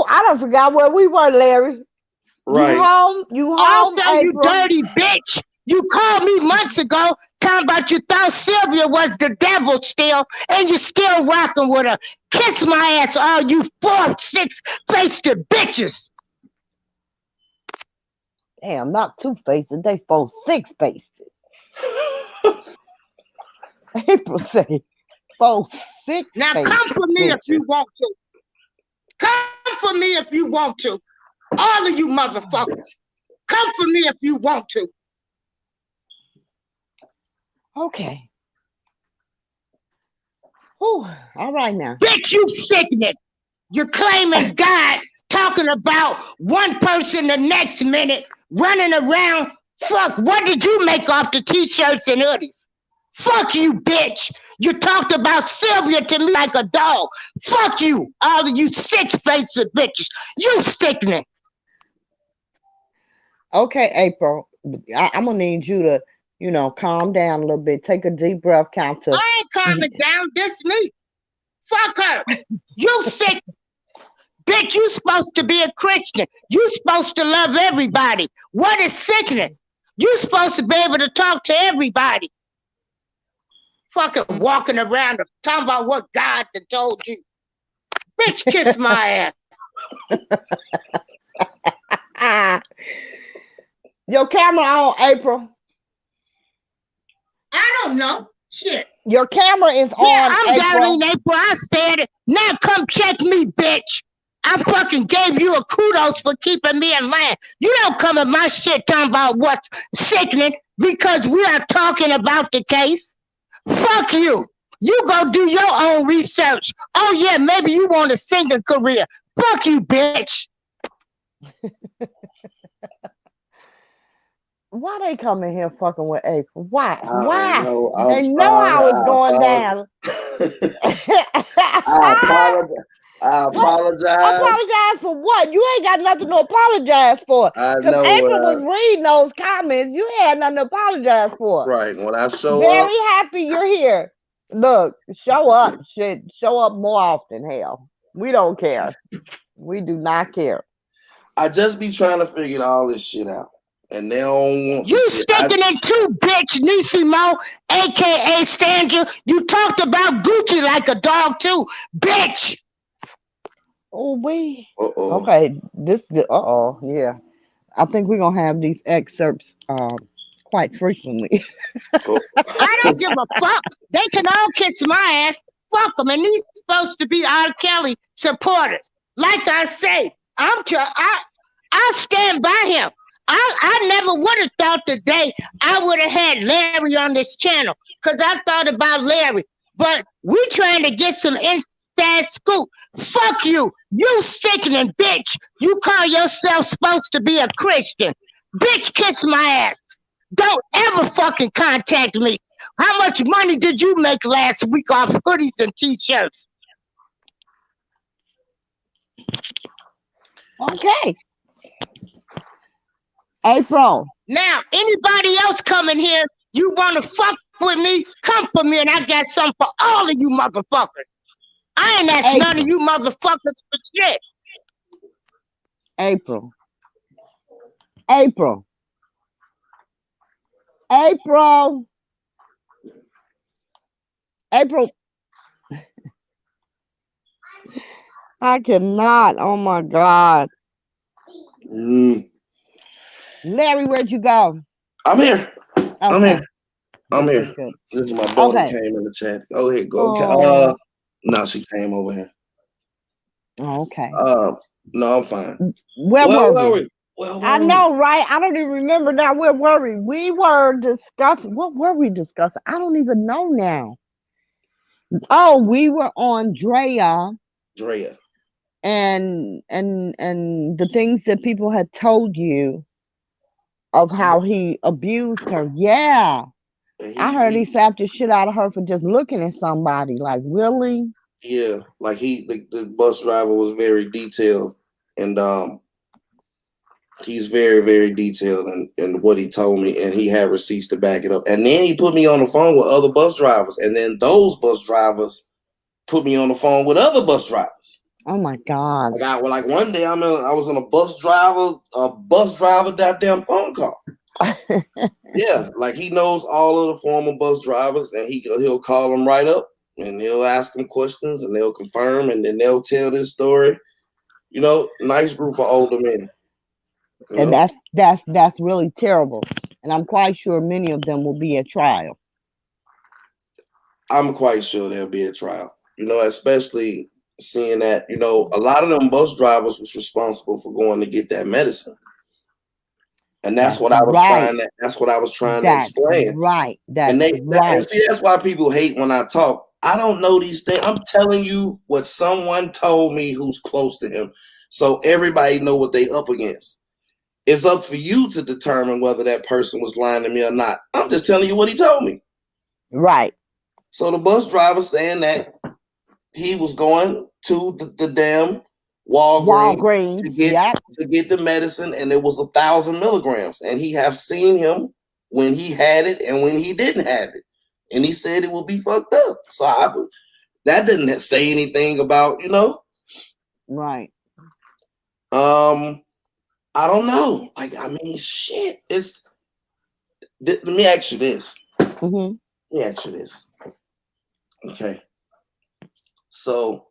I don't forgot where we were, Larry. Right. You home? Also, April? you dirty bitch. You called me months ago talking about you thought Sylvia was the devil still, and you're still rocking with her. Kiss my ass, all you 4-6-faced bitches. Damn, not 2-faced. They 4-6-faced. April say 4-6. Now come for me if you want to. Come for me if you want to. All of you motherfuckers. Come for me if you want to. Okay. Whew. All right now. Bitch, you sickening. You're claiming God, talking about one person the next minute, running around. Fuck, what did you make off the t-shirts and hoodies? Fuck you, bitch. You talked about Sylvia to me like a dog. Fuck you, all of you six-faced bitches. You sickening. Okay, April. I'm gonna need you to, calm down a little bit. Take a deep breath, count to. I ain't calming down. This me. Fuck her. You sick. Bitch, you supposed to be a Christian. You supposed to love everybody. What is sickening? You supposed to be able to talk to everybody. Fucking walking around talking about what God done told you. Bitch, kiss my ass. Your camera on, April. I don't know. Shit. Your camera is on, I'm April. Darlene April. I said it. Now come check me, bitch. I fucking gave you a kudos for keeping me in line. You don't come at my shit talking about what's sickening because we are talking about the case. Fuck you. You go do your own research. Oh yeah, maybe you want a singing career. Fuck you, bitch. Why they coming here fucking with April? Why? Why? They know how it's going down. I apologize. Apologize for what? You ain't got nothing to apologize for. Because April was reading those comments. You had nothing to apologize for. Right. When I show Very up. Very happy you're here. Look, show up. Shit, show up more often, hell. We don't care. We do not care. I just be trying to figure all this shit out. And they don't want you sticking in too, bitch, Nisimo, aka Sandra. You talked about Gucci like a dog too, bitch. Oh, we. Okay, yeah. I think we're gonna have these excerpts quite frequently. I don't give a fuck. They can all kiss my ass. Fuck them, and he's supposed to be R. Kelly supporters. Like I say, I stand by him. I never would have thought today I would have had Larry on this channel because I thought about Larry. But we trying to get some inside scoop. Fuck you. You sickening bitch. You call yourself supposed to be a Christian. Bitch, kiss my ass. Don't ever fucking contact me. How much money did you make last week off hoodies and t-shirts? Okay. April. Now, anybody else coming here, you want to fuck with me, come for me, and I got something for all of you motherfuckers. I ain't asked none of you motherfuckers for shit. April. April. April. April. I cannot. Oh my God. Larry, where'd you go? I'm here. Okay. I'm here. I'm here. Good. This is my daughter came in the chat. Go ahead, go. No, she came over here. Oh, okay. No, I'm fine. Where were we? I know, right? I don't even remember now. Where were we? We were discussing. What were we discussing? I don't even know now. Oh, we were on Drea. And the things that people had told you of how he abused her. Yeah. I heard he slapped the shit out of her for just looking at somebody. Like, really? Yeah. Like the bus driver was very detailed, and he's very, very detailed in what he told me, and he had receipts to back it up. And then he put me on the phone with other bus drivers, and then those bus drivers put me on the phone with other bus drivers. Oh my God! Like one day I was in a bus driver goddamn phone call. Yeah, like he knows all of the former bus drivers, and he'll call them right up, and he'll ask them questions, and they'll confirm, and then they'll tell this story. You know, nice group of older men. And that's really terrible. And I'm quite sure many of them will be at trial. I'm quite sure there'll be a trial. You know, especially seeing that, you know, a lot of them bus drivers was responsible for going to get that medicine. And that's That's what I was right. trying to. That's what I was trying to That's explain. right. That's And right. see, that's why people hate when I talk. I don't know these things. I'm telling you what someone told me who's close to him, so everybody know what they up against. It's up for you to determine whether that person was lying to me or not. I'm just telling you what he told me. Right. So the bus driver saying that he was going to the damn Walgreens Yep. to get the medicine, and it was 1,000 milligrams. And he have seen him when he had it and when he didn't have it, and he said it would be fucked up. So that didn't say anything about Right. I don't know. Like, I mean, shit. Let me ask you this. Mm-hmm. Let me ask you this. Okay. So,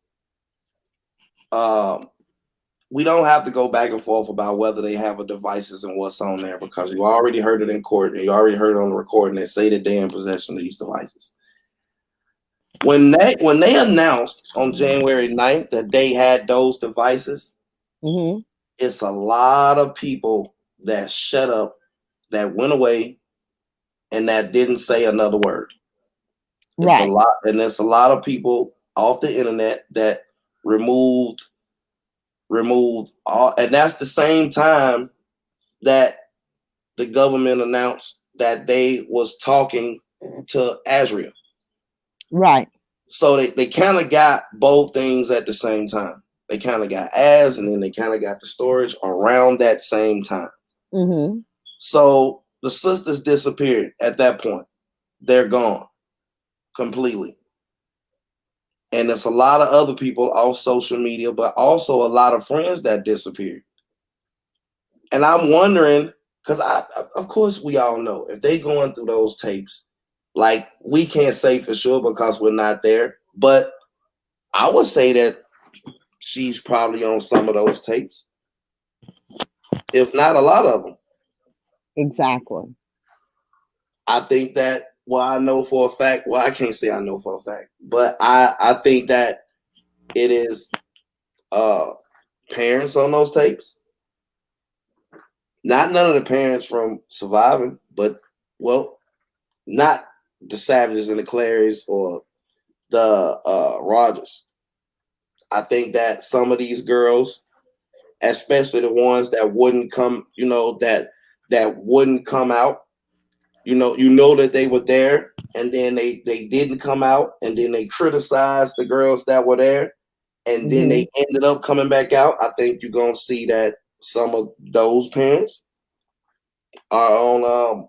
we don't have to go back and forth about whether they have a devices and what's on there, because you already heard it in court and you already heard it on the recording. They say that they're in possession of these devices. When they announced on January 9th that they had those devices, Mm-hmm. it's a lot of people that shut up, that went away, and that didn't say another word. It's a lot, and there's a lot of people off the internet that removed all, and that's the same time that the government announced that they was talking to Azria. Right. So they kind of got both things at the same time. They kind of got Az, and then they kind of got the storage around that same time. Mm-hmm. So the sisters disappeared at that point. They're gone completely. And there's a lot of other people off social media, but also a lot of friends that disappeared. And I'm wondering, because of course we all know if they going through those tapes, like, we can't say for sure because we're not there, but I would say that she's probably on some of those tapes, if not a lot of them. Exactly. I think that, well, I know for a fact, well, I can't say I know for a fact, but I think that it is parents on those tapes. Not none of the parents from Surviving, but, well, not the Savages and the Clarys or the Rogers. I think that some of these girls, especially the ones that wouldn't come, that wouldn't come out, that they were there, and then they didn't come out, and then they criticized the girls that were there, and then they ended up coming back out. I think you're gonna see that some of those parents are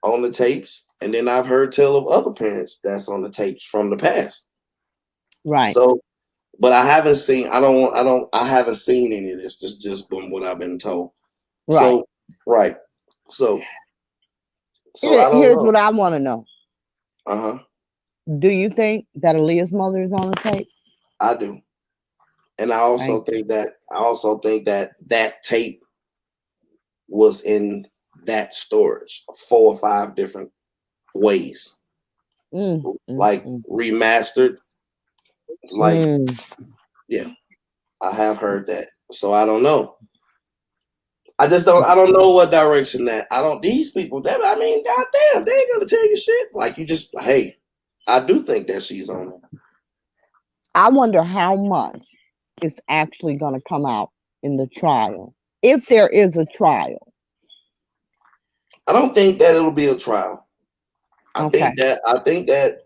on the tapes, and then I've heard tell of other parents that's on the tapes from the past. Right. So, but I haven't seen. I haven't seen any of this. This just been what I've been told. Right. So, right. So here's what I want to know. Do you think that Aaliyah's mother is on the tape? I do. And I also think that that tape was in that storage 4 or 5 different ways. Remastered. Yeah. I have heard that. So I don't know. I don't know what direction that. These people, goddamn, they ain't gonna tell you shit. Like, hey, I do think that she's on it. I wonder how much is actually going to come out in the trial, if there is a trial. I don't think that it'll be a trial. I think that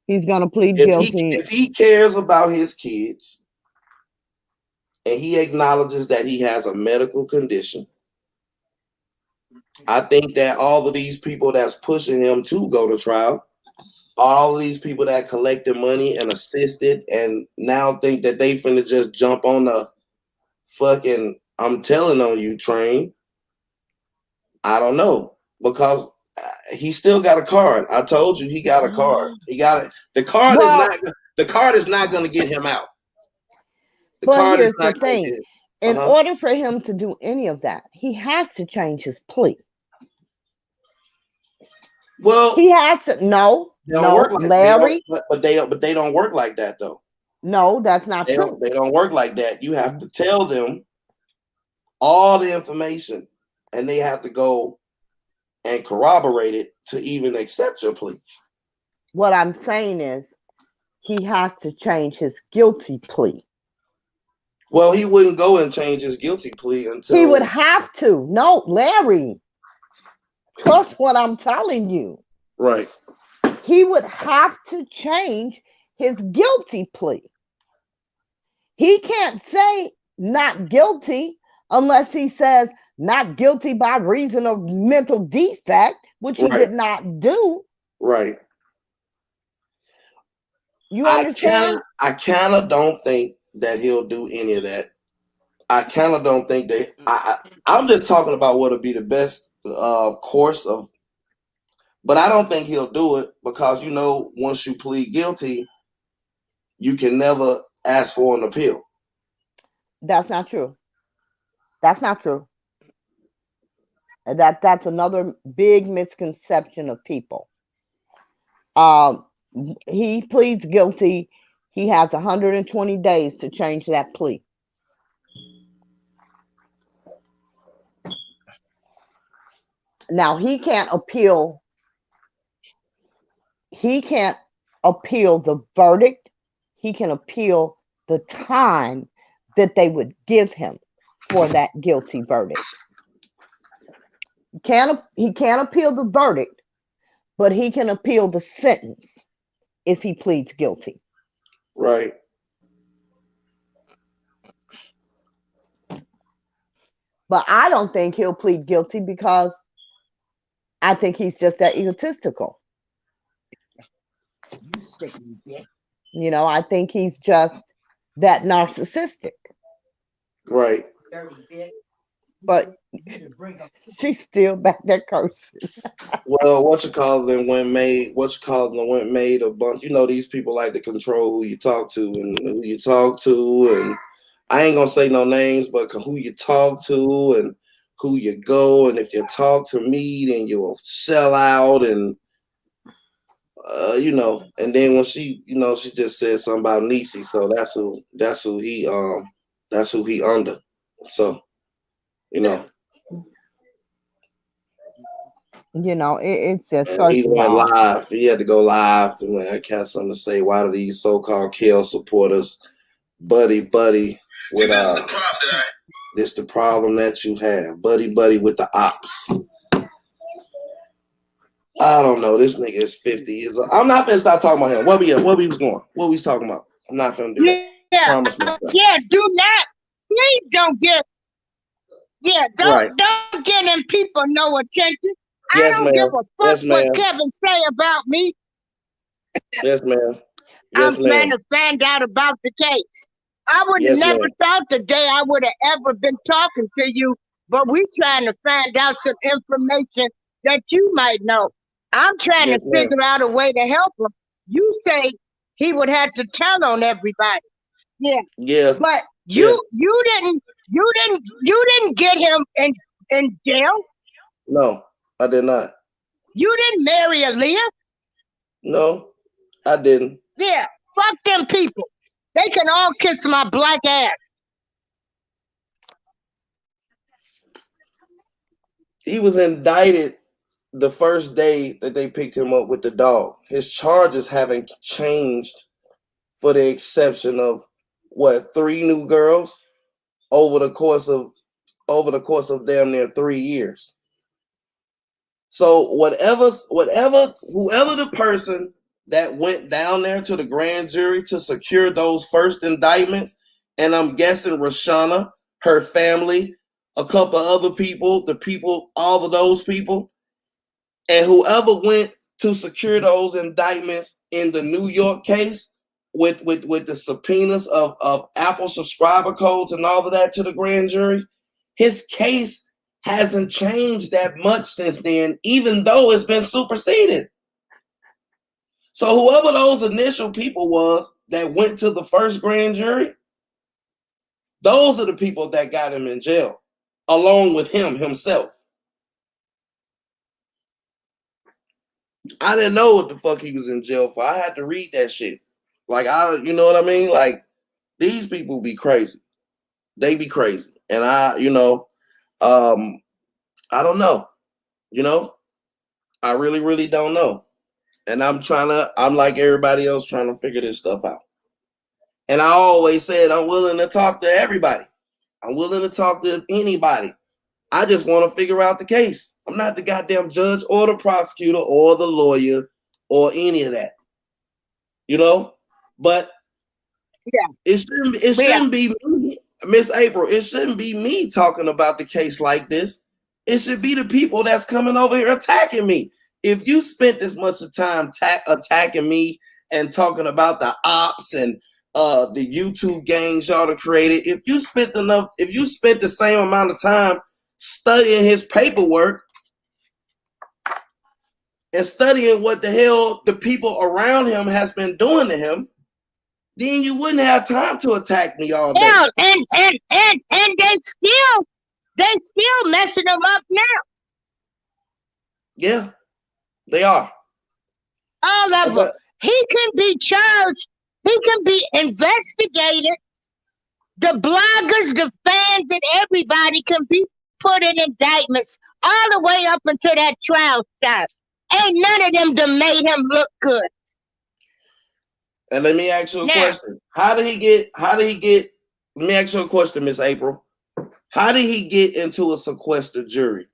he's going to plead guilty. If he cares about his kids and he acknowledges that he has a medical condition, I think that all of these people that's pushing him to go to trial, all of these people that collected money and assisted and now think that they finna just jump on the fucking I'm telling on you train. I don't know, because he still got a card. I told you he got a card. He got it. The card is not going to get him out. But here's the thing. In order for him to do any of that, he has to change his plea. Well, he has to. Larry. But they don't work like that, though. No, that's not true. They don't work like that. You have to tell them all the information and they have to go and corroborate it to even accept your plea. What I'm saying is he has to change his guilty plea. Well, he wouldn't go and change his guilty plea until He would have to. No, Larry, trust what I'm telling you. right. He would have to change his guilty plea. He can't say not guilty unless he says not guilty by reason of mental defect, which he did not do. Right. You understand? I kind of don't think that he'll do any of that. I kind of don't think that. I'm just talking about what would be the best course of. But I don't think he'll do it because, you know, once you plead guilty, you can never ask for an appeal. That's not true. That's not true. That's another big misconception of people. He pleads guilty. He has 120 days to change that plea. Now he can't appeal. He can't appeal the verdict. He can appeal the time that they would give him for that guilty verdict. He can't appeal the verdict, but he can appeal the sentence if he pleads guilty. Right. But I don't think he'll plead guilty because I think he's just that egotistical. You know, I think he's just that narcissistic. Right. But she's still back there cursing. Well, went made a bunch. You know, these people like to control who you talk to and I ain't gonna say no names, but who you talk to and who you go, and if you talk to me, then you'll sell out, and you know. And then when she, you know, she just said something about Niecy, so that's who he under. So, you know. You know, it's just he went live. He had to go live to when I got something to say. Why do these so-called Kel supporters buddy with this the problem that you have. Buddy with the ops. I don't know. This nigga is 50 years old. I'm not finna stop talking about him. What we was going? What we was talking about? I'm not finna do that. Yeah, Promise me. yeah, do not. Please don't get. Yeah, don't get them people no attention. Yes, I don't ma'am. give a fuck what Kevin say about me. Yes, ma'am. I'm trying to find out about the case. I would have never thought the day I would have ever been talking to you, but we trying to find out some information that you might know. I'm trying to figure out a way to help him. You say he would have to tell on everybody. Yeah. Yeah. But you didn't get him in jail. No, I did not. You didn't marry Aaliyah. No, I didn't. Yeah, fuck them people. They can all kiss my black ass. He was indicted the first day that they picked him up with the dog. His charges haven't changed, for the exception of 3 new girls over the course of damn near 3 years. So whoever the person that went down there to the grand jury to secure those first indictments, and I'm guessing Rashana, her family, a couple of other people, all of those people, and whoever went to secure those indictments in the New York case with the subpoenas of Apple subscriber codes and all of that to the grand jury, his case hasn't changed that much since then, even though it's been superseded. So whoever those initial people was that went to the first grand jury, those are the people that got him in jail, along with himself. I didn't know what the fuck he was in jail for. I had to read that shit. Like, you know what I mean? Like, these people be crazy. They be crazy. And I don't know. I really, really don't know. And I'm like everybody else, trying to figure this stuff out. And I always said I'm willing to talk to everybody. I'm willing to talk to anybody. I just want to figure out the case. I'm not the goddamn judge or the prosecutor or the lawyer or any of that. But it shouldn't be me, Miss April. It shouldn't be me talking about the case like this. It should be the people that's coming over here attacking me. If you spent this much of time attacking me and talking about the ops and the YouTube gangs y'all have created, if you spent the same amount of time studying his paperwork and studying what the hell the people around him has been doing to him, then you wouldn't have time to attack me all day. Yeah, and they still messing him up now. Yeah, they are. All of them. He can be charged. He can be investigated. The bloggers, the fans, and everybody can be put in indictments all the way up until that trial starts. Ain't none of them done made him look good. And let me ask you a question. Let me ask you a question, Miss April. How did he get into a sequestered jury?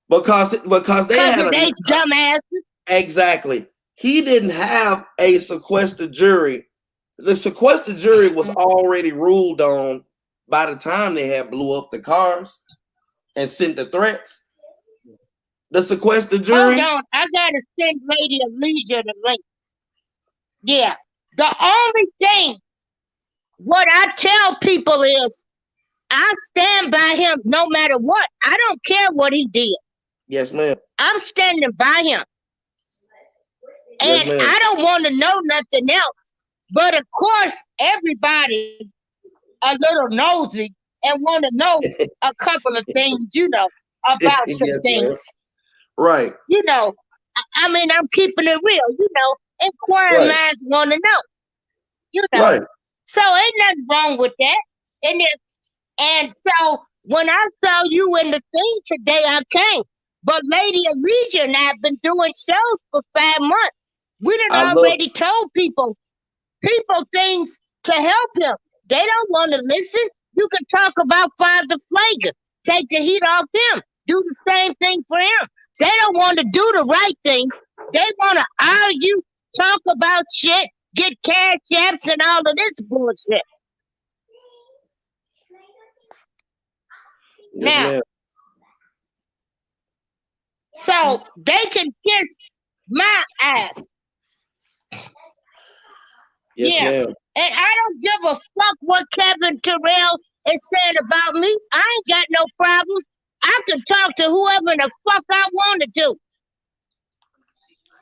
Because they had they dumbasses. Exactly. He didn't have a sequestered jury. The sequestered jury was already ruled on by the time they had blew up the cars and sent the threats. The sequestered jury. Hold on, I gotta send Lady Elijah the link. Yeah. The only thing what I tell people is I stand by him no matter what. I don't care what he did. Yes, ma'am. I'm standing by him. And I don't want to know nothing else. But of course, everybody a little nosy and want to know a couple of things, about some things. Right. I mean, I'm keeping it real, inquiring minds want to know. Right. So ain't nothing wrong with that. And so when I saw you in the thing today, I came. But Lady Elijah and I have been doing shows for 5 months. We done already told people things to help him. They don't want to listen. You can talk about Father Flager. Take the heat off him. Do the same thing for him. They don't want to do the right thing. They want to argue, talk about shit, get cash apps and all of this bullshit. Now, so they can kiss my ass. Yes, ma'am. And I don't give a fuck what Kevin Terrell is saying about me. I ain't got no problems. I can talk to whoever the fuck I want to do.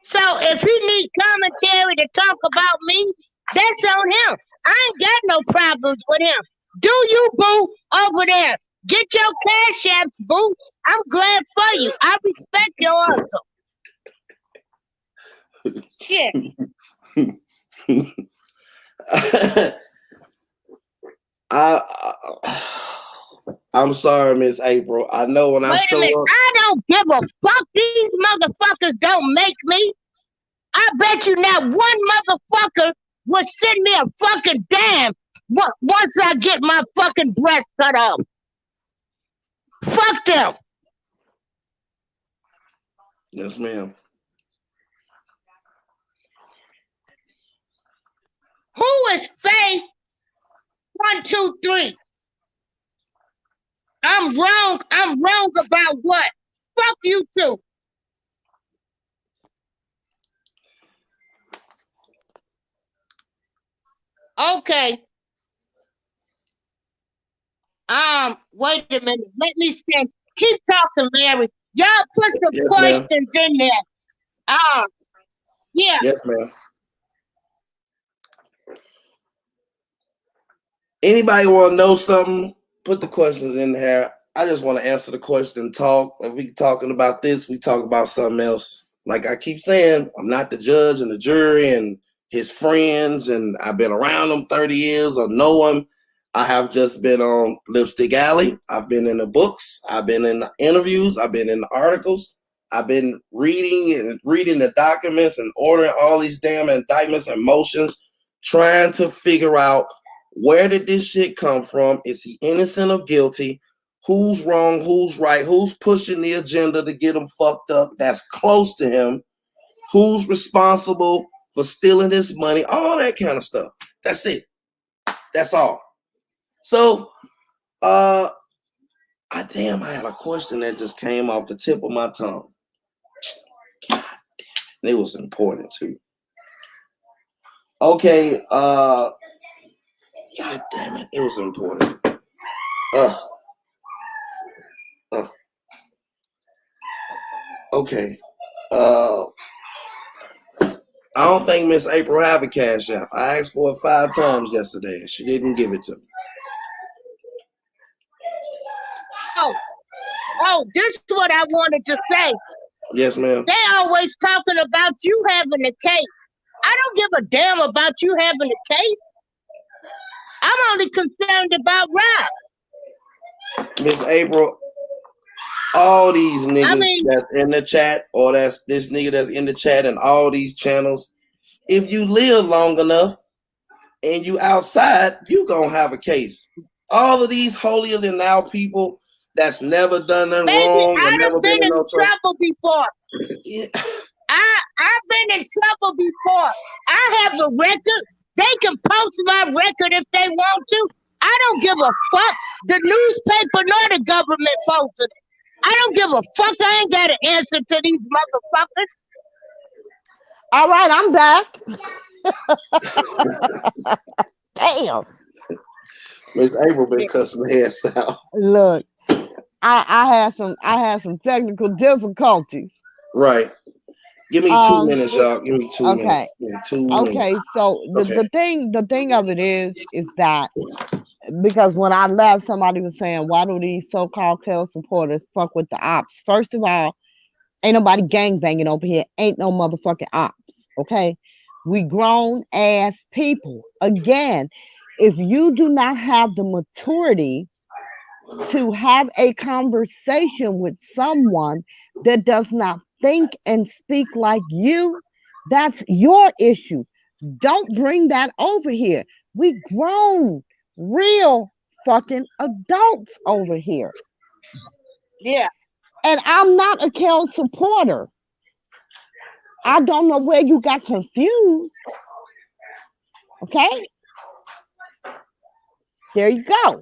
So if he need commentary to talk about me, that's on him. I ain't got no problems with him. Do you, boo, over there? Get your cash apps, boo. I'm glad for you. I respect your hustle. Shit. I'm sorry, Miss April. I know when I show up. I don't give a fuck. These motherfuckers don't make me. I bet you not one motherfucker would send me a fucking damn once I get my fucking breast cut off. Fuck them. Yes, ma'am. Who is Faye? 1, 2, 3. I'm wrong. I'm wrong about what? Fuck you too. Okay. Wait a minute. Let me see. Keep talking, Larry. Y'all put some questions in there. Yeah. Yes, ma'am. Anybody want to know something? Put the questions in there. I just want to answer the question. Talk. If we talking about this, we talk about something else. Like I keep saying, I'm not the judge and the jury and his friends, and I've been around them 30 years or know him. I have just been on Lipstick Alley. I've been in the books. I've been in the interviews. I've been in the articles. I've been reading the documents and ordering all these damn indictments and motions, trying to figure out where did this shit come from? Is he innocent or guilty? Who's wrong? Who's right? Who's pushing the agenda to get him fucked up? That's close to him. Who's responsible for stealing his money? All that kind of stuff. That's it. That's all. So, I had a question that just came off the tip of my tongue. God damn, it was important too. Okay, God damn it, it was important. Okay. I don't think Miss April have a cash app. I asked for it 5 times yesterday and she didn't give it to me. Oh, this is what I wanted to say. Yes, ma'am. They always talking about you having a case. I don't give a damn about you having a case. I'm only concerned about Rob. Miss April, all these niggas that's in the chat, or that's this nigga that's in the chat and all these channels, if you live long enough and you outside, you gonna have a case. All of these holier than thou people that's never done nothing wrong. I've never been in trouble before. Yeah. I've been in trouble before. I have a record. They can post my record if they want to. I don't give a fuck. The newspaper nor the government posted it. I don't give a fuck. I ain't got an answer to these motherfuckers. All right, I'm back. Damn. Miss April been cussing the ass out. Look, I had some technical difficulties. Right. Give me 2 minutes, y'all. Give me 2 minutes. Give me 2 minutes. Okay, so the thing of it is that because when I left, somebody was saying, why do these so-called Kel supporters fuck with the ops? First of all, ain't nobody gangbanging over here. Ain't no motherfucking ops. Okay, we grown ass people. Again, if you do not have the maturity to have a conversation with someone that does not think and speak like you, that's your issue. Don't bring that over here. We grown, real fucking adults over here. Yeah. And I'm not a Kel supporter. I don't know where you got confused. Okay? There you go.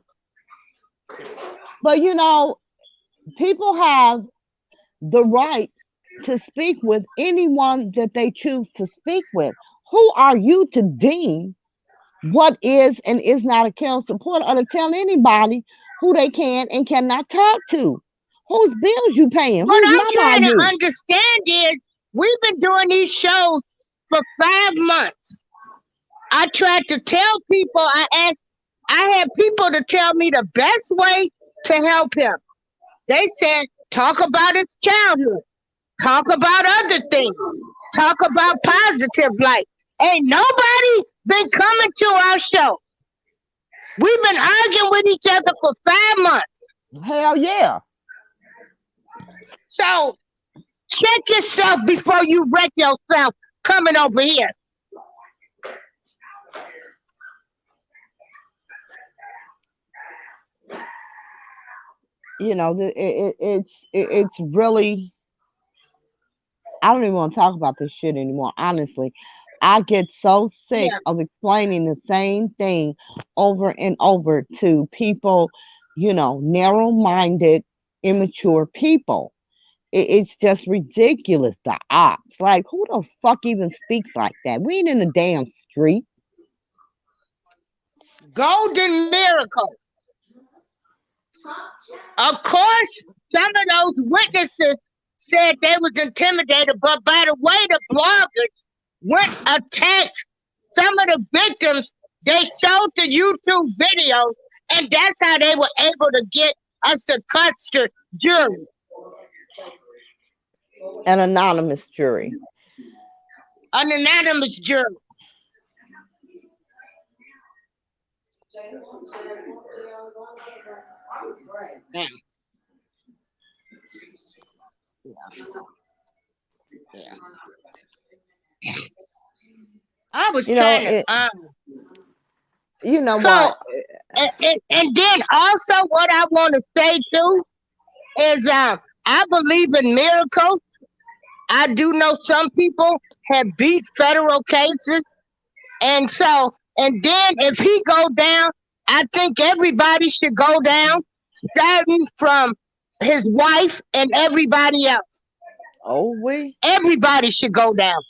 But you know, people have the right to speak with anyone that they choose to speak with. Who are you to deem what is and is not a Kel supporter, or to tell anybody who they can and cannot talk to? Whose bills you paying? What Whose I'm trying to you? understand is we've been doing these shows for 5 months. I tried to tell people, I had people to tell me the best way to help him. They said, talk about his childhood. Talk about other things. Talk about positive life. Ain't nobody been coming to our show. We've been arguing with each other for 5 months. Hell yeah. So check yourself before you wreck yourself coming over here. You know, it's really, I don't even want to talk about this shit anymore, honestly. I get so sick of explaining the same thing over and over to people, you know, narrow-minded, immature people. It's just ridiculous. The ops, like, who the fuck even speaks like that? We ain't in the damn street. Golden Miracle. Of course, some of those witnesses said they was intimidated, but by the way the bloggers went attacked some of the victims, they showed the YouTube videos, and that's how they were able to get us the Custer jury. An anonymous jury. An anonymous jury. Yeah. Yeah. I was You know, trying to you know so what? and then also what I want to say too is I believe in miracles. I do know some people have beat federal cases, and so and then if he go down, I think everybody should go down, starting from his wife and everybody else. Oh, Everybody should go down.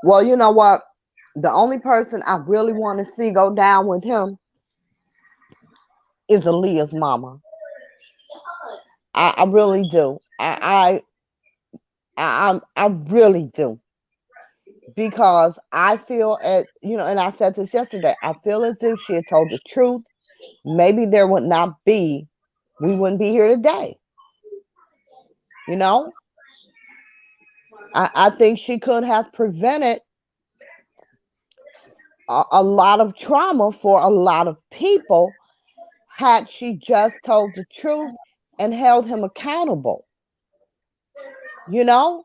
well, you know what? The only person I really want to see go down with him is Aaliyah's mama. I really do. I really do, because I feel and I said this yesterday. I feel as if she had told the truth. Maybe there would not be, we wouldn't be here today. You know, I think she could have prevented a lot of trauma for a lot of people had she just told the truth and held him accountable. You know,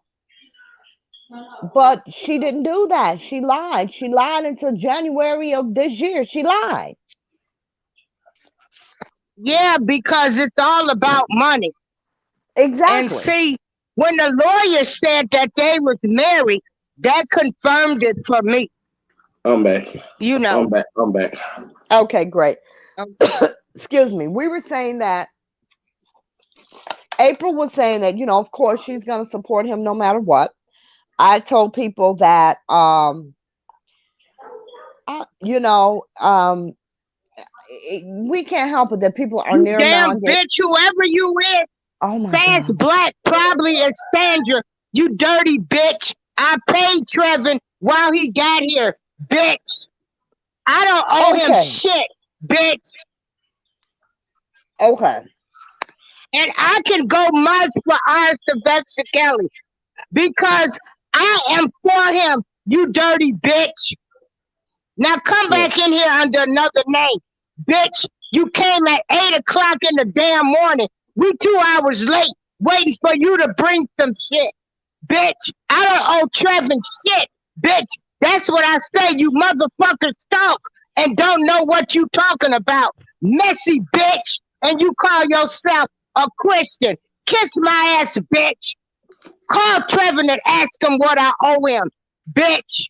but she didn't do that. She lied. She lied until January of this year. She lied. Yeah, because it's all about money. And Exactly. see, when the lawyer said that they was married, that confirmed it for me. I'm back. You know. I'm back. I'm back. Okay, great. Okay. Excuse me. We were saying that April was saying that, of course she's going to support him no matter what. I told people that, we can't help it that people are You near damn minded. bitch, whoever you is, Oh my Fast God. Black probably is Sandra. You dirty bitch. I paid Trevin while he got here, bitch. I don't owe him Okay. shit, bitch. Okay. And I can go much for our Sylvester Kelly because I am for him, you dirty bitch. Now come Yeah. back in here under another name. Bitch, you came at 8 o'clock in the damn morning. We 2 hours late waiting for you to bring some shit. Bitch, I don't owe Trevin shit. Bitch, that's what I say. You motherfuckers talk and don't know what you talking about. Messy bitch. And you call yourself a Christian. Kiss my ass, bitch. Call Trevin and ask him what I owe him. Bitch.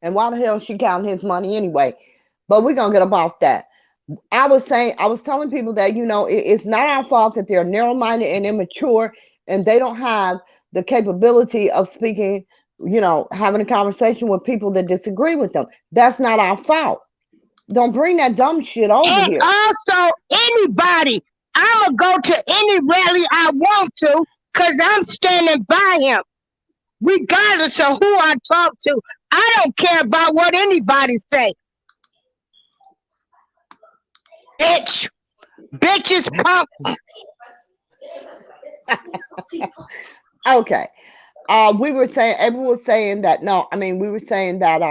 And why the hell is she counting his money anyway? But we're going to get up off that. I was telling people that, it's not our fault that they're narrow minded and immature and they don't have the capability of speaking, having a conversation with people that disagree with them. That's not our fault. Don't bring that dumb shit over And here. also, anybody, I'm going to go to any rally I want to because I'm standing by him, regardless of who I talk to. I don't care about what anybody say. Bitch. Bitches punks. Okay. We were saying, everyone was saying that, we were saying that,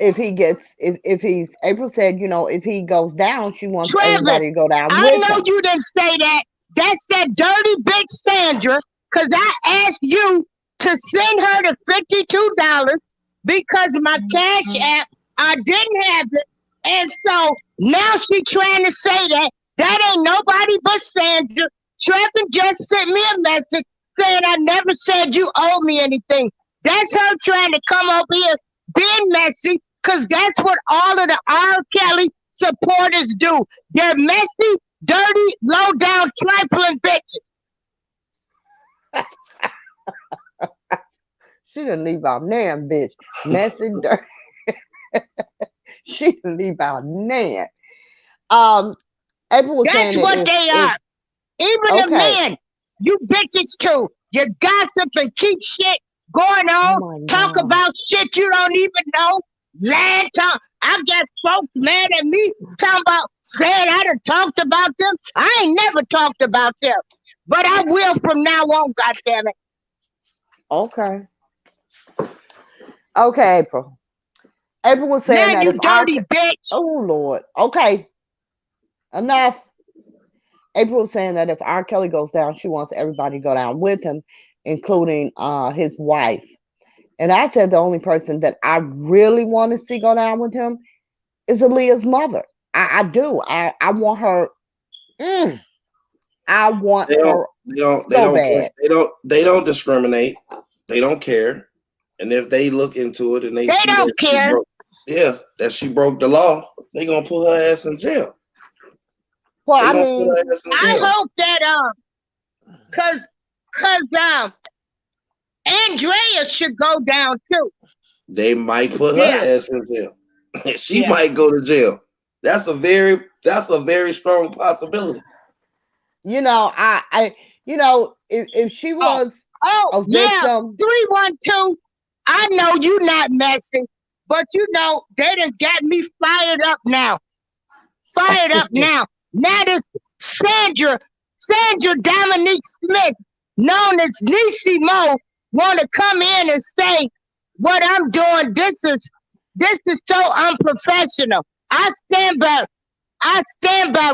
April said, if he goes down, she wants Trevin, everybody to go down I with know him. you didn't say that. That's that dirty bitch Sandra, because I asked you to send her the $52 because my Cash App, I didn't have it. And so now she trying to say that ain't nobody but Sandra. Trevin just sent me a message saying I never said you owe me anything. That's her trying to come over here being messy because that's what all of the R. Kelly supporters do. They're messy, dirty, low down, trifling bitches. She didn't leave out Nan, bitch. Messy, dirty. She didn't leave out Nan. April was That's saying what they are. Even the men, you bitches too. You gossip and keep shit going on. Oh my Talk God. about shit you don't even know. Land talk. I got folks mad at me talking about saying I done talked about them. I ain't never talked about them. But I will from now on, goddammit. Okay. Okay, April. April was saying Now that you if our dirty bitch. oh Lord, okay, enough. April was saying that if R. Kelly goes down, she wants everybody to go down with him, including his wife. And I said the only person that I really want to see go down with him is Aaliyah's mother. I do. I want her. I want They don't. her They don't. They so don't care. bad. They don't discriminate. They don't care. And if they look into it and they They see that don't care. that she broke the law, they gonna put her ass in jail. Well, They I gonna mean, put her ass in I jail. hope that cause Andrea should go down too. They might put her Yeah. ass in jail. She Yeah. might go to jail. That's a very strong possibility. you know, if she was Oh a yeah, victim, 312. I know you not messing, but you know they done got me fired up now. Fired up now. Now this Sandra Dominique Smith, known as Niecy Mo, want to come in and say what I'm doing. This is so unprofessional. I stand by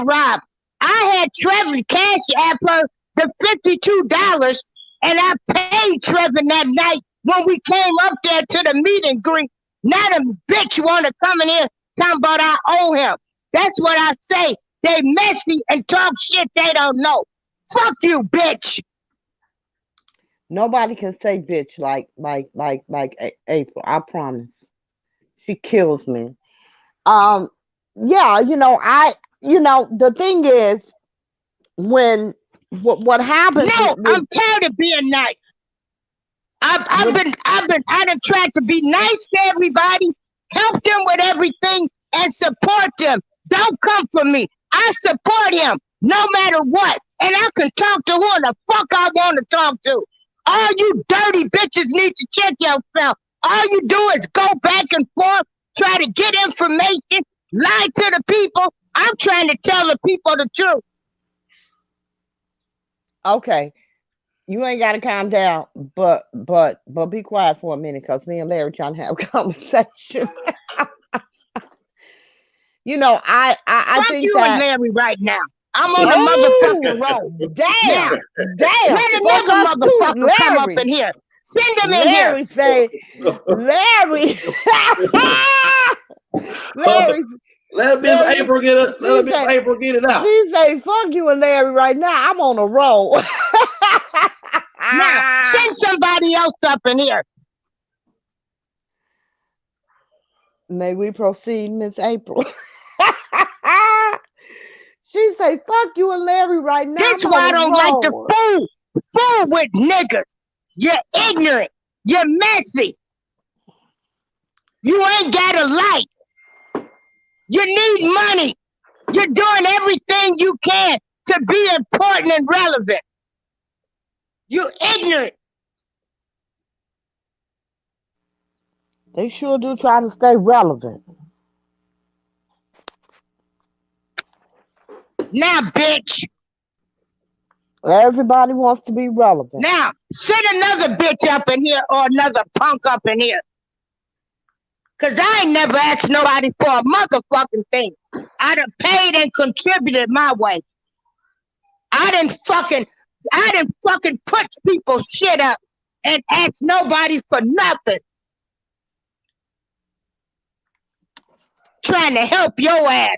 Rob. I had Trevor cash app her the $52, and I paid Trevor that night when we came up there to the meet and greet. Now the bitch want to come in here talking about I owe him. That's what I say. They messy and talk shit they don't know. Fuck you, bitch. nobody can say bitch like April. I promise. She kills me. Yeah, the thing is when what happens No, with I'm tired of being nice. I done tried to be nice to everybody, help them with everything, and support them. Don't come for me. I support him no matter what. And I can talk to who the fuck I want to talk to. All you dirty bitches need to check yourself. All you do is go back and forth, try to get information, lie to the people. I'm trying to tell the people the truth. okay, you ain't got to calm down, but be quiet for a minute because me and Larry trying to have a conversation. I Fuck think you and that Larry right now. I'm on the motherfucking road. damn, Now, damn, let fuck another us too, motherfucker come up Larry. in here. Send them in here. Larry say, Larry, Larry, Let Miss Larry, April get it. Let she Miss say, April get it out. she say, fuck you and Larry right now. I'm on a roll. Now, send somebody else up in here. May we proceed, Miss April? She say, fuck you and Larry right now. This I'm why I on a don't like to roll. fool with niggas. You're ignorant. You're messy. You ain't got a light. You need money. You're doing everything you can to be important and relevant. You ignorant. They sure do try to stay relevant. Now, bitch. Everybody wants to be relevant. Now, send another bitch up in here or another punk up in here. Cause I ain't never asked nobody for a motherfucking thing. I done paid and contributed my way. I done fucking put people's shit up and asked nobody for nothing. Trying to help your ass.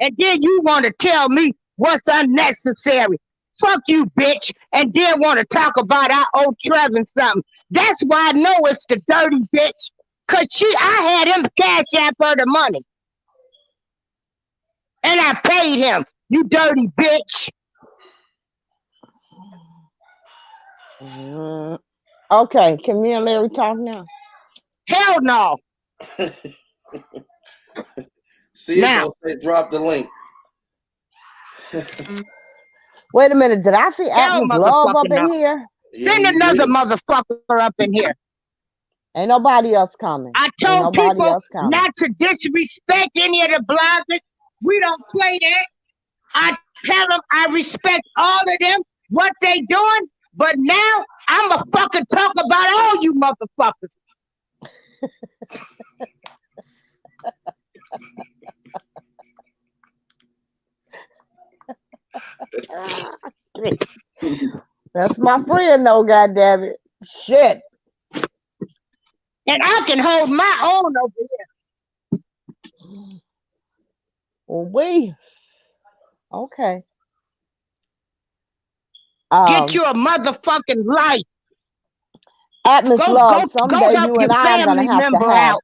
And then you want to tell me what's unnecessary. Fuck you, bitch. And then want to talk about I owe Trevor something. That's why I know it's the dirty bitch. Cause I had him cash app her the money. And I paid him. You dirty bitch. Okay, can me and Larry talk now? Hell no. See, Now. it don't say drop the link. Wait a minute, did I see Hell Atlas Love up motherfucking in no. here? Send you another did. motherfucker up in here. Ain't nobody else coming. I Ain't told nobody people else coming. not to disrespect any of the bloggers. We don't play that. I tell them I respect all of them, what they doing, but now I'ma fucking talk about all you motherfuckers. That's my friend, though. Goddamn it, shit. And I can hold my own over here. Well, okay. Get you a motherfucking life. Atmos Love. Go Someday help you your and I are gonna family have to member have. out.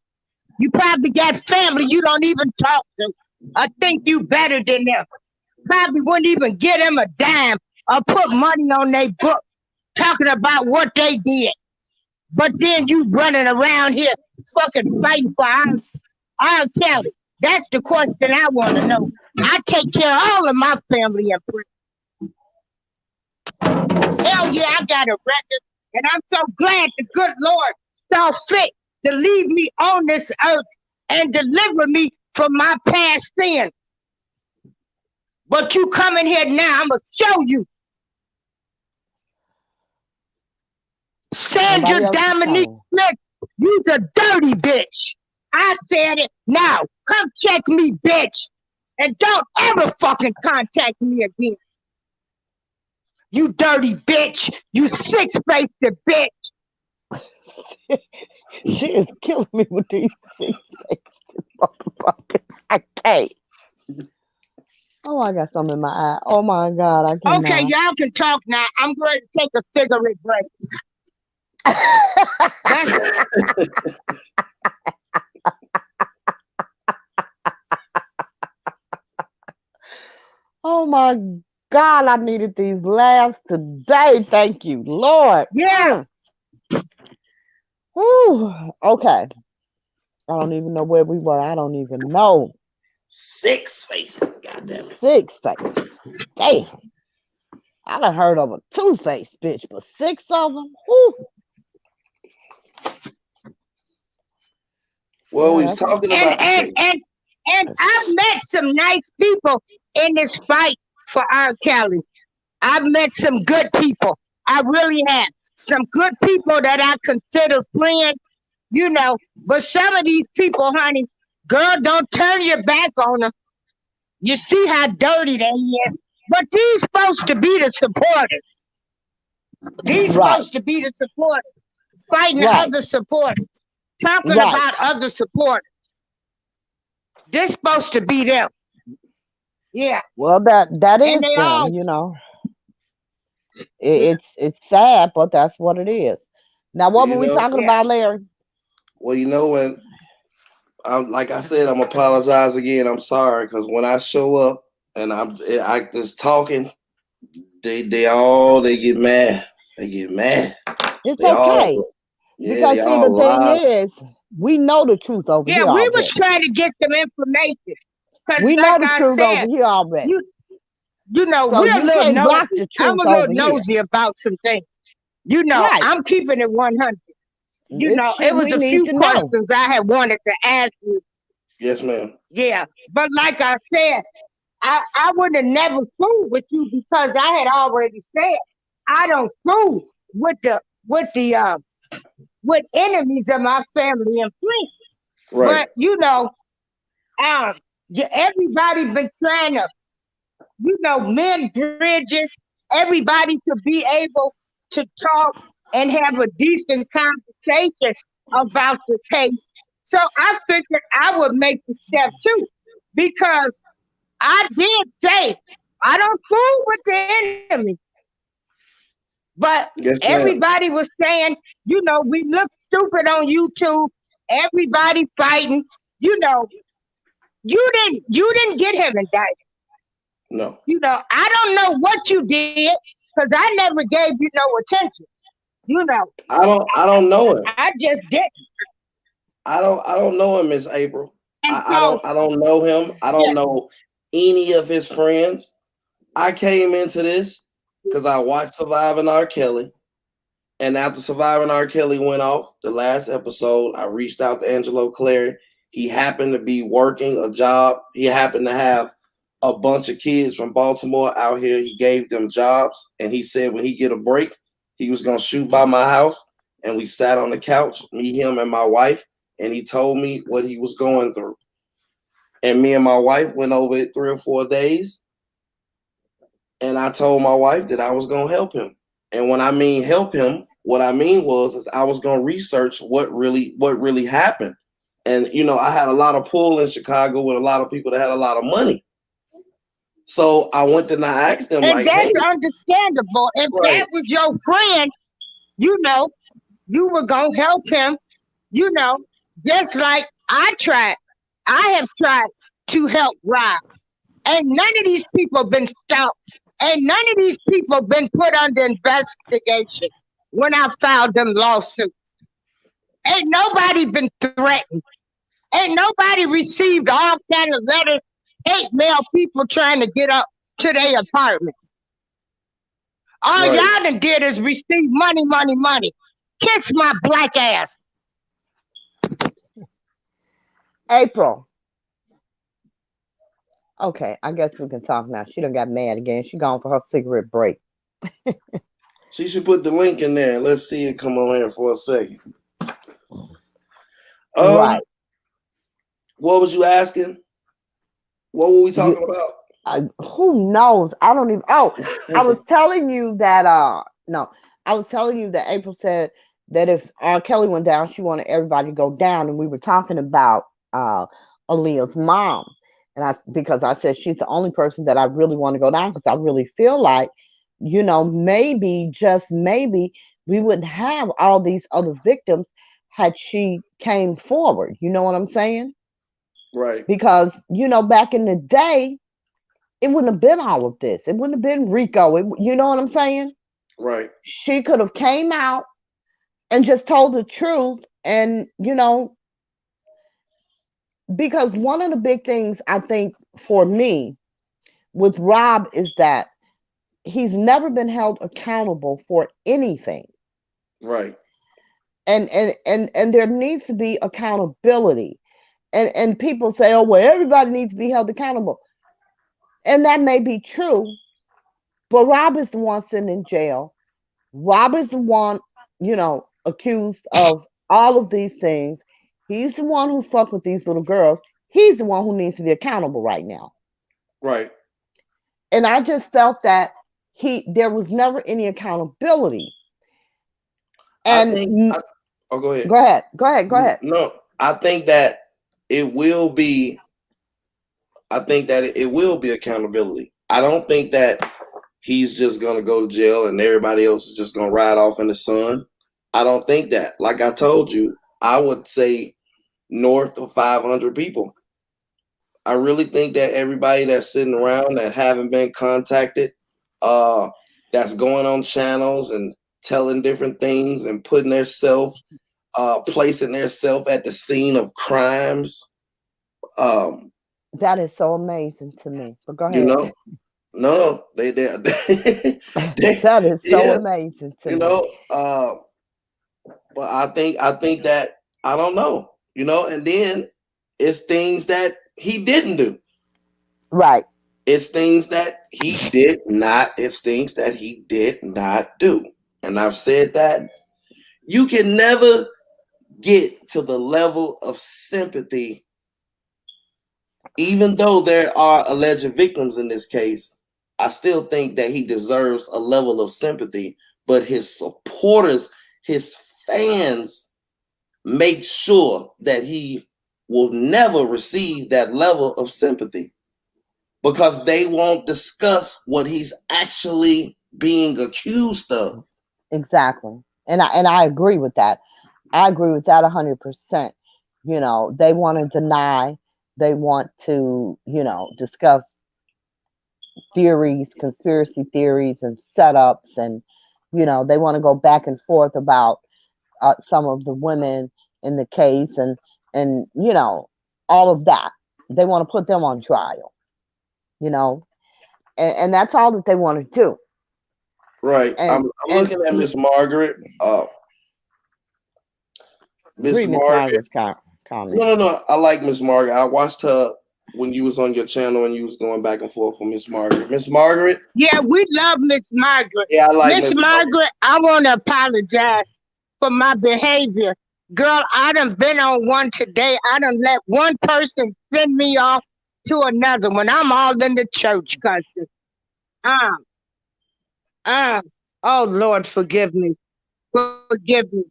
You probably got family you don't even talk to. I think you better than them. Probably wouldn't even get them a dime or put money on their book talking about what they did. But then you running around here fucking fighting for our county. That's the question I want to know. I take care of all of my family in prison. Hell yeah, I got a record. And I'm so glad the good Lord saw fit to leave me on this earth and deliver me from my past sins. But you coming here now, I'm going to show you. Sandra Dominique Smith, you's a dirty bitch. I said it. Now, come check me, bitch. And don't ever fucking contact me again. You dirty bitch. You six-faced bitch. She is killing me with these six-faced motherfuckers. I can't. Oh, I got something in my eye. Oh my God, I can't. Okay, y'all can talk now. I'm going to take a cigarette break. Oh my God, I needed these laughs today. Thank you, Lord. Yeah. Whew. Okay. I don't even know where we were. I don't even know. Six faces, goddamn it. Six faces. Damn. I done heard of a two-faced bitch, but six of them? Whew. Well, we was talking about and I've met some nice people in this fight for our county. I've met some good people. I really have. Some good people that I consider friends, you know. But some of these people, honey, girl, don't turn your back on them. You see how dirty they is. But these supposed to be the supporters. These supposed to be the supporters. Fighting other supporters. Talking about other supporters. This supposed to be them. Yeah. Well, that is them, you know. It's sad, but that's what it is. Now, what were we talking about, Larry? Well, you know, when like I said, I'm apologize again. I'm sorry, because when I show up and I just talking, they get mad. They get mad. It's okay. Because see, the thing is, we know the truth over here. Yeah, we was trying to get some information. We know the truth over here already. You know, so we're a little nosy. I'm a little nosy here. About some things. You know, I'm keeping it 100. You know, it was a few questions I had wanted to ask you. Yes, ma'am. Yeah, but like I said, I would have never fooled with you because I had already said I don't fool with enemies of my family and friends. Right. But you know, everybody been trying to, you know, mend bridges. Everybody to be able to talk and have a decent conversation about the case. So I figured I would make the step too, because I did say I don't fool with the enemy. But everybody was saying, you know, we look stupid on YouTube. Everybody fighting. You know, you didn't get him indicted. No. You know, I don't know what you did because I never gave you no attention. You know. I don't know him. I just didn't. I don't know him, Miss April. I don't know him. I don't know any of his friends. I came into this because I watched Surviving R. Kelly. And after Surviving R. Kelly went off, the last episode, I reached out to Angelo Clary. He happened to be working a job. He happened to have a bunch of kids from Baltimore out here. He gave them jobs. And he said when he get a break, he was going to shoot by my house. And we sat on the couch, me, him, and my wife. And he told me what he was going through. And me and my wife went over it 3 or 4 days. And I told my wife that I was gonna help him. And when I mean help him, what I mean is I was gonna research what really happened. And I had a lot of pull in Chicago with a lot of people that had a lot of money. So I went and I asked them, And like, that's hey, understandable. If right, that was your friend, you were gonna help him, just like I have tried to help Rob. And none of these people been stopped. And none of these people been put under investigation when I filed them lawsuits. Ain't nobody been threatened. Ain't nobody received all kind of letters, hate mail, people trying to get up to their apartment. All right. y'all done did is receive money, money, money. Kiss my black ass. April. Okay, I guess we can talk now. She done got mad again. She gone for her cigarette break. She should put the link in there. Let's see it come on here for a second. Right. What was you asking? What were we talking about? Who knows? I don't even. Oh, I was telling you that. No, I was telling you that April said that if R. Kelly went down, she wanted everybody to go down, and we were talking about Aaliyah's mom, and because I said she's the only person that I really want to go down because I really feel like, maybe just maybe we wouldn't have all these other victims had she came forward. You know what I'm saying? Right. Because, back in the day, it wouldn't have been all of this. It wouldn't have been Rico. You know what I'm saying? Right. She could have came out and just told the truth. And, because one of the big things I think for me with Rob is that he's never been held accountable for anything. Right. And there needs to be accountability. And people say, oh, well, everybody needs to be held accountable. And that may be true, but Rob is the one sitting in jail. Rob is the one, accused of all of these things. He's the one who fucked with these little girls. He's the one who needs to be accountable right now. Right. And I just felt that there was never any accountability. And go ahead. Go ahead. No, I think that it will be. I think that it will be accountability. I don't think that he's just gonna go to jail and everybody else is just gonna ride off in the sun. I don't think that. Like I told you, I would say north of 500 people. I really think that everybody that's sitting around that haven't been contacted, that's going on channels and telling different things and putting placing themselves at the scene of crimes. That is so amazing to me. But go ahead. No, they that is so amazing to me. But I think that I don't know, and then it's things that he didn't do. Right. It's things that he did not. It's things that he did not do. And I've said that you can never get to the level of sympathy, even though there are alleged victims in this case. I still think that he deserves a level of sympathy, but his supporters, his fans, make sure that he will never receive that level of sympathy because they won't discuss what he's actually being accused of. Exactly. And I agree with that. I agree with that 100%. They want to deny, they want to, discuss theories, conspiracy theories and setups, and they want to go back and forth about some of the women in the case and all of that. They want to put them on trial, and that's all that they want to do. Right. I'm looking at Miss Margaret. Miss Margaret's comment. No. I like Miss Margaret. I watched her when you was on your channel and you was going back and forth with Miss Margaret. Miss Margaret. Yeah, we love Miss Margaret. Yeah, I like Miss Margaret. I want to apologize for my behavior. Girl, I done been on one today. I done let one person send me off to another when I'm all in the church cussing. Ah, oh Lord, forgive me. Forgive me.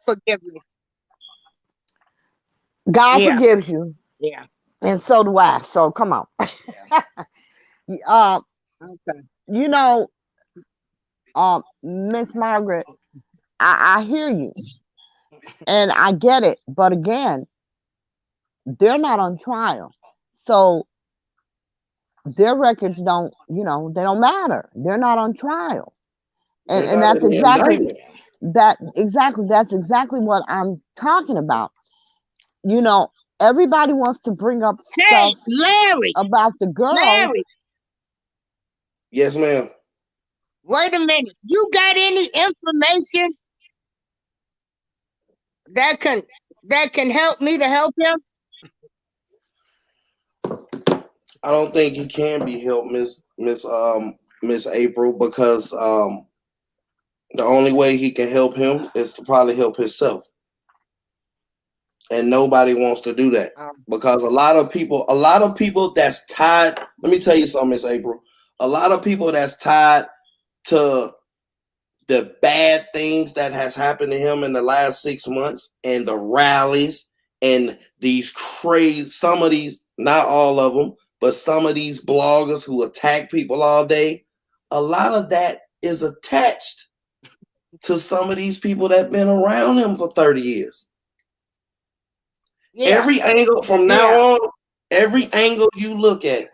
Forgive me. God Yeah, forgives you, yeah. and so do I. So come on. Yeah. uh, Okay. you know, Miss Margaret, I hear you and I get it, but again, they're not on trial, so their records don't, they don't matter. They're not on trial, and They're and not that's in the exactly indictment. that's exactly what I'm talking about. You know, everybody wants to bring up Hey, stuff Larry, about the girl. Larry, Yes, ma'am. wait a minute. You got any information that can help me to help him? I don't think he can be helped, Miss April, because the only way he can help him is to probably help himself. And nobody wants to do that because a lot of people that's tied. Let me tell you something, Miss April. A lot of people that's tied to the bad things that has happened to him in the last 6 months and the rallies and these crazy, some of these, not all of them, but some of these bloggers who attack people all day, a lot of that is attached to some of these people that have been around him for 30 years. Yeah. Every angle from now on, every angle you look at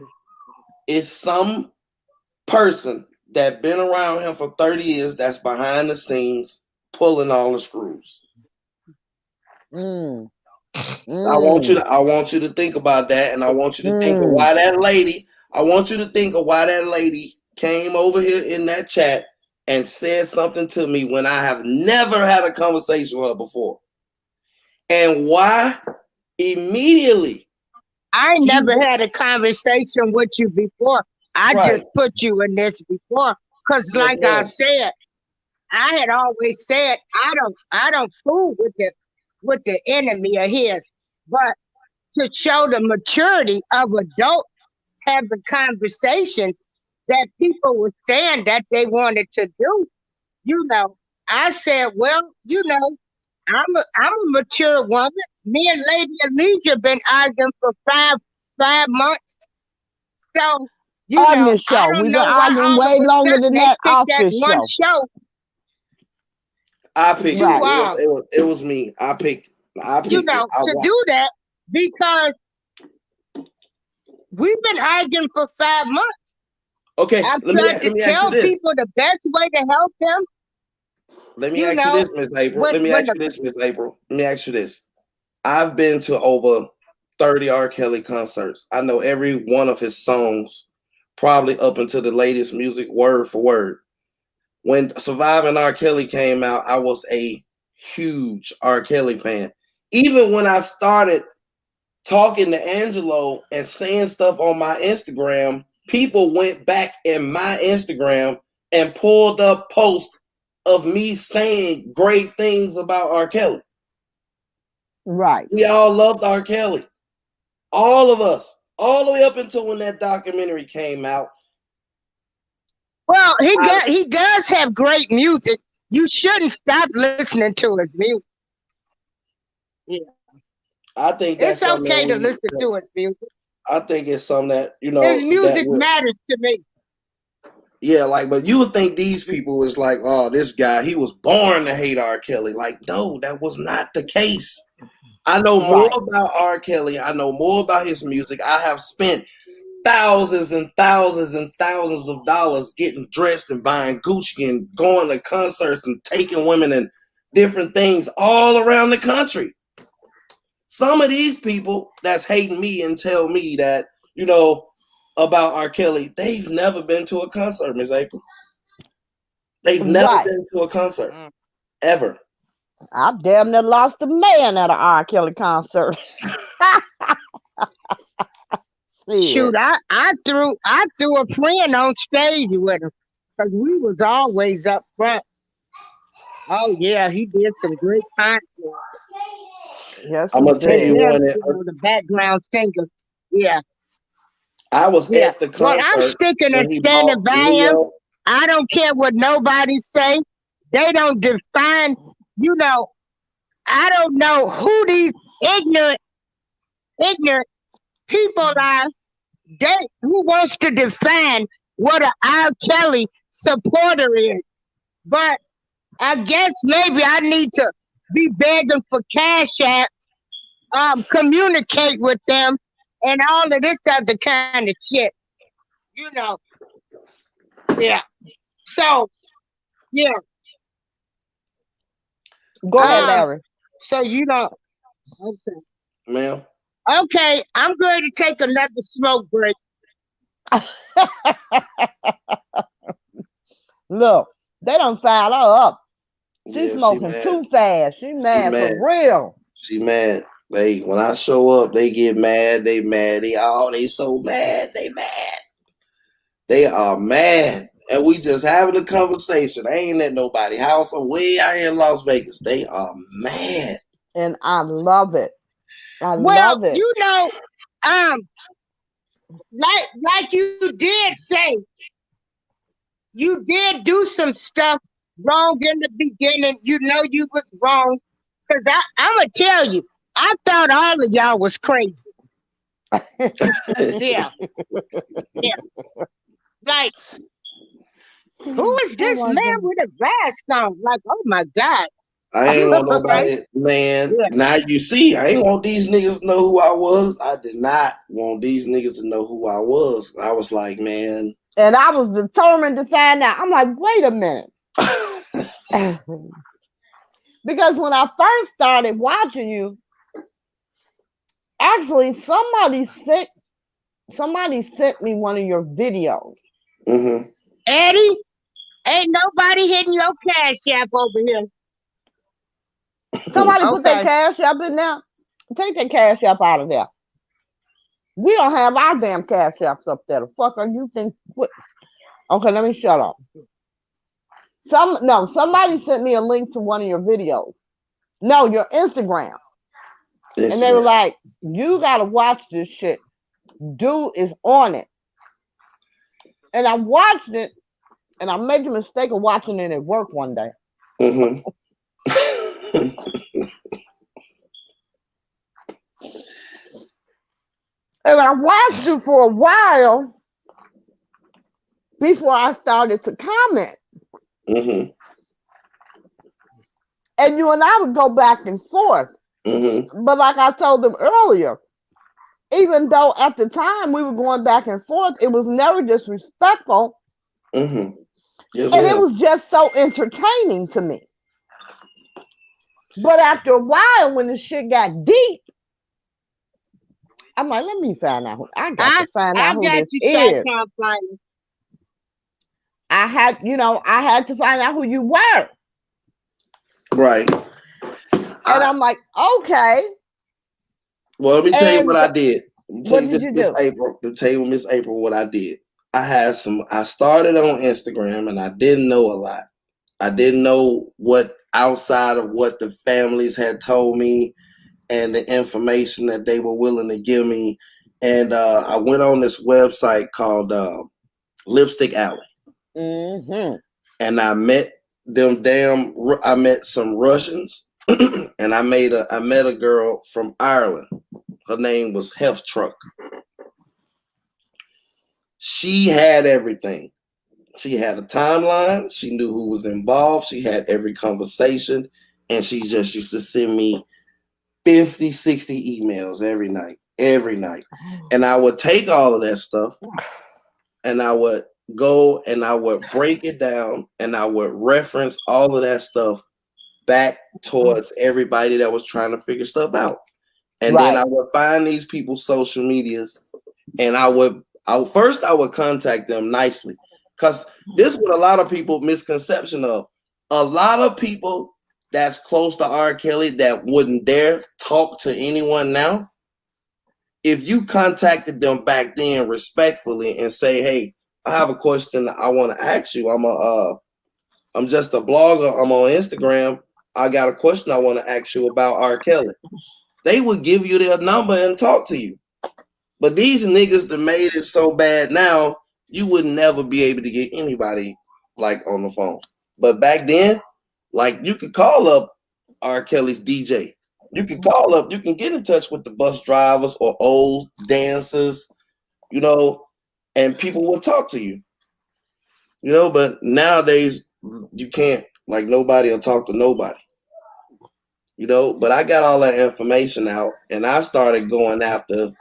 is some person that been around him for 30 years that's behind the scenes pulling all the screws. I want you to think about that, and I want you to think of why that lady. I want you to think of why that lady came over here in that chat and said something to me when I have never had a conversation with her before, and why immediately. I never had a conversation with you before. I just put you in this before, because like I said, I had always said I don't fool with the enemy of his, but to show the maturity of adults having conversations that people were saying that they wanted to do, I said, well, I'm a mature woman. Me and Lady Alicia been arguing for five months. So, On this I show, don't we've been know why arguing all way of a longer sudden than they that picked off that this one show. I picked Right. it was me. I picked to do that, because we've been arguing for 5 months. Okay, I've let tried to me ask you tell this. people the best way to help them. Let me ask you this, Miss April. Let me ask you this. I've been to over 30 R. Kelly concerts. I know every one of his songs, probably up until the latest music, word for word. When Surviving R. Kelly came out, I was a huge R. Kelly fan. Even when I started talking to Angelo and saying stuff on my Instagram, people went back in my Instagram and pulled up posts of me saying great things about R. Kelly. Right. We all loved R. Kelly. All of us. All the way up until when that documentary came out. Well, he does have great music. You shouldn't stop listening to his music. Yeah. I think that's it's okay to listen to his music. I think it's something that, his music matters to me. Yeah, like, but you would think these people was like, oh, this guy, he was born to hate R. Kelly. Like, no, that was not the case. I know more about R. Kelly. I know more about his music. I have spent thousands and thousands and thousands of dollars getting dressed and buying Gucci and going to concerts and taking women and different things all around the country. Some of these people that's hating me and tell me that, about R. Kelly, they've never been to a concert, Miss April. They've never been to a concert. Ever. I damn near lost a man at an R. Kelly concert. Shoot, I threw a friend on stage with him, because we was always up front. Oh yeah, he did some great concerts. Yes, I'm gonna tell you one. The background singer. Yeah. I was at the concert. But I'm sticking and standing by him. I don't care what nobody say. They don't define, you know, I don't know who these ignorant people are. They who wants to define what a R. Kelly supporter is. But I guess maybe I need to be begging for cash apps, communicate with them, and all of this other kind of shit. You know, yeah. So yeah, Go ahead, um, Larry. so you know, okay, Ma'am. okay. I'm going to take another smoke break. Look, they don't file her up. She's Yeah, she smoking mad. too fast. She She mad mad. for real. She mad. They when I show up, they get mad. They mad. They so mad. They mad. They are mad. And we just having a conversation. I ain't at nobody's house. I'm way out here in Las Vegas. They are mad. And I love it. I Well, love it. you know, um, like you did say, you did do some stuff wrong in the beginning. You know you was wrong. Cause I'm gonna tell you, I thought all of y'all was crazy. Yeah, yeah. Like, who is this my man God. with a vest on? Like, oh my God. I ain't want Okay. nobody, man. Yeah. Now you see, I ain't want these niggas to know who I was. I did not want these niggas to know who I was. I was like, man. And I was determined to find out. I'm like, wait a minute. Because when I first started watching you, actually somebody sent me one of your videos. Mm-hmm. Eddie, ain't nobody hitting your cash app over here. Somebody put their Okay. cash app in there. Take that cash app out of there. We don't have our damn cash apps up there. The fuck are you think? What? Okay, let me shut up. Somebody sent me a link to one of your videos. No, your Instagram. And they were like, you gotta watch this shit. Dude is on it. And I watched it, and I made the mistake of watching it at work one day. Mm-hmm. And I watched it for a while before I started to comment. Mm-hmm. And you and I would go back and forth. Mm-hmm. But like I told them earlier, even though at the time we were going back and forth, it was never disrespectful. Mm-hmm. Yes, And it was just so entertaining to me. But after a while, when the shit got deep, I'm like, let me find out. I got to find out who got this you, is. Shot Finally. I had to find out who you were. right. And I'm like, okay. Well, let me tell you And what I did. what did you Miss do? April. To tell you, Miss April, what I did. I started on Instagram, and I didn't know a lot. I didn't know what outside of what the families had told me and the information that they were willing to give me. And I went on this website called Lipstick Alley. Mm-hmm. And I met I met some Russians and I met a girl from Ireland. Her name was Health Truck. She had everything. She had a timeline. She knew who was involved. She had every conversation. And she just used to send me 50, 60 emails every night. And I would take all of that stuff and I would go and I would break it down and I would reference all of that stuff back towards everybody that was trying to figure stuff out. And then I would find these people's social medias and I would contact them nicely. Because this is what a lot of people misconception of. A lot of people that's close to R. Kelly that wouldn't dare talk to anyone now. If you contacted them back then respectfully and say, hey, I have a question I want to ask you. I'm just a blogger. I'm on Instagram. I got a question I want to ask you about R. Kelly. They would give you their number and talk to you. But these niggas that made it so bad now, you would never be able to get anybody like on the phone. But back then, like you could call up R. Kelly's DJ. You can call up, you can get in touch with the bus drivers or old dancers, you know, and people will talk to you. You know, but nowadays you can't, like nobody will talk to nobody. You know, but I got all that information out and I started going after,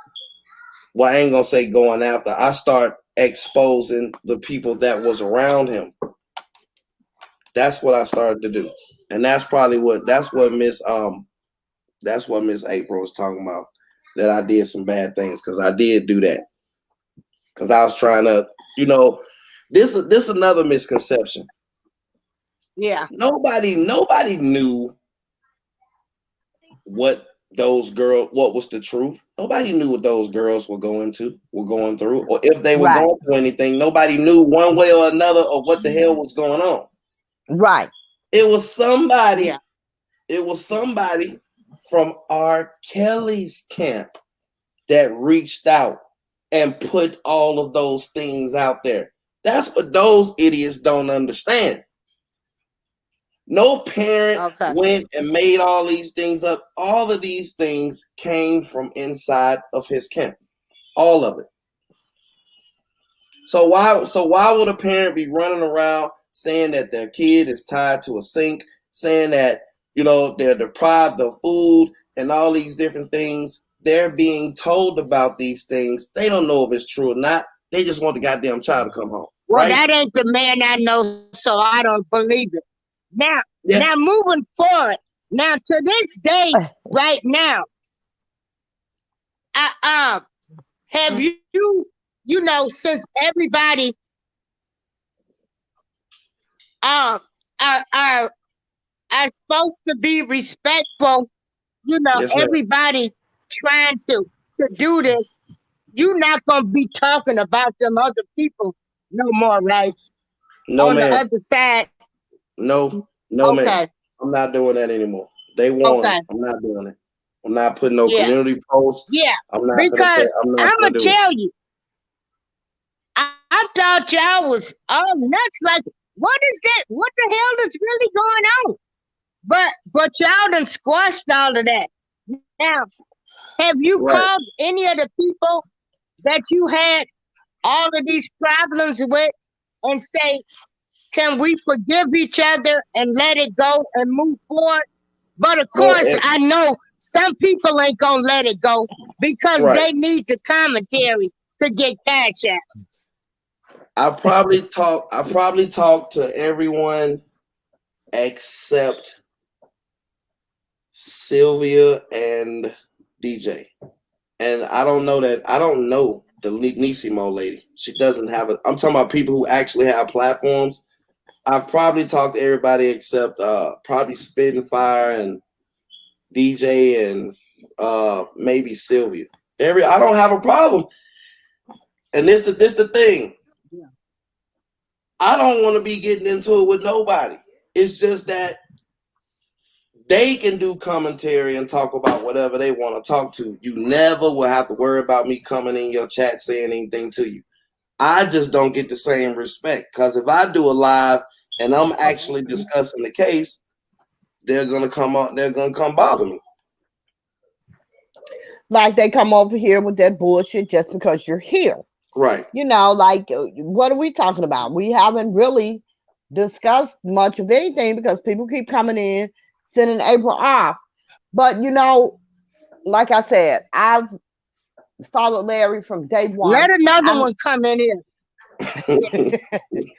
well, I ain't gonna say going after, I start exposing the people that was around him. That's what I started to do. And that's what Miss April was talking about, that I did some bad things, because I did do that. Because I was trying to, you know, this another misconception. Yeah. Nobody knew what was the truth. Nobody knew what those girls were going through, or if they were going through anything. Nobody knew one way or another of what the hell was going on. Right. It was somebody. Yeah. It was somebody from R. Kelly's camp that reached out and put all of those things out there. That's what those idiots don't understand. No parent went and made all these things up. All of these things came from inside of his camp. All of it. So why would a parent be running around saying that their kid is tied to a sink, saying that, you know, they're deprived of food and all these different things? They're being told about these things. They don't know if it's true or not. They just want the goddamn child to come home. Well, that ain't the man I know, so I don't believe it. Now, now moving forward, now to this day, right now, have you know, since everybody are supposed to be respectful, you know, yes, everybody trying to do this, you're not gonna be talking about them other people no more, right? No, on man. the other side. No, man. I'm not doing that anymore. They won. I'm not doing it. I'm not putting no community posts. Yeah, I'm not because I'm gonna tell you, I thought y'all was all nuts. Like, what is that? What the hell is really going on? But y'all done squashed all of that. Now, have you called any of the people that you had all of these problems with and say, can we forgive each other and let it go and move forward? But of course, I know some people ain't gonna let it go because they need the commentary to get cash out. I probably talked to everyone except Sylvia and DJ. And I don't know the Nisimo lady. She doesn't have it. I'm talking about people who actually have platforms. I've probably talked to everybody except probably Spitting Fire and DJ and maybe Sylvia. I don't have a problem. And this the thing. Yeah. I don't want to be getting into it with nobody. It's just that they can do commentary and talk about whatever they want to talk to. You never will have to worry about me coming in your chat saying anything to you. I just don't get the same respect, because if I do a live and I'm actually discussing the case, they're gonna come bother me. Like they come over here with that bullshit just because you're here. Right. You know, like, what are we talking about? We haven't really discussed much of anything because people keep coming in, sending April off. But, you know, like I said, I've followed Larry from day one. Let another one come in here.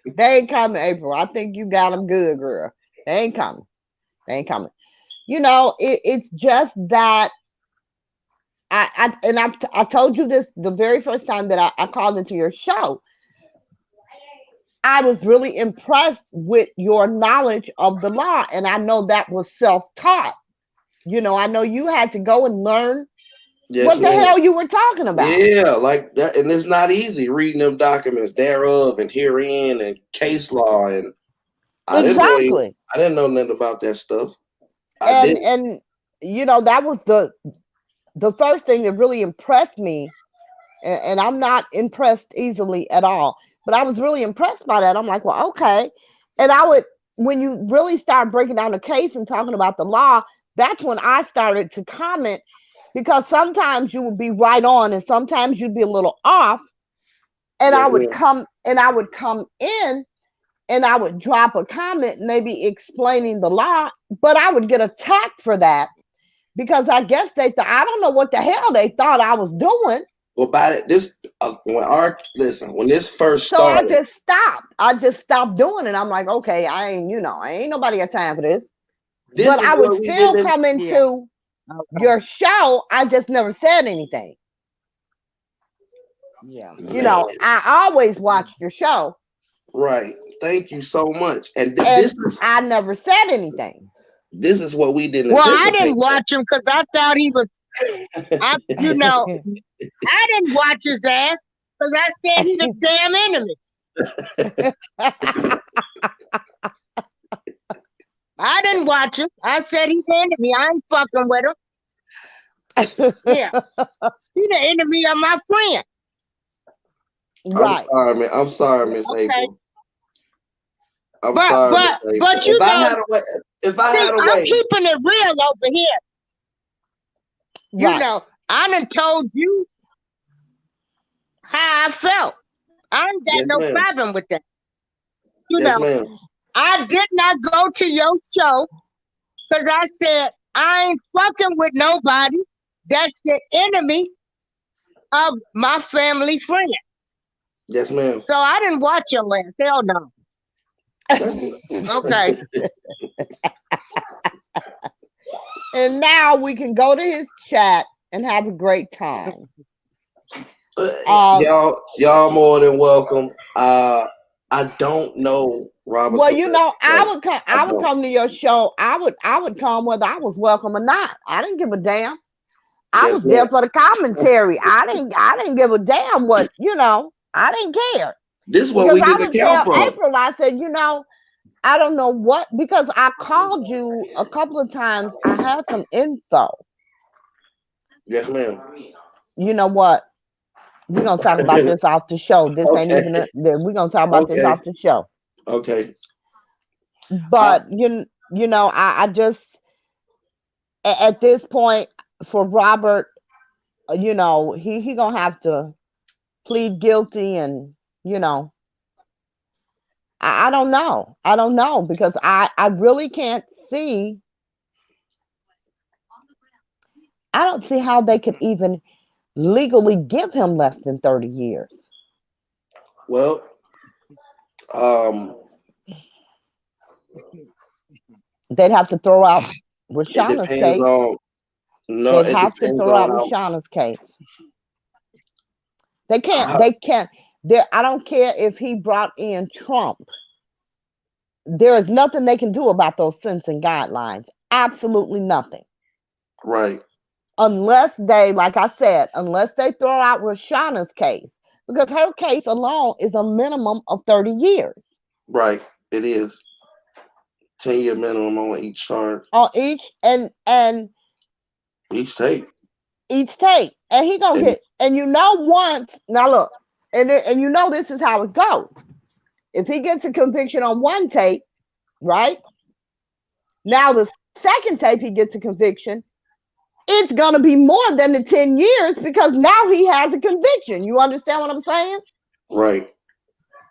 They ain't coming, April. I think you got them good, girl. They ain't coming. They ain't coming. You know, it's just that I told you this the very first time that I called into your show. I was really impressed with your knowledge of the law, and I know that was self-taught. You know, I know you had to go and learn what the hell you were talking about. Yeah, like that, and it's not easy reading them documents thereof and herein and case law, and I didn't know nothing about that stuff. And you know, that was the first thing that really impressed me, and I'm not impressed easily at all. But I was really impressed by that. I'm like, well, okay. And when you really start breaking down the case and talking about the law, that's when I started to comment, because sometimes you would be right on and sometimes you'd be a little off. And Yes, I would ma'am. come in and I would drop a comment, maybe explaining the law, but I would get attacked for that because I guess they thought, I don't know what the hell they thought I was doing. Well, by this, when this first So I started, just stopped doing it. I'm like, okay, I ain't nobody got time for this. this But is I would what we still didn't. come into Yeah. Okay. your show. I just never said anything. Yeah. Man, I always watched your show, right. Thank you so much. And and I never said anything. this is what we didn't Well, I anticipate. didn't watch him because I thought he was. I didn't watch his ass because I said he's a damn enemy. I didn't watch him. I said he's an enemy. I ain't fucking with him. Yeah, he's the enemy of my friend. Right. I'm sorry, Miss Okay. April. I'm But- sorry, but- Miss April. but you if I know- had a way, if I See, had a I'm way, keeping it real over here. You Right. know, I done told you how I felt. I ain't got Yes, no ma'am. problem with that. You yes, know, ma'am. I did not go to your show because I said I ain't fucking with nobody that's the enemy of my family friend. Yes, ma'am. So I didn't watch your last. Hell no. Okay. And now we can go to his chat and have a great time. Y'all more than welcome. I don't know Robert. Well, I would don't. come to your show. I would come whether I was welcome or not. I didn't give a damn. I Yes, was there ma'am. for the commentary. I didn't give a damn what, I didn't care. This is what we Because I didn't would account tell for. April, I said, I don't know what, because I called you a couple of times. I had some info. Yes, ma'am. You know what? We're gonna talk about this off the show. This ain't Okay. even we're gonna talk about this Okay. off the show. Okay. But I just at this point for Robert, he gonna have to plead guilty, and I don't know. I don't know, because I really can't see. I don't see how they could even legally give him less than 30 years. Well, They'd have to throw out it Rashana's depends case. on. No, They'd it have to depends throw out on how. Rashana's case. They can't. How- They can't. I don't care if he brought in Trump. There is nothing they can do about those sentencing guidelines. Absolutely nothing. Right. Unless they, like I said, unless they throw out Rashana's case, because her case alone is a minimum of 30 years Right. It is 10-year minimum on each charge, on each and each tape. each tape, and he gonna And- get. And once now, look, and this is how it goes. If he gets a conviction on one tape, right? Now the second tape he gets a conviction, it's gonna be more than the 10 years, because now he has a conviction. You understand what I'm saying? Right.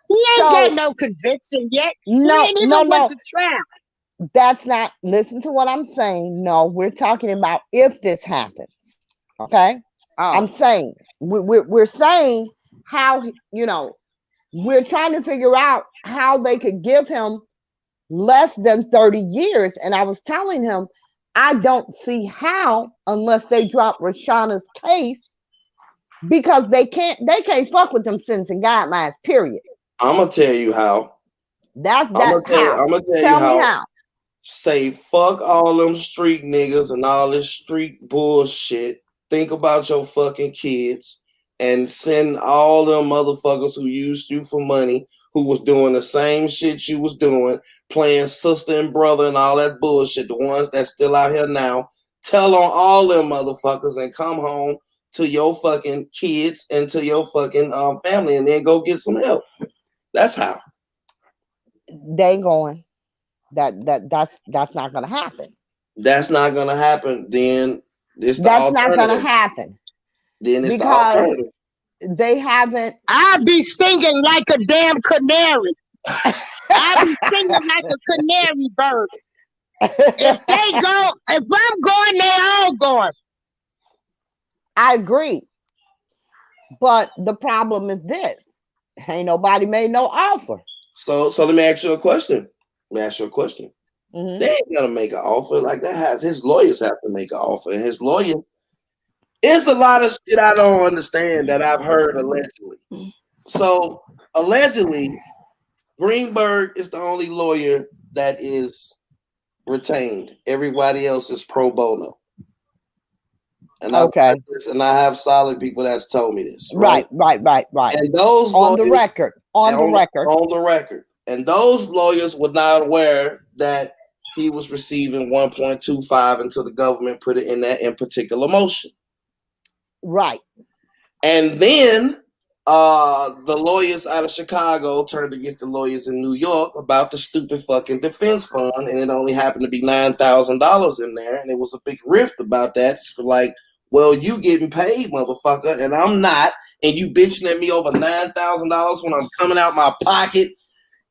He ain't So- got no conviction yet. He ain't even went to trial. That's not. Listen to what I'm saying. No, we're talking about if this happens. Okay. I'm saying we're saying how we're trying to figure out how they could give him less than 30 years, and I was telling him I don't see how unless they drop Rashana's case, because they can't fuck with them sentencing guidelines. Period. I'm gonna tell you how. That's I'm gonna tell you Tell me how. how. Say fuck all them street niggas and all this street bullshit. Think about your fucking kids and send all them motherfuckers who used you for money, who was doing the same shit you was doing, playing sister and brother and all that bullshit, the ones that's still out here now. Tell on all them motherfuckers and come home to your fucking kids and to your fucking family, and then go get some help. That's how. They ain't going. That's not gonna happen. That's not gonna happen. Then it's the That's not gonna alternative. happen Then it's the because alternative. they haven't. I'll be singing like a damn canary. I'll be singing like a canary bird. If I'm going, they all going. I agree, but the problem is this: ain't nobody made no offer. So let me ask you a question. Mhm. They ain't gonna make an offer like that. His lawyers have to make an offer, and his lawyers. It's a lot of shit I don't understand that I've heard allegedly. So allegedly, Greenberg is the only lawyer that is retained. Everybody else is pro bono. And Okay. I have solid people that's told me this. Right. And those on the lawyers- record. On the record. On the record. And those lawyers were not aware that he was receiving 1.25 until the government put it in particular motion. Right. And then the lawyers out of Chicago turned against the lawyers in New York about the stupid fucking defense fund, and it only happened to be $9,000 in there, and it was a big rift about that. It's like, well, you getting paid, motherfucker, and I'm not, and you bitching at me over $9,000 when I'm coming out my pocket,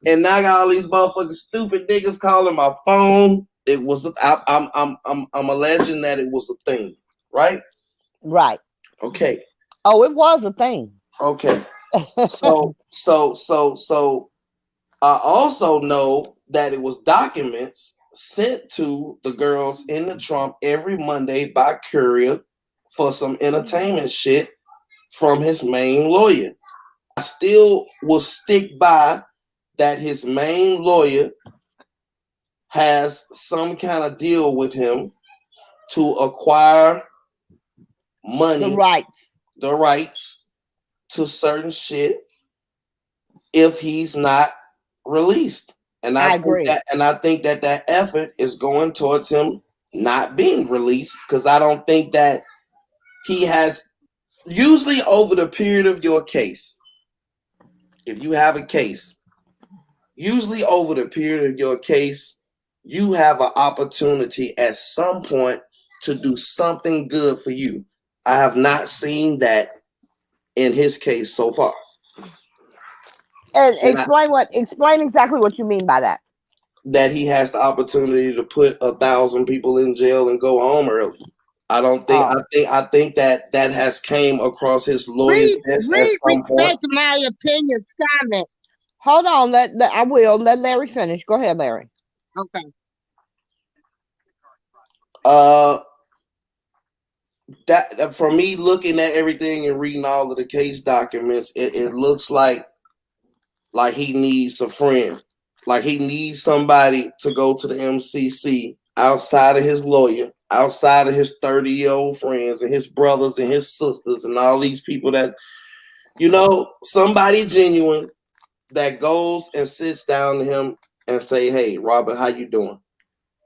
and now I got all these motherfucking stupid niggas calling my phone. It was I'm alleging that it was a thing, right? Right. Okay. Oh, it was a thing. Okay. So I also know that it was documents sent to the girls in the Trump every Monday by courier for some entertainment shit from his main lawyer. I still will stick by that his main lawyer has some kind of deal with him to acquire money, the rights to certain shit if he's not released. And I agree. I think that effort is going towards him not being released, because I don't think that he has, usually over the period of your case, if you have a case, usually over the period of your case, you have an opportunity at some point to do something good for you. I have not seen that in his case so far. And explain exactly what you mean by that. That he has the opportunity to put 1,000 people in jail and go home early. I don't think. I think that has came across his lawyer's desk at some point. My opinions, comment. Hold on. I will let Larry finish. Go ahead, Larry. Okay. That for me, looking at everything and reading all of the case documents, it looks like he needs a friend. Like he needs somebody to go to the MCC outside of his lawyer, outside of his 30-year-old friends and his brothers and his sisters and all these people that, somebody genuine that goes and sits down to him and say, hey, Robert, how you doing?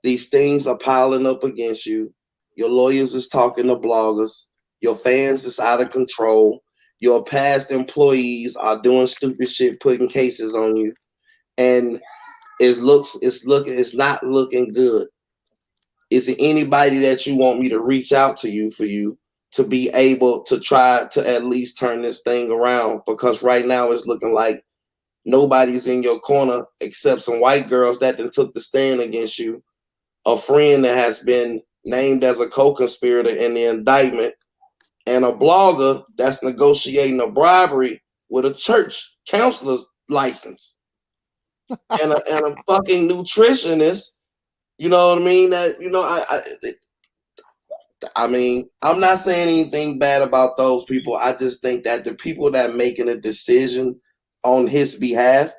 These things are piling up against you. Your lawyers is talking to bloggers. Your fans is out of control. Your past employees are doing stupid shit, putting cases on you. And it's not looking good. Is there anybody that you want me to reach out to you for you to be able to try to at least turn this thing around? Because right now it's looking like nobody's in your corner except some white girls that then took the stand against you, a friend that has been named as a co-conspirator in the indictment, and a blogger that's negotiating a bribery with a church counselor's license. and a fucking nutritionist, you know what I mean? I mean, I'm not saying anything bad about those people. I just think that the people that making a decision on his behalf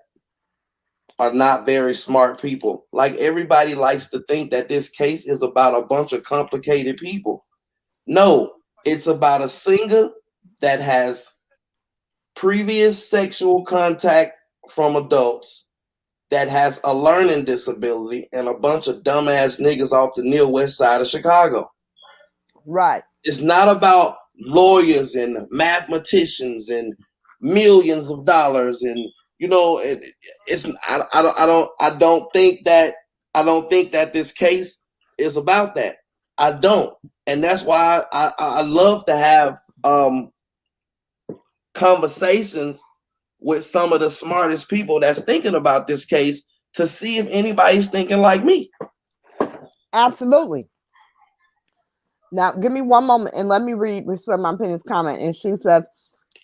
are not very smart people. Like everybody likes to think that this case is about a bunch of complicated people. No, it's about a singer that has previous sexual contact from adults, that has a learning disability, and a bunch of dumbass niggas off the near west side of Chicago. Right. It's not about lawyers and mathematicians and millions of dollars and you know, it's I don't think that this case is about that. I don't, and that's why I love to have conversations with some of the smartest people that's thinking about this case to see if anybody's thinking like me. Absolutely. Now, give me one moment and let me read Respect My Opinion's comment. And she says,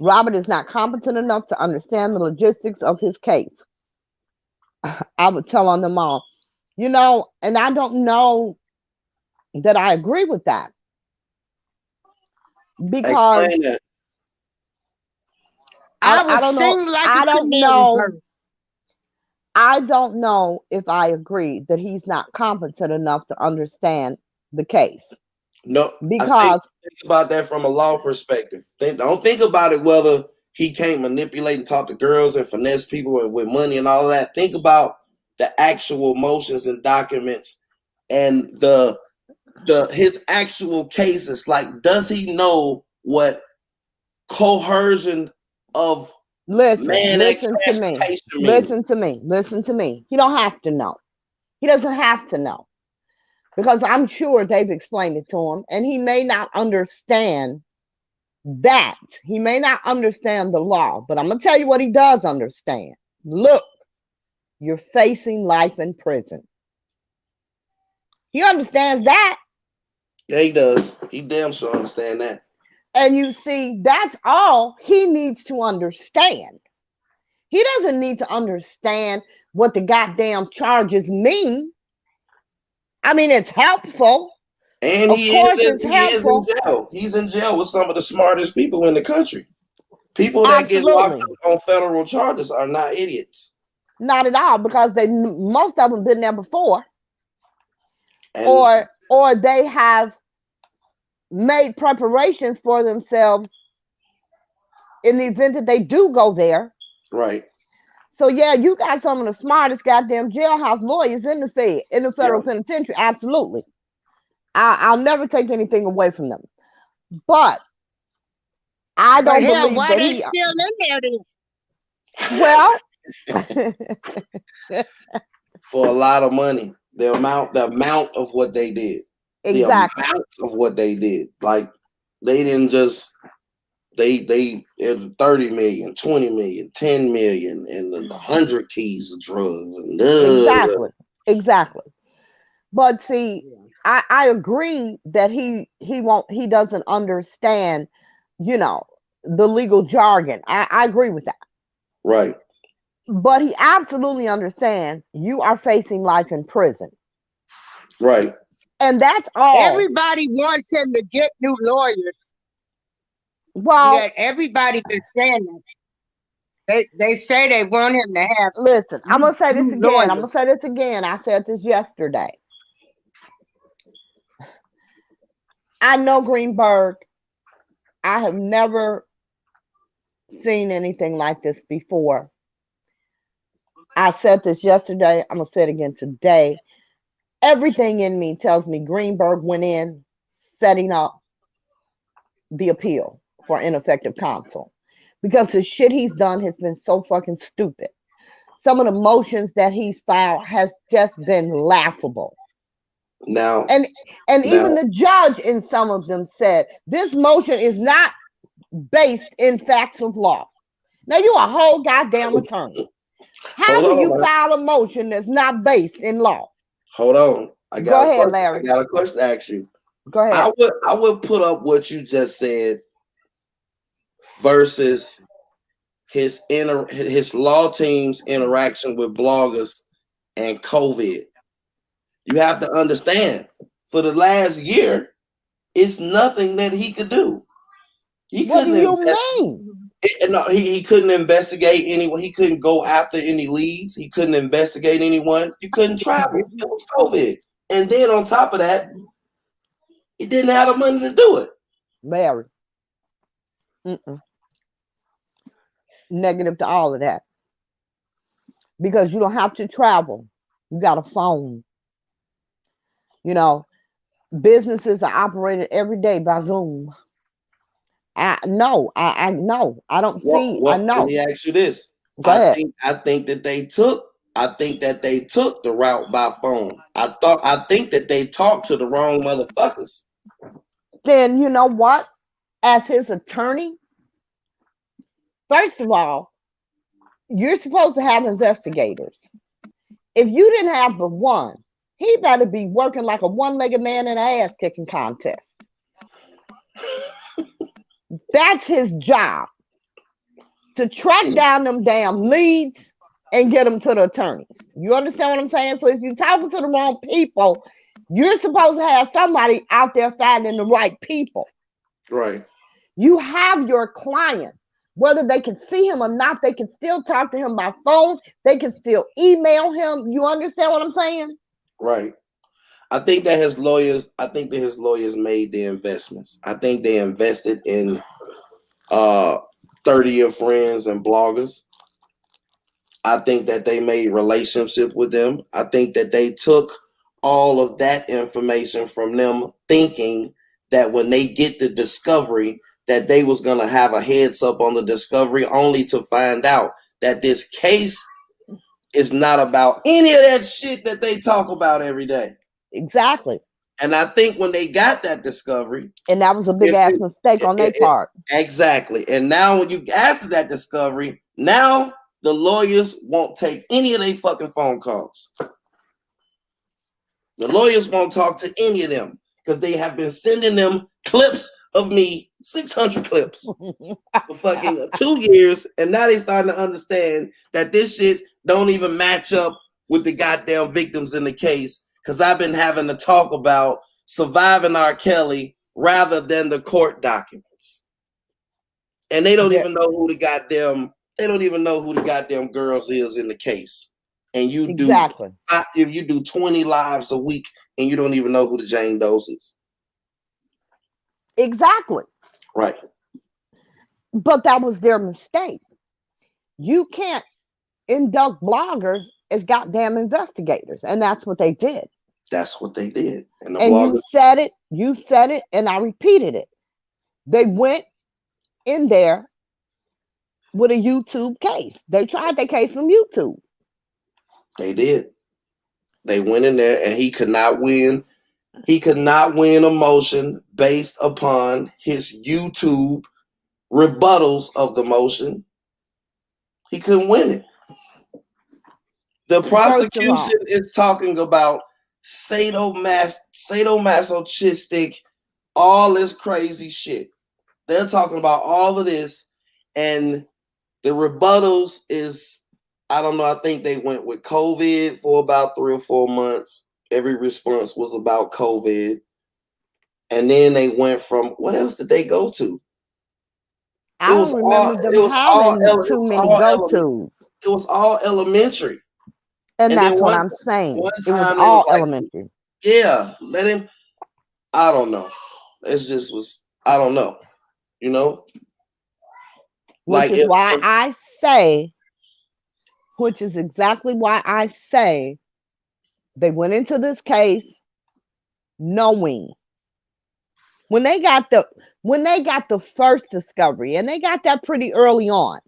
Robert is not competent enough to understand the logistics of his case. I would tell on them all. You know, and I don't know that I agree with that. Because Explain that. I don't know. like I a don't canary know. bird. I don't know if I agree that he's not competent enough to understand the case. No, Because think about that from a law perspective. Don't think about it whether he can't manipulate and talk to girls and finesse people with money and all of that. Think about the actual motions and documents and the his actual cases. Like, does he know what coercion of listen man to me. transportation means? Listen to me. He don't have to know. He doesn't have to know. Because I'm sure they've explained it to him, and he may not understand that. He may not understand the law, but I'm going to tell you what he does understand. Look, you're facing life in prison. He understands that. Yeah, he does. He damn sure understand that. And you see, that's all he needs to understand. He doesn't need to understand what the goddamn charges mean. I mean, it's helpful. And Of course, it's helpful. Is in jail. He's in jail with some of the smartest people in the country. People that get locked up on federal charges are not idiots. Not at all, because most of them been there before, or they have made preparations for themselves in the event that they do go there. Right. So yeah, you got some of the smartest goddamn jailhouse lawyers in the federal penitentiary. Absolutely. I'll never take anything away from them. But I don't believe why that they still in there then? Well, for a lot of money. The amount of what they did. Exactly. The amount of what they did. Like, they didn't just they 30 million, 20 million, 10 million, and 100 keys of drugs. And Exactly. But see, I agree that he doesn't understand, you know, the legal jargon. I agree with that. Right. But he absolutely understands you are facing life in prison. Right. And that's all. Everybody wants him to get new lawyers. Well, yeah, everybody been saying that. They say they want him to have. Listen, I'm gonna say this again. I said this yesterday. I know Greenberg. I have never seen anything like this before. I said this yesterday. I'm gonna say it again today. Everything in me tells me Greenberg went in setting up the appeal for ineffective counsel, because the shit he's done has been so fucking stupid. Some of the motions that he's filed has just been laughable. Now, and even the judge in some of them said this motion is not based in facts of law. Now, you a whole goddamn attorney. How do you file a motion that's not based in law? Hold on. Go ahead, Larry. I got a question to ask you. Go ahead. I would put up what you just said versus his law team's interaction with bloggers and COVID. You have to understand, for the last year, it's nothing that he could do. What do you mean? No, he couldn't investigate anyone. He couldn't go after any leads. He couldn't investigate anyone. You couldn't travel. It was COVID. And then on top of that, he didn't have the money to do it. Larry. Negative to all of that. Because you don't have to travel. You got a phone. You know, businesses are operated every day by Zoom. I know. I know. I don't see. I know. Let me ask you this. Go ahead. I think that they took the route by phone. I think that they talked to the wrong motherfuckers. Then you know what? As his attorney, first of all, you're supposed to have investigators. If you didn't have but one, he better be working like a one-legged man in an ass-kicking contest. That's his job, to track down them damn leads and get them to the attorneys. You understand what I'm saying? So if you're talking to the wrong people, you're supposed to have somebody out there finding the right people. Right. You have your client, whether they can see him or not, they can still talk to him by phone. They can still email him. You understand what I'm saying? Right. I think that his lawyers made the investments. I think they invested in 30-year friends and bloggers. I think that they made relationship with them. I think that they took all of that information from them, thinking that when they get the discovery, that they was going to have a heads up on the discovery, only to find out that this case is not about any of that shit that they talk about every day. Exactly. And I think when they got that discovery, and that was a big ass mistake on their part. Exactly. And now when you ask that discovery, now the lawyers won't take any of their fucking phone calls. The lawyers won't talk to any of them because they have been sending them clips of me, 600 clips for fucking 2 years. And now they starting to understand that this shit don't even match up with the goddamn victims in the case. Because I've been having to talk about surviving R. Kelly rather than the court documents. And they don't even know who the goddamn girls is in the case. And you exactly. If you do 20 lives a week and you don't even know who the Jane Doe's is. Exactly. Right. But that was their mistake. You can't induct bloggers as goddamn investigators. And that's what they did. That's what they did. And you said it, and I repeated it. They went in there with a YouTube case. They tried their case from YouTube. They did. They went in there and he could not win. He could not win a motion based upon his YouTube rebuttals of the motion. He couldn't win it. The prosecution is talking about sadomasochistic, all this crazy shit. They're talking about all of this, and the rebuttals is, I don't know, I think they went with COVID for about 3 or 4 months. Every response was about COVID. And then they went from, what else did they go to? I don't remember them having too many go-tos. It was all elementary. And that's what I'm saying. It was all elementary. Yeah, let him. I don't know. It just was. I don't know. You know, which is exactly why I say they went into this case knowing when they got the first discovery, and they got that pretty early on.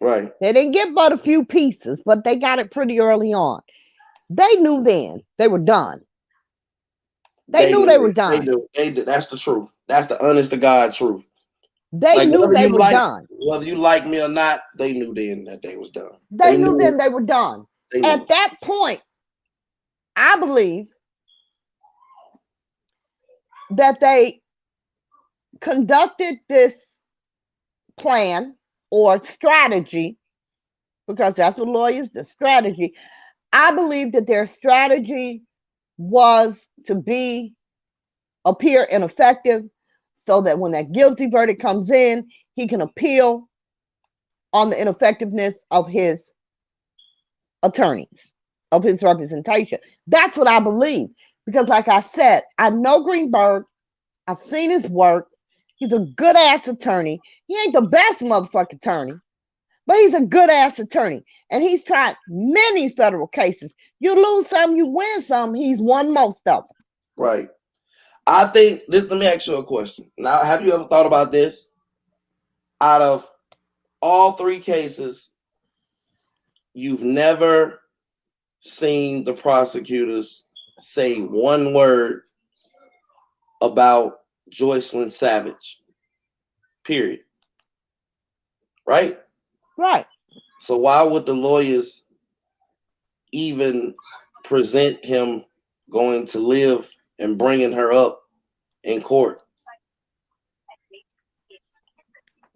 Right. They didn't get but a few pieces, but they got it pretty early on. They knew then they were done. They knew they were done. They knew. That's the truth. That's the honest to God truth. They knew they were done. Whether you like me or not, they knew then that they was done. They knew then they were done. At that point, I believe that they conducted this plan or strategy, because that's what lawyers do, strategy. I believe that their strategy was to appear ineffective, so that when that guilty verdict comes in, he can appeal on the ineffectiveness of his attorneys, of his representation. That's what I believe. Because like I said, I know Greenberg. I've seen his work. He's a good ass attorney. He ain't the best motherfucking attorney, but he's a good ass attorney. And he's tried many federal cases. You lose some, you win some. He's won most of them. Right. I think let me ask you a question. Now, have you ever thought about this? Out of all 3 cases, you've never seen the prosecutors say one word about Joycelyn Savage, period. Right? Right. So why would the lawyers even present him going to live and bringing her up in court?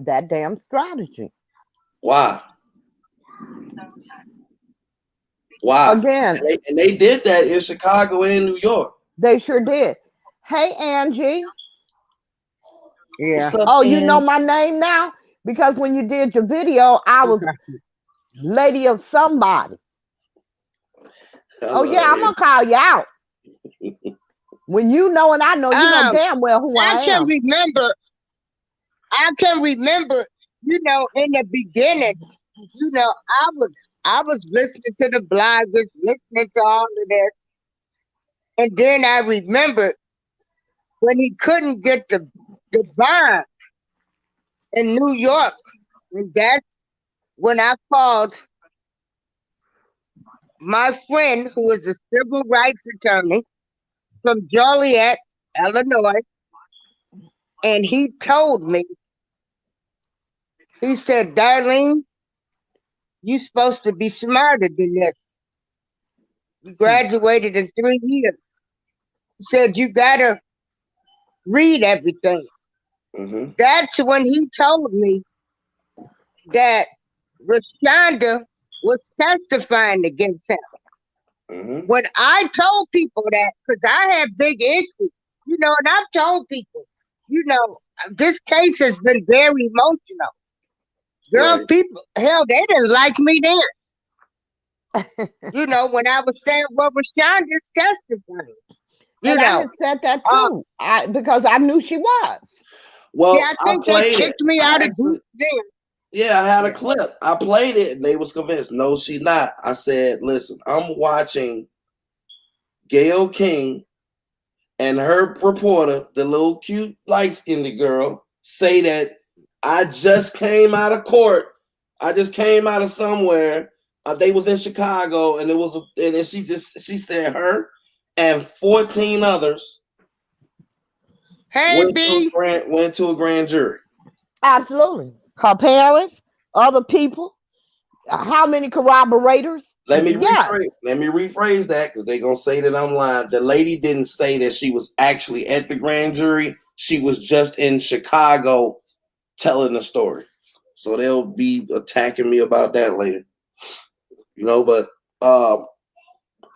That damn strategy. Why? Why? Again, And they did that in Chicago and New York. they sure did. Hey, Angie. Yeah. What's up, Oh, you know Ange? my name now? Because when you did your video, I was lady of somebody. Oh, yeah, I'm going to call you out. When you know and I know, you know damn well who I can am. remember. I can remember. You know, in the beginning, you know, I was listening to the bloggers, listening to all of this, and then I remembered when he couldn't get the bond in New York, and that's when I called my friend who is a civil rights attorney from Joliet, Illinois, and he told me, he said, Darlene, you're supposed to be smarter than this. You graduated in 3 years. He said, you gotta read everything. Mm-hmm. That's when he told me that Rashonda was testifying against him. Mm-hmm. When I told people that, because I have big issues, you know, and I've told people, you know, this case has been very emotional. Girl, Right. people, hell, they didn't like me then. You know, when I was saying what Rashonda's testifying. You And I know, had said that too, because I knew she was. Well, yeah, I think they played kicked it. me I out of actually- group then. Yeah, I had a Yeah. clip. I played it and they was convinced. No, she not. I said, listen, I'm watching Gayle King and her reporter, the little cute light-skinned girl, say that I just came out of court. I just came out of somewhere. They was in Chicago, and it was, and then she said her and 14 others Hey, B. went to a grand jury. Absolutely. Her parents, other people, how many corroborators? Let me Yes. rephrase that because they're gonna say that I'm lying. The lady didn't say that she was actually at the grand jury. She was just in Chicago telling the story. So they'll be attacking me about that later. You know, but I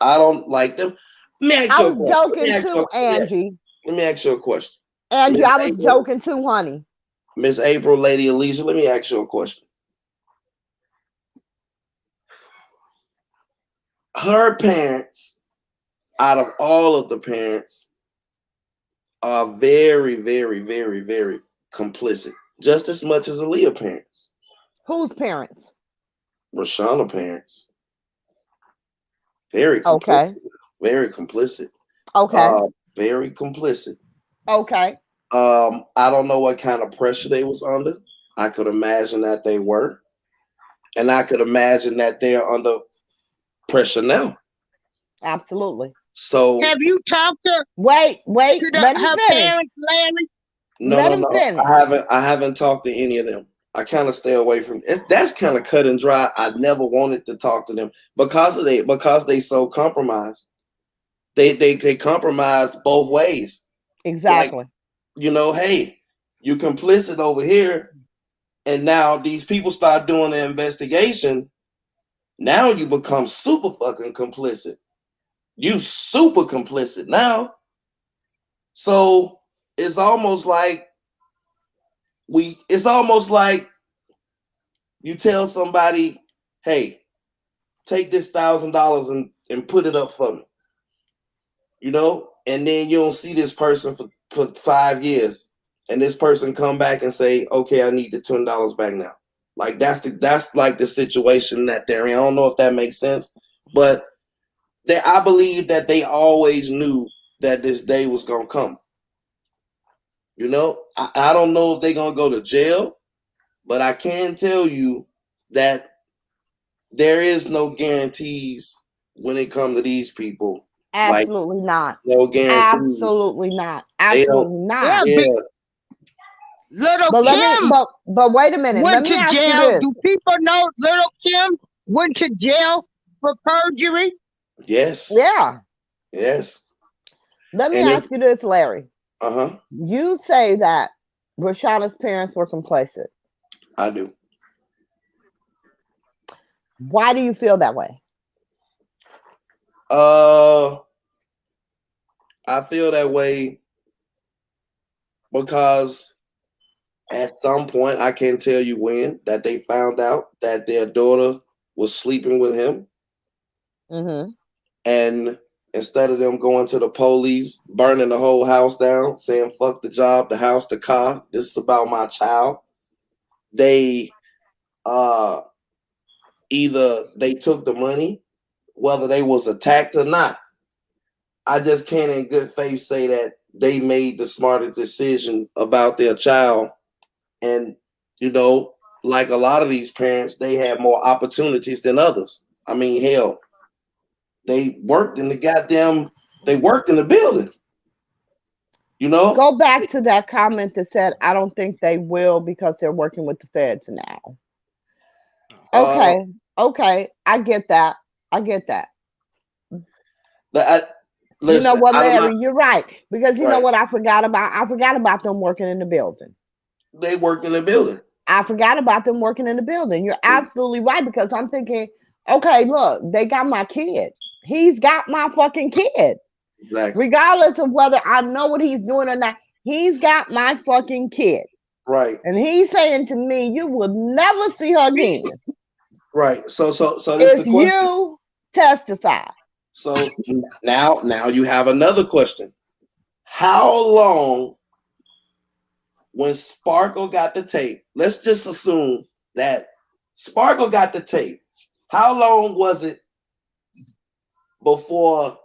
don't like them. Let me ask I you a was question. joking too, Angie. Let me ask you a question. Angie, I was joking too, honey. Miss April, Lady Alicia, let me ask you a question. Her parents, out of all of the parents, are very, very, very, very complicit, just as much as Aaliyah parents. Whose parents? Rashonda parents. Very complicit. Okay. Very complicit. Okay. Very complicit. Okay. I don't know what kind of pressure they was under. I could imagine that they were. And I could imagine that they're under pressure now. Absolutely. So have you talked to wait, to let me her finish. parents, Larry? No. I haven't talked to any of them. I kind of stay away from it. That's kind of cut and dry. I never wanted to talk to them because they so compromised. They compromise both ways. Exactly. Like, you know, hey, you complicit over here, and now these people start doing the investigation. Now you become super fucking complicit. You super complicit now. So it's almost like you tell somebody, hey, take this $1,000 and put it up for me. You know, and then you don't see this person for 5 years, and this person come back and say, okay, I need the $10 back now. Like that's like the situation that they're in. I don't know if that makes sense, but I believe that they always knew that this day was gonna come. You know, I don't know if they're gonna go to jail, but I can tell you that there is no guarantees when it comes to these people. Like Absolutely not. no guarantees. Absolutely not. They don't. Absolutely not. Yeah, Yeah, little But let me Kim but wait a minute. Let went me to ask you jail. this. Do people know little Kim went to jail for perjury? yes, Yeah. yes. Let me And it's ask you this, Larry. uh-huh. You say that Rashada's parents were complicit. I do. Why do you feel that way? I feel that way because at some point, I can't tell you when, that they found out that their daughter was sleeping with him. Mm-hmm. And instead of them going to the police, burning the whole house down, saying, fuck the job, the house, the car, this is about my child, they either they took the money, whether they was attacked or not. I just can't in good faith say that they made the smartest decision about their child. And, you know, like a lot of these parents, they have more opportunities than others. I mean, hell, they worked in the building. You know? Go back to that comment that said, I don't think they will because they're working with the feds now. Okay. Okay. I get that. Listen, you know what, I don't Larry, know. you're right. Because you know Right. what I forgot about? I forgot about them working in the building. They worked in the building. I forgot about them working in the building. You're absolutely right, because I'm thinking, okay, look, they got my kid. He's got my fucking kid. Exactly. Regardless of whether I know what he's doing or not, he's got my fucking kid. Right. And he's saying to me, you will never see her again. Right. So this is If the question. you testify. So now you have another question. How long, when Sparkle got the tape, let's just assume that Sparkle got the tape. How long was it before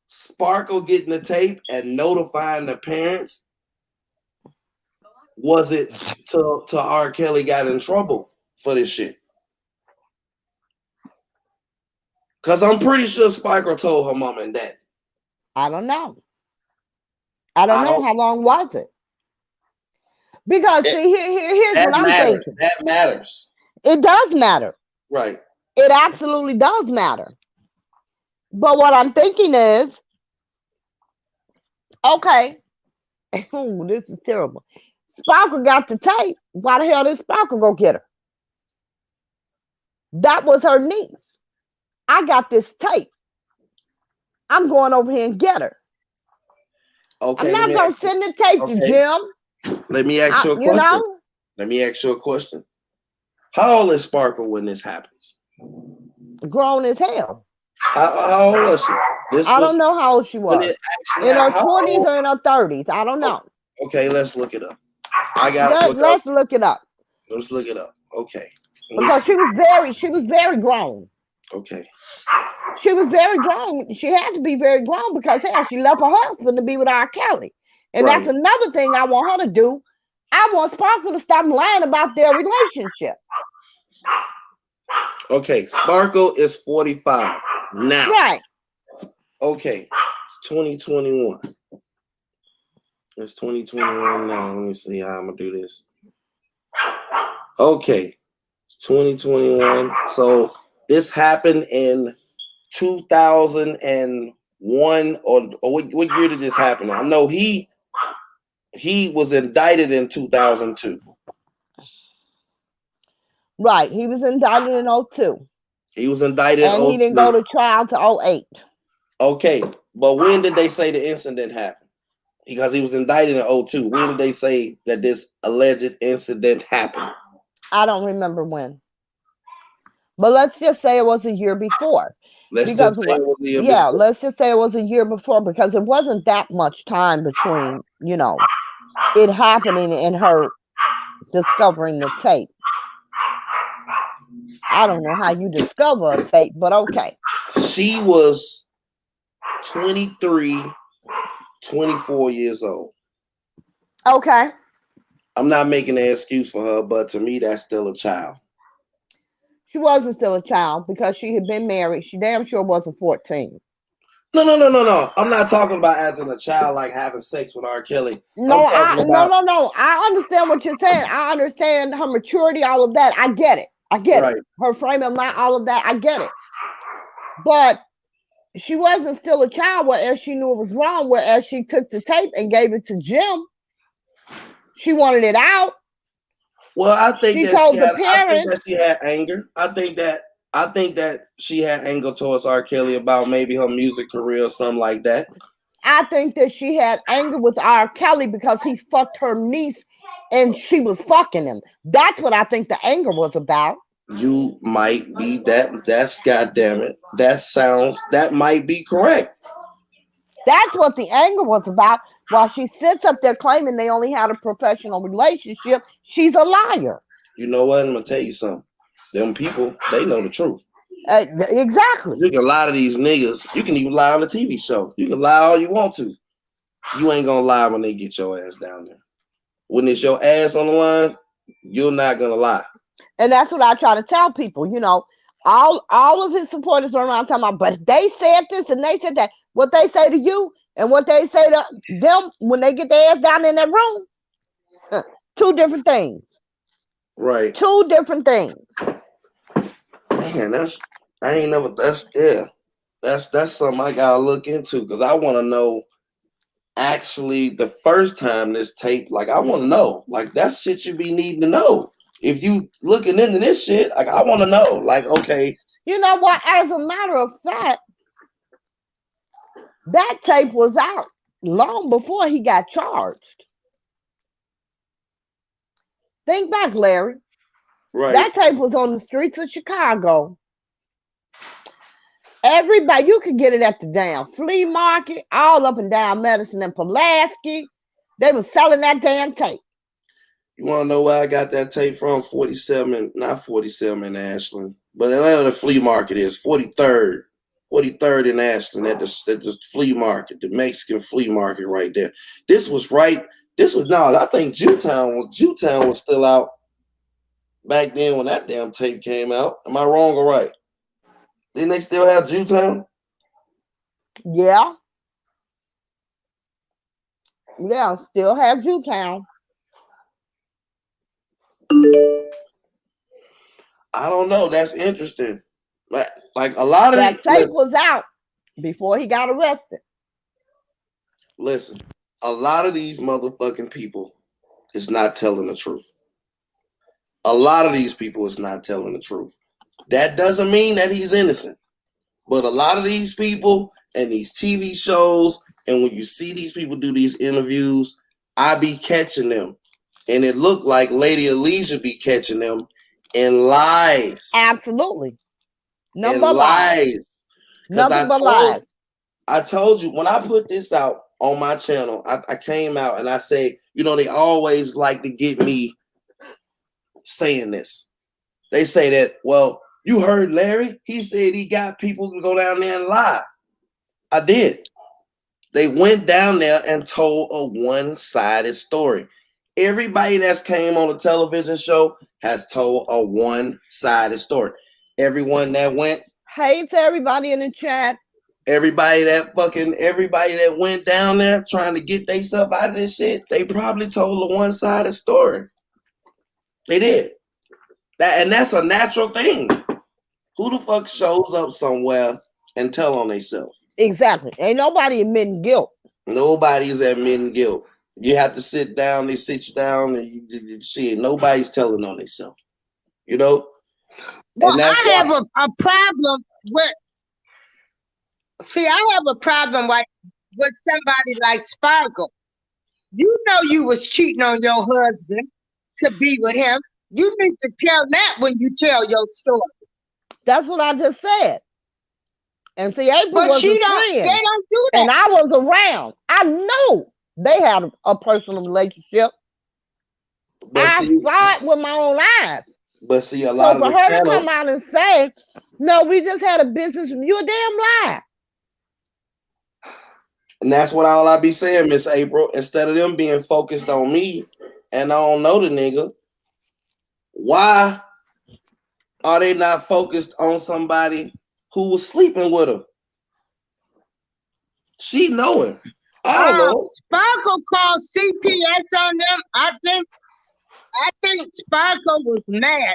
Sparkle getting the tape and notifying the parents? Was it till R. Kelly got in trouble for this shit? Because I'm pretty sure Sparkle told her mom and dad. I don't know. I don't know. How long was it? Because see, here's what I'm thinking. That matters. It does matter. Right. It absolutely does matter. But what I'm thinking is, okay, ooh, this is terrible. Sparkle got the tape. Why the hell did Sparkle go get her? That was her niece. I got this tape. I'm going over here and get her. Okay. I'm not going to send the tape to Jim. Let me ask you a question. You know? Let me ask you a question. How old is Sparkle when this happens? Grown as hell. How old was she? I don't know how old she was. In her 20s or in her 30s. I don't know. Okay, let's look it up. Let's look it up. Let's look it up. Okay. Because she was very grown. Okay. She was very grown. She had to be very grown because hell, she left her husband to be with R. Kelly. And that's another thing I want her to do. I want Sparkle to stop lying about their relationship. Okay, Sparkle is 45 now. Right. Okay, it's 2021. It's 2021 now. Let me see how I'm gonna do this. Okay, it's 2021. So this happened in 2001, or what year did this happen? I know he was indicted in 2002. Right, he was indicted in 2002. He was indicted in 2002. And he didn't go to trial to 2008. Okay, but when did they say the incident happened? Because he was indicted in 2002. When did they say that this alleged incident happened? I don't remember when. But let's just say it was a year before. Let's just say it was a year before, because it wasn't that much time between, you know, it happening and her discovering the tape. I don't know how you discover a tape, but okay. She was 23, 24 years old. Okay. I'm not making an excuse for her, but to me, that's still a child. She wasn't still a child because she had been married. She damn sure wasn't 14. No. I'm not talking about as in a child like having sex with R. Kelly. No, I'm talking about no. I understand what you're saying. I understand her maturity, all of that. I get it. right. Her frame of mind, all of that. I get it. But she wasn't still a child, whereas she knew it was wrong, whereas she took the tape and gave it to Jim. She wanted it out. Well, I think She that told she the had. I think parents. that she had anger. I think that she had anger towards R. Kelly about maybe her music career or something like that. I think that she had anger with R. Kelly because he fucked her niece and she was fucking him. That's what I think the anger was about. You might be that. That's goddamn it. That might be correct. That's what the anger was about. While she sits up there claiming they only had a professional relationship, she's a liar. You know what? I'm gonna tell you something. Them people, they know the truth. Exactly. You can lie to these niggas. You can even lie on a TV show. You can lie all you want to. You ain't gonna lie when they get your ass down there. When it's your ass on the line, you're not gonna lie. And that's what I try to tell people. You know, all of his supporters are around talking about, but they said this and they said that. What they say to you and what they say to them when they get their ass down in that room, two different things. Right. Two different things. Man, that's something I gotta look into because I want to know. Actually, the first time this tape, like I want to know, like that's shit you be needing to know. If you looking into this shit, like I want to know, like okay. You know what? As a matter of fact, that tape was out long before he got charged. Think back, Larry. Right. That tape was on the streets of Chicago. Everybody, you could get it at the damn flea market, all up and down Madison and Pulaski. They were selling that damn tape. You want to know where I got that tape from? 47, not 47 in Ashland, but where the flea market is, 43rd in Ashland at the flea market, the Mexican flea market right there. I think Jewtown was still out back then when that damn tape came out. Am I wrong or right? Didn't they still have Jewtown? Yeah. Yeah, still have Jewtown. I don't know. That's interesting. Like a lot of that tape was out before he got arrested. Listen, a lot of these motherfucking people is not telling the truth. A lot of these people is not telling the truth. That doesn't mean that he's innocent. But a lot of these people and these TV shows, and when you see these people do these interviews, I be catching them. And it looked like Lady Alicia be catching them in lies. Absolutely. Nothing but lies. Nothing but lies. I told you, when I put this out on my channel, I came out and I say, you know, they always like to get me saying this. They say that, well, you heard Larry? He said he got people to go down there and lie. I did. They went down there and told a one-sided story. Everybody that's came on a television show has told a one-sided story. Everyone that went. Hey to everybody in the chat. Everybody that went down there trying to get themselves out of this shit, they probably told a one-sided story. They did. And that's a natural thing. Who the fuck shows up somewhere and tell on themselves? Exactly. Ain't nobody admitting guilt. Nobody's admitting guilt. You have to sit down. They sit you down, and you shit. Nobody's telling on themselves. You know. Well, I have a problem with. See, I have a problem with somebody like Sparkle. You know you was cheating on your husband to be with him. You need to tell that when you tell your story. That's what I just said. And see, April was a friend. They don't do that. And I was around. I know they had a personal relationship. I saw it with my own eyes. But see, a lot of for her to come out and say, "No, we just had a business," you a damn lie. And that's what all I be saying, Miss April. Instead of them being focused on me, and I don't know the nigga, why are they not focused on somebody who was sleeping with him? She know him. I don't know. Sparkle called CPS on them. I think Sparkle was mad.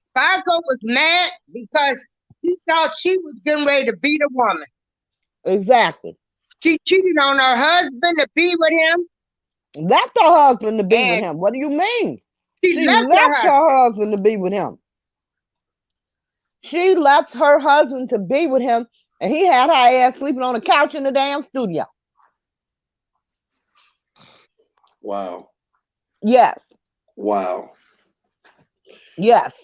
Sparkle was mad because he thought she was getting ready to beat a woman. Exactly. She cheated on her husband to be with him. Left her husband to be with And him. What do you mean? she She left left her husband. her husband to be with him. She left her husband to be with him, and he had her ass sleeping on the couch in the damn studio. Wow. Yes. Wow. Yes.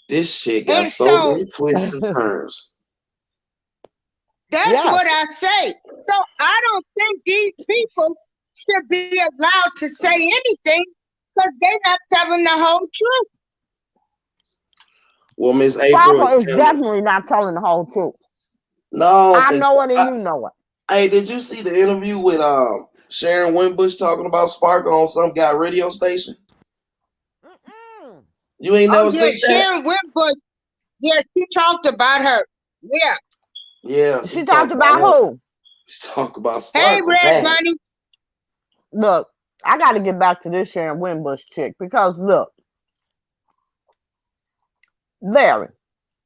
This shit got And so so many twists and turns. that's Yeah. what I say. So I don't think these people should be allowed to say anything because they're not telling the whole truth. Well, Miss Sparkle April, is definitely not telling the whole truth. no, I know it and you know it. Hey, did you see the interview with Sharon Winbush talking about Sparkle on some guy radio station? Mm-mm. You ain't Oh never yeah, seen that? Sharon Winbush. Yeah, she talked about her. Yeah. Yeah, She talked about her. who? She talked about Hey, Sparkle. Red Man. Bunny. Look, I got to get back to this Sharon Winbush chick because look, Larry,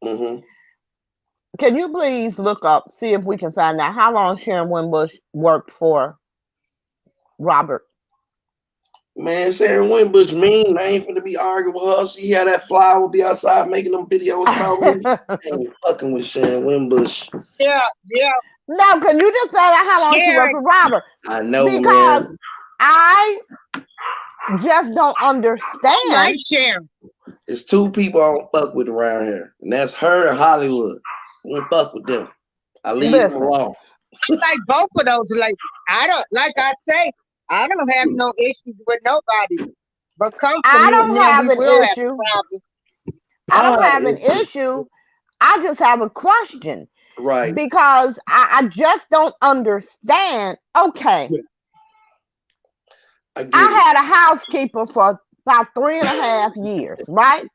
Mm-hmm. can you please look up, see if we can find out how long Sharon Winbush worked for Robert? Man, Sharon Winbush mean. I ain't finna be arguing with her. She had that flower be outside making them videos about me. I ain't fucking with Sharon Winbush. Yeah. No, can you just say that how long she worked for Robert? I know, Because man. I just don't I understand. like Sharon. It's two people I don't fuck with around here, and that's her and Hollywood. I don't fuck with them. I leave them Listen. alone. I like both of those ladies. I don't, like I say, I don't have no issues with nobody. But come for I me don't and then have we an will have issue. problems. I don't I have an issue. I just have a question. Right. Because I just don't understand. Okay. I get I it. had a housekeeper for about 3.5 years, right?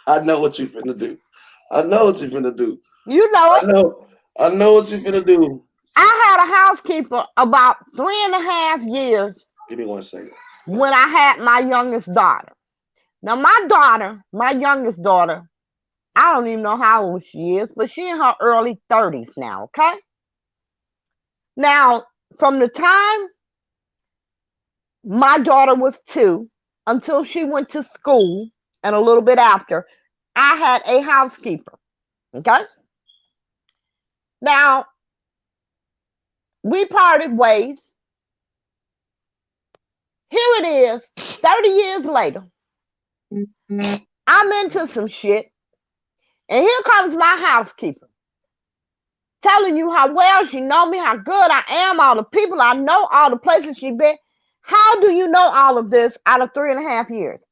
I know what you finna do. I know what you finna do. You know it. I know what you finna do. I had a housekeeper about 3.5 years Give me 1 second. when I had my youngest daughter. Now, my youngest daughter, I don't even know how old she is, but she's in her early 30s now, okay? Now, from the time my daughter was 2 until she went to school and a little bit after, I had a housekeeper, okay? Now, we parted ways. Here it is, 30 years later. I'm into some shit, and here comes my housekeeper telling you how well she know me, how good I am, all the people I know, all the places she been. How do you know all of this out of 3.5 years?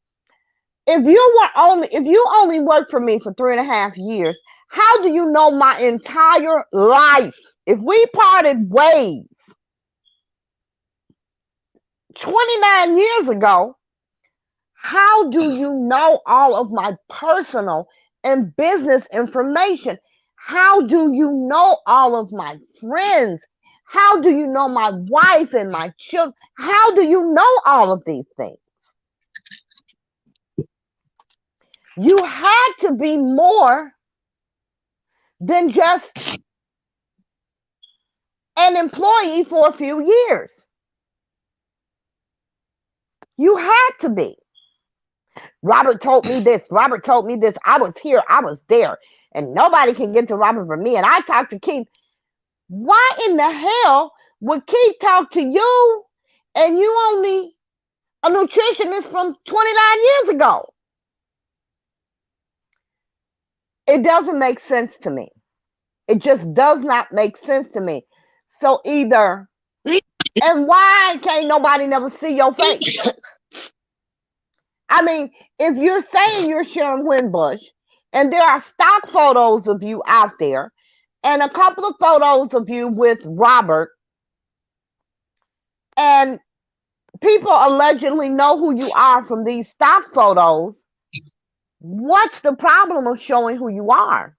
If you only worked for me for 3.5 years, how do you know my entire life? If we parted ways 29 years ago, how do you know all of my personal and business information? How do you know all of my friends? How do you know my wife and my children? How do you know all of these things? You had to be more than just an employee for a few years. You had to be. Robert told me this. Robert told me this. I was here. I was there. And nobody can get to Robert but me. And I talked to Keith. Why in the hell would Keith talk to you and you only a nutritionist from 29 years ago? It doesn't make sense to me. It just does not make sense to me. So either, and why can't nobody never see your face? I mean, if you're saying you're Sharon Winbush, and there are stock photos of you out there, and a couple of photos of you with Robert, and people allegedly know who you are from these stock photos. What's the problem of showing who you are?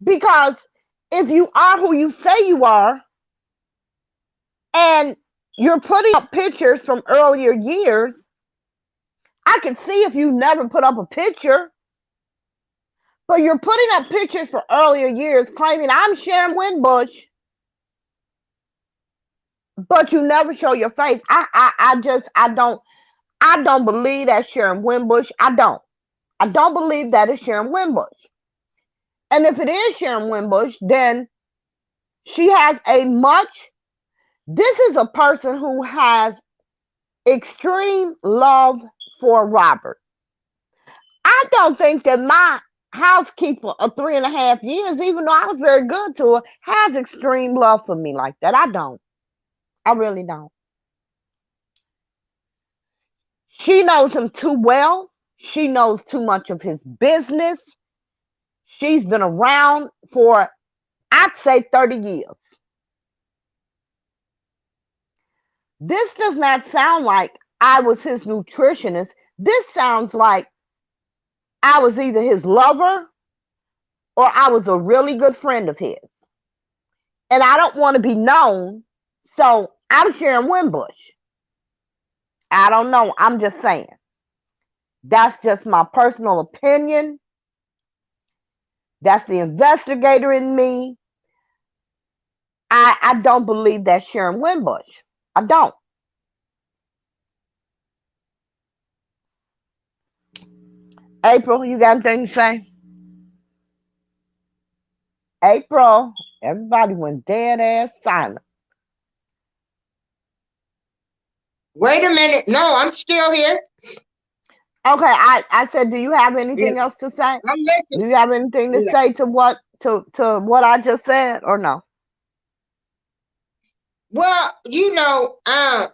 Because if you are who you say you are, and you're putting up pictures from earlier years, I can see if you never put up a picture, but you're putting up pictures for earlier years claiming I'm Sharon Winbush, but you never show your face. I don't believe that's Sharon Winbush. I don't believe that is Sharon Winbush. And if it is Sharon Winbush, then she has this is a person who has extreme love for Robert. I don't think that my housekeeper of 3.5 years, even though I was very good to her, has extreme love for me like that. I don't. I really don't. She knows him too well. She knows too much of his business. She's been around for, I'd say, 30 years. This does not sound like I was his nutritionist. This sounds like I was either his lover or I was a really good friend of his. And I don't want to be known, so I'm Sharon Winbush. I don't know. I'm just saying. That's just my personal opinion. That's the investigator in me. I don't believe that's Sharon Winbush. I don't. April, you got anything to say? April, everybody went dead ass silent. Wait a minute. No, I'm still here. Okay, I said, do you have anything else to say? I'm listening. Do you have anything to say to what I just said, or no? Well, I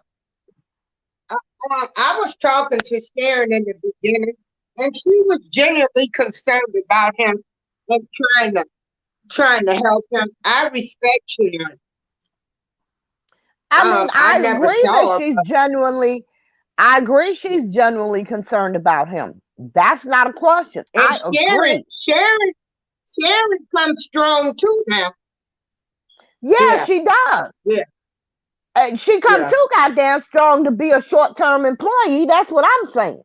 was talking to Sharon in the beginning, and she was genuinely concerned about him and trying to help him. I respect Sharon. I mean, I I never agree saw that her. she's genuinely. I agree she's genuinely concerned about him. That's not a question. And I agree. Sharon comes strong too now. Yeah, she does. Yeah. And she comes too goddamn strong to be a short-term employee. That's what I'm saying.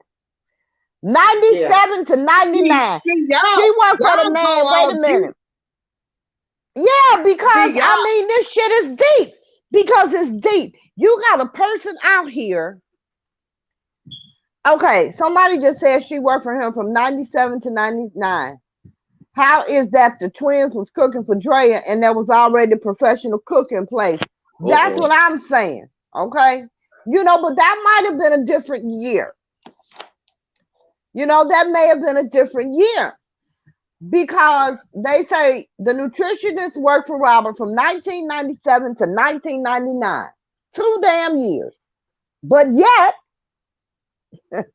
97 to 99. She worked for the man. Wait a minute. Yeah, because I mean, this shit is deep. Because it's deep. You got a person out here. Okay, somebody just said she worked for him from 97 to 99. How is that the twins was cooking for Drea and there was already a professional cook in place? That's what I'm saying. Okay. But that might have been a different year. That may have been a different year. Because they say the nutritionist worked for Robert from 1997 to 1999. 2 damn years. But yet, the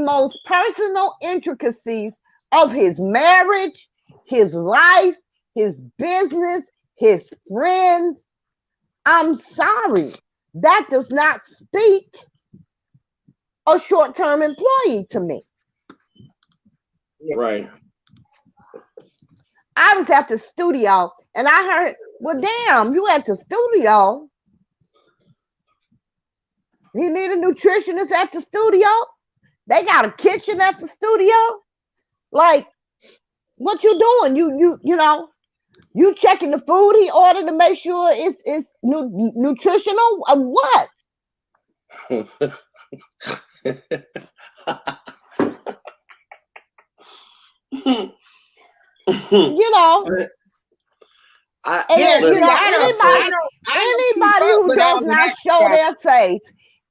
most personal intricacies of his marriage, his life, his business, his friends. I'm sorry. That does not speak a short-term employee to me. Right. I was at the studio and I heard, well, damn, you at the studio? You need a nutritionist at the studio? They got a kitchen at the studio? Like, what you doing? You checking the food he ordered to make sure it's nutritional? What? Anybody who does not show their face,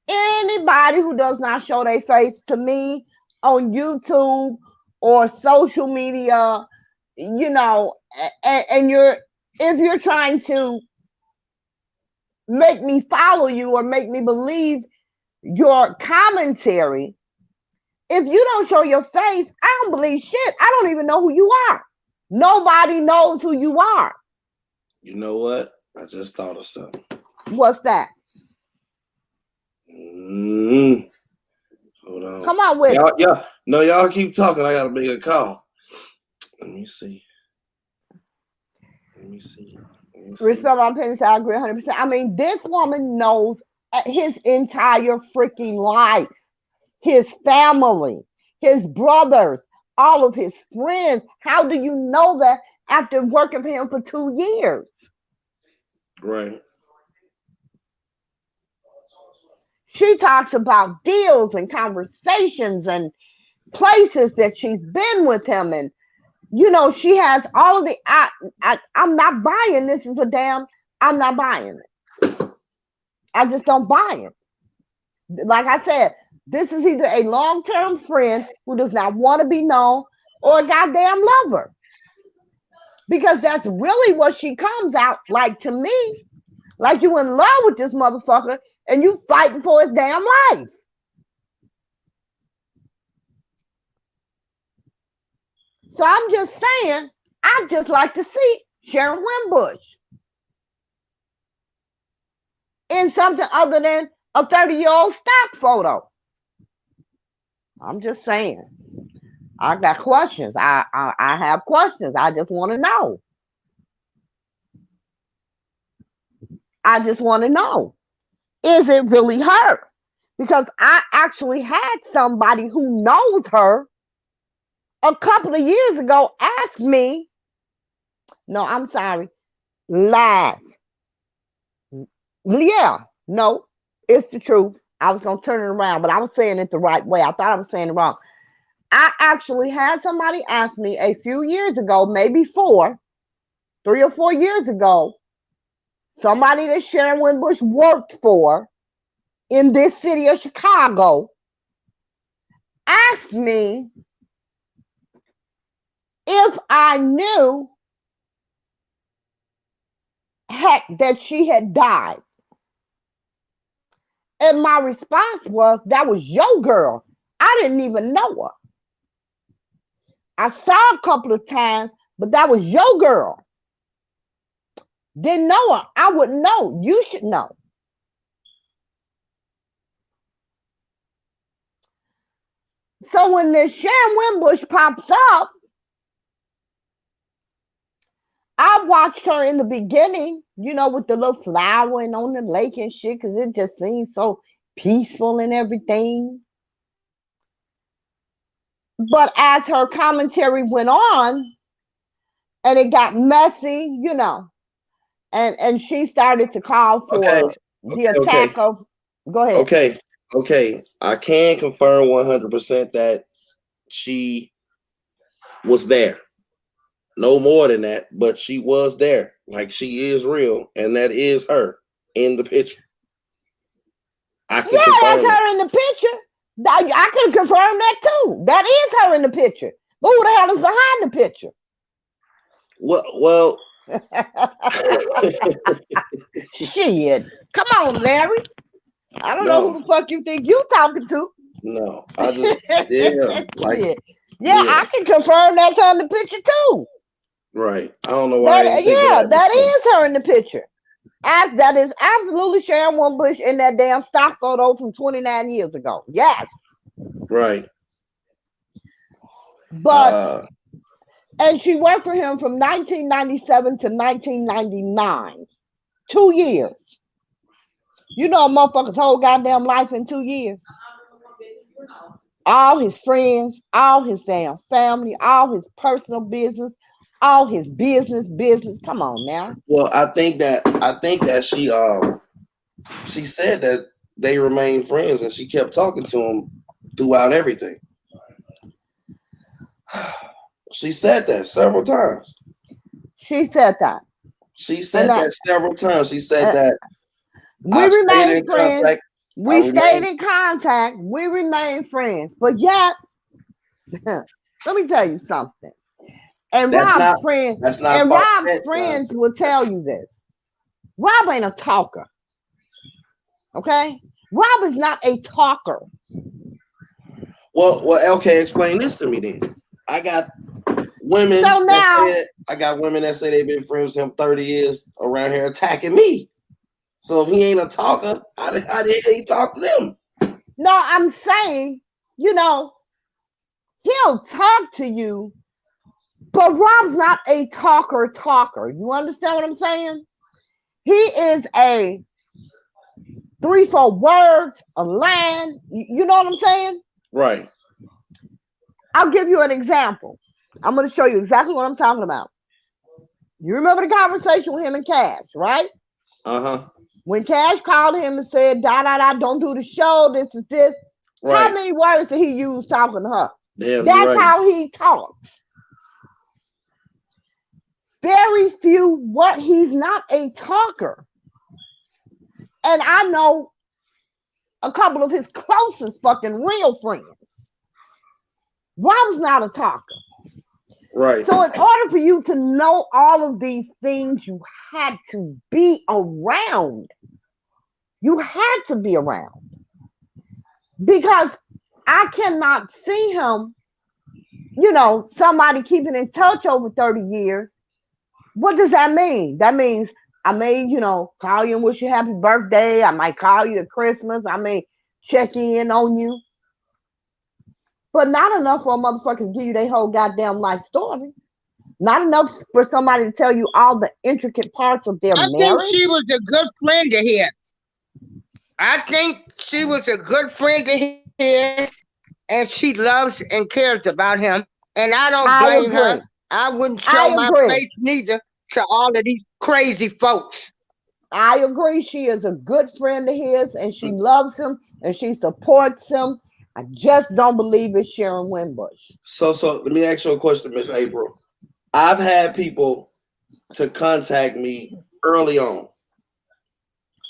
anybody who does not show their face to me on YouTube or social media, and if you're trying to make me follow you or make me believe your commentary, if you don't show your face, I don't believe shit. I don't even know who you are. Nobody knows who you are. You know what? I just thought of something. What's that? Hold on. Come on with it. Y'all keep talking. I gotta make a call. Let me see. Respect my opinions. I agree 100%. I mean, this woman knows his entire freaking life, his family, his brothers, all of his friends. How do you know that after working for him for 2 years? Right. She talks about deals and conversations and places that she's been with him, and she has all of the. I'm not buying this is a damn. I'm not buying it. I just don't buy it. Like I said, this is either a long-term friend who does not want to be known or a goddamn lover, because that's really what she comes out like to me. Like you in love with this motherfucker and you fighting for his damn life. So I'm just saying, I'd just like to see Sharon Wimbush in something other than a 30-year-old stock photo. I'm just saying. I got questions. I have questions. I just want to know. I just want to know, is it really her? Because I actually had somebody who knows her a couple of years ago ask me, no, I'm sorry, lies. Yeah, no, it's the truth. I was going to turn it around, but I was saying it the right way. I thought I was saying it wrong. I actually had somebody ask me a few years ago, maybe 3 or 4 years ago, somebody that Sharon Wimbush worked for in this city of Chicago asked me if I knew that she had died. And my response was, that was your girl. I didn't even know her. I saw a couple of times, but that was your girl. Didn't know her. I wouldn't know. You should know. So when this Sharon Wimbush pops up, I watched her in the beginning, with the little flowering on the lake and shit, because it just seemed so peaceful and everything. But as her commentary went on, and it got messy, and she started to call for the attack of. Go ahead. Okay. I can confirm 100% that she was there. No more than that, but she was there. Like, she is real, and that is her in the picture. That's her in the picture. I can confirm that too. That is her in the picture. But who the hell is behind the picture? Well. Shit. Come on, Larry. I don't know who the fuck you think you talking to. No, I just I can confirm that's her in the picture too. Right. I don't know why. That is her in the picture. That is absolutely Sharon Wimbush in that damn stock photo from 29 years ago. Yes. Right. But and she worked for him from 1997 to 1999. 2 years. A motherfucker's whole goddamn life in 2 years. All his friends, all his damn family, all his personal business, all his business. Come on now. Well, I think that she said that they remained friends, and she kept talking to him throughout everything. She said that several times. She said that. She said that several times. She said that we remained friends. We stayed in contact. We remained friends. But yet, let me tell you something. And Rob's friends will tell you this. Rob ain't a talker. Okay? Rob is not a talker. Well, okay, explain this to me then. I got women So that now- say that, I got women that say they've been friends with him 30 years around here attacking me. So if he ain't a talker, how the hell he talk to them? No, I'm saying, you know, he'll talk to you, but Rob's not a talker. You understand what I'm saying? He is a 3-4 words, a line. You know what I'm saying? Right. I'll give you an example. I'm going to show you exactly what I'm talking about. You remember the conversation with him and Cash, right? Uh-huh. When Cash called him and said, don't do the show, this is this. Right. How many words did he use talking to her? Damn, That's right. how he talks. Very few, what he's not a talker. And I know a couple of his closest fucking real friends. Rob's not a talker. Right. So in order for you to know all of these things, you had to be around. You had to be around. Because I cannot see him, you know, somebody keeping in touch over 30 years. What does that mean? That means I may, you know, call you and wish you happy birthday. I might call you at Christmas. I may check in on you. But not enough for a motherfucker to give you their whole goddamn life story. Not enough for somebody to tell you all the intricate parts of their I marriage. think she was a good friend to his. I think she was a good friend to his, and she loves and cares about him. And I don't blame her. I wouldn't show my face neither to all of these crazy folks. I agree. She is a good friend of his, and she loves him, and she supports him. I just don't believe it's Sharon Winbush. So let me ask you a question, Miss April. I've had people to contact me early on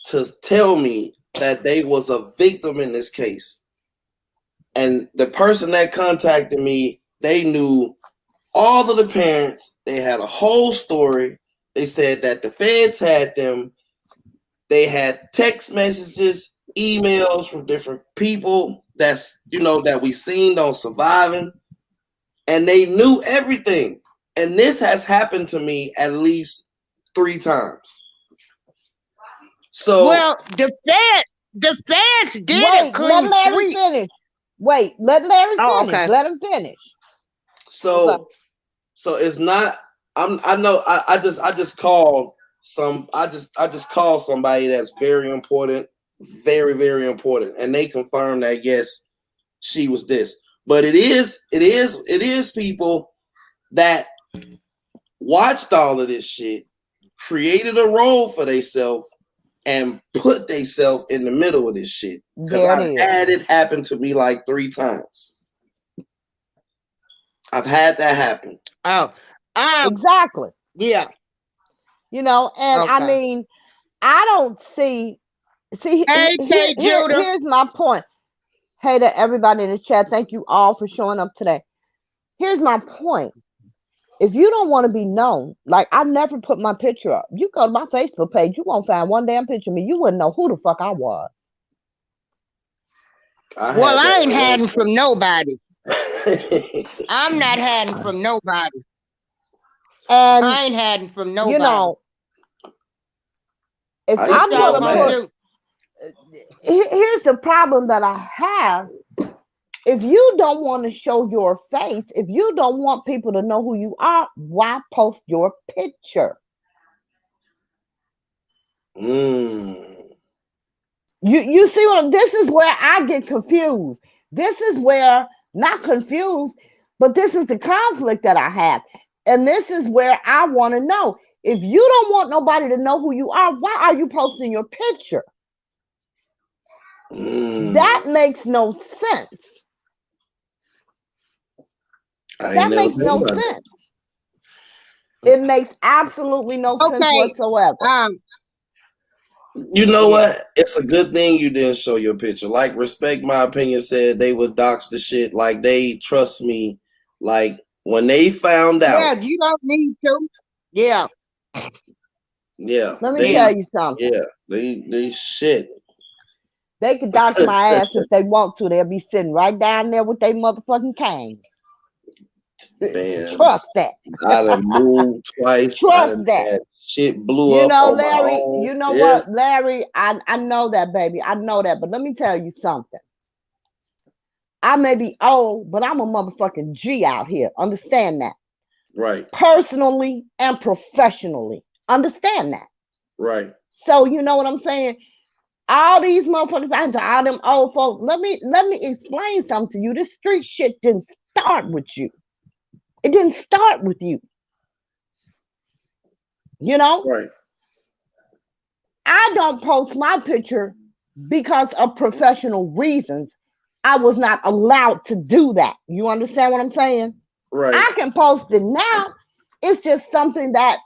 to tell me that they was a victim in this case. And the person that contacted me, they knew all of the parents. They had a whole story. They said that the feds had them. They had text messages, emails from different people that's, you know, that we seen on Surviving. And they knew everything. And this has happened to me at least 3 times. So well, the feds did a clean let Larry sweep. finish. Wait, let Larry finish. Okay. Let him finish. So it's not. I just called somebody that's very important, very, very important, and they confirmed that yes, she was this. But it is people that watched all of this shit, created a role for themselves, and put themselves in the middle of this shit. Because I've had it happen to me like 3 times. I've had that happen. Oh, exactly. Yeah. You know, and Okay. I mean, I don't see. Hey, Judah. Here's my point. Hey to everybody in the chat. Thank you all for showing up today. Here's my point. If you don't want to be known, like I never put my picture up. You go to my Facebook page, you won't find one damn picture of me. You wouldn't know who the fuck I was. I ain't hiding from nobody. I'm not hiding from nobody. And I ain't hiding from nobody. You know, if I'm gonna put, here's the problem that I have. If you don't want to show your face, if you don't want people to know who you are, why post your picture? You see what? This is where I get confused. This is where, not confused, but this is the conflict that I have. And this is where I want to know. If you don't want nobody to know who you are, why are you posting your picture? That makes no sense. That makes no sense. It makes absolutely no sense whatsoever. You know what? It's a good thing you didn't show your picture. Like Respect My Opinion said, they would dox the shit. Like they trust me. Like when they found out. Yeah, you don't need to. Yeah. Yeah. Let me tell you something. Yeah, they shit. They could dox my ass if they want to. They'll be sitting right down there with their motherfucking cane. Man, Trust that. I done moved twice. I Trust done that. had shit blew You up know, on my Larry, own. you know Yeah. what, Larry, I know that, baby. I know that. But let me tell you something. I may be old, but I'm a motherfucking G out here. Understand that. Right, Personally and professionally. Understand that. right. So you know what I'm saying? All these motherfuckers out there, all them old folks. Let me explain something to you. This street shit didn't start with you. It didn't start with you. You know? Right. I don't post my picture because of professional reasons. I was not allowed to do that. You understand what I'm saying? Right. I can post it now. It's just something that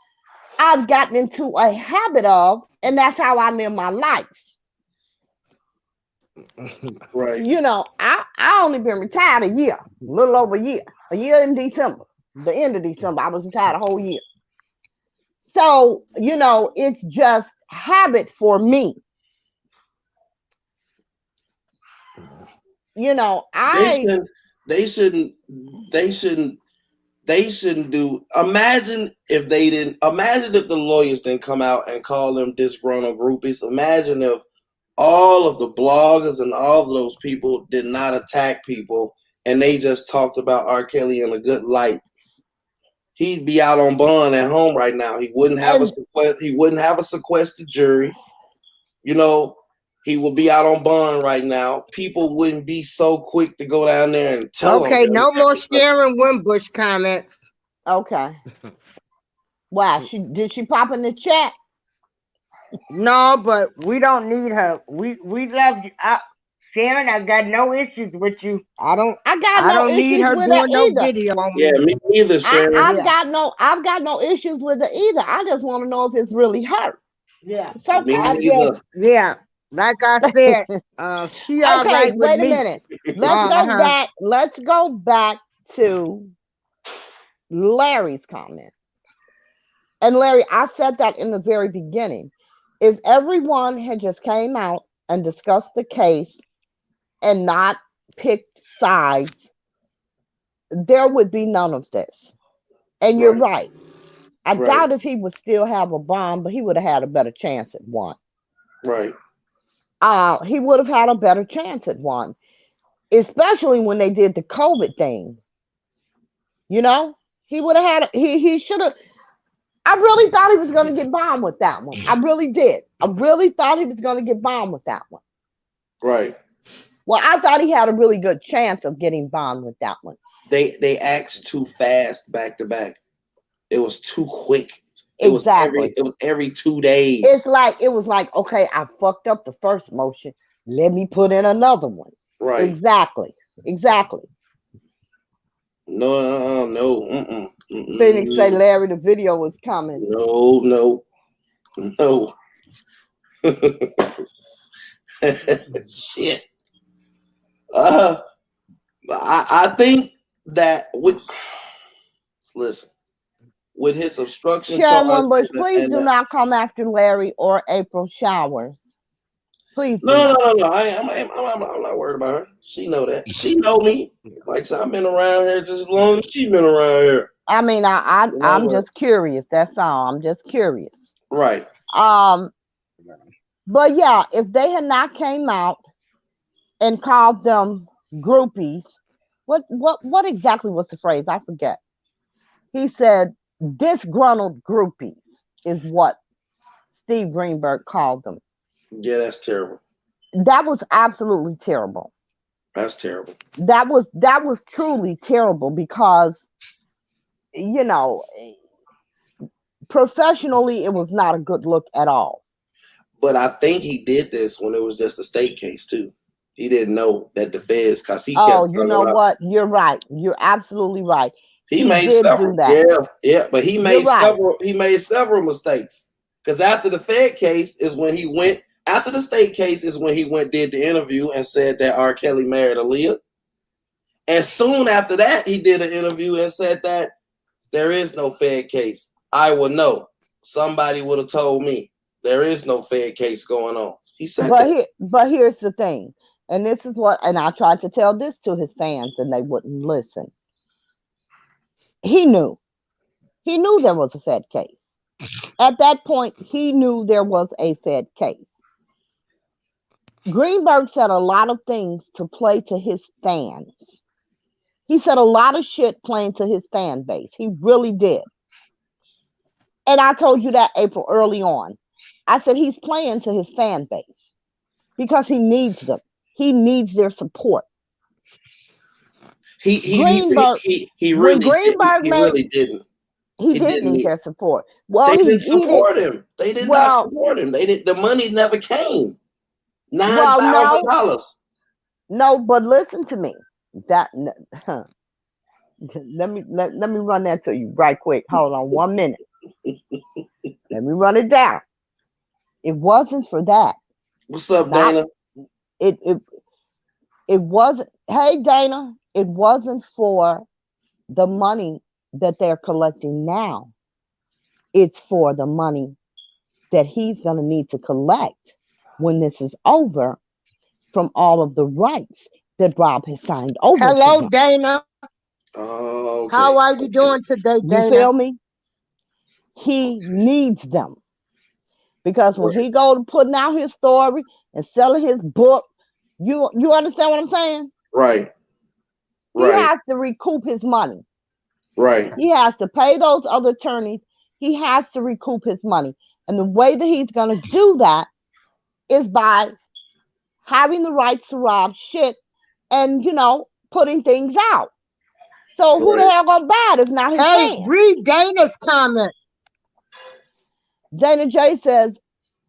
I've gotten into a habit of, and that's how I live my life. Right. You know, I only been retired a year, a little over a year in December. The end of December, I was retired a whole year. So, you know, it's just habit for me. You know, They shouldn't do. Imagine if the lawyers didn't come out and call them disgruntled groupies. Imagine if all of the bloggers and all of those people did not attack people and they just talked about R. Kelly in a good light. He'd be out on bond at home right now. He wouldn't have a sequestered jury. You know, he would be out on bond right now. People wouldn't be so quick to go down there and tell him. Okay, no more Sharon Wimbush comments. okay. Wow, did she pop in the chat? No, but we don't need her. We love you. Sharon, I've got no issues with you. I don't need her doing no video on me. Yeah, me neither, Sharon. I've got no issues with it either. I just want to know if it's really her. Yeah. So yeah. Like I said, she all okay, right with wait me. a minute. Let's go back to Larry's comment. And Larry, I said that in the very beginning. If everyone had just came out and discussed the case and not picked sides, there would be none of this. And you're right. I doubt if he would still have a bomb, but he would have had a better chance at one. Right. He would have had a better chance at one, especially when they did the COVID thing. You know, he would have had. He should have. I really thought he was going to get bombed with that one. I really did. I really thought he was going to get bombed with that one. Right. Well, I thought he had a really good chance of getting bombed with that one. They axed too fast back to back. It was too quick. It was every 2 days. It was like, okay, I fucked up the first motion. Let me put in another one. Right. Exactly. No. Phoenix say, Larry, the video was coming. No. Shit. I think that with his obstruction Sharon charge, Wimbush, please do not come after Larry or April Showers. Please. No. I'm not worried about her. She know that. She know me. Like I've been around here just as long as she been around here. I mean, I'm just curious. That's all. I'm just curious. Right. But yeah, if they had not came out and called them groupies, what exactly was the phrase? I forget. He said disgruntled groupies is what Steve Greenberg called them. Yeah, that's terrible. That was absolutely terrible. That's terrible. That was truly terrible because, you know, professionally, it was not a good look at all. But I think he did this when it was just a state case too. He didn't know that the feds, because he kept. Oh, you know what? You're right. You're absolutely right. He made several. But he made several. He made several mistakes. Because after the Fed case is when he went. After the state case is when he did the interview and said that R. Kelly married Aaliyah. And soon after that, he did an interview and said that there is no Fed case. I would know. Somebody would have told me there is no Fed case going on. He said but here's the thing. And this is and I tried to tell this to his fans and they wouldn't listen. He knew. He knew there was a Fed case. At that point, he knew there was a Fed case. Greenberg said a lot of things to play to his fans. He said a lot of shit playing to his fan base. He really did. And I told you that, April, early on. I said he's playing to his fan base because he needs them. He needs their support. Greenberg, he when really Greenberg he made, really didn't. he He did didn't need need. their support. Well, They he didn't support did. him. They did not Well, support him. They did. The money never came. well, $9,000. no, but listen to me. That let me run that to you right quick. Hold on 1 minute. Let me run it down. It wasn't for that. What's up, Not Dana? it wasn't. Hey, Dana, it wasn't for the money that they're collecting now. It's for the money that he's going to need to collect when this is over from all of the rights that Rob has signed over to Hello, him. Dana. Oh, okay. How are you doing today, You Dana? feel me? He needs them because when he go to putting out his story and selling his book, you understand what I'm saying? Right. He Right. has to recoup his money. Right. He has to pay those other attorneys. He has to recoup his money. And the way that he's going to do that is by having the rights to rob shit and, putting things out. So who the Right. hell gonna buy it if not his Hey, fans? read Dana's comment. Dana J says,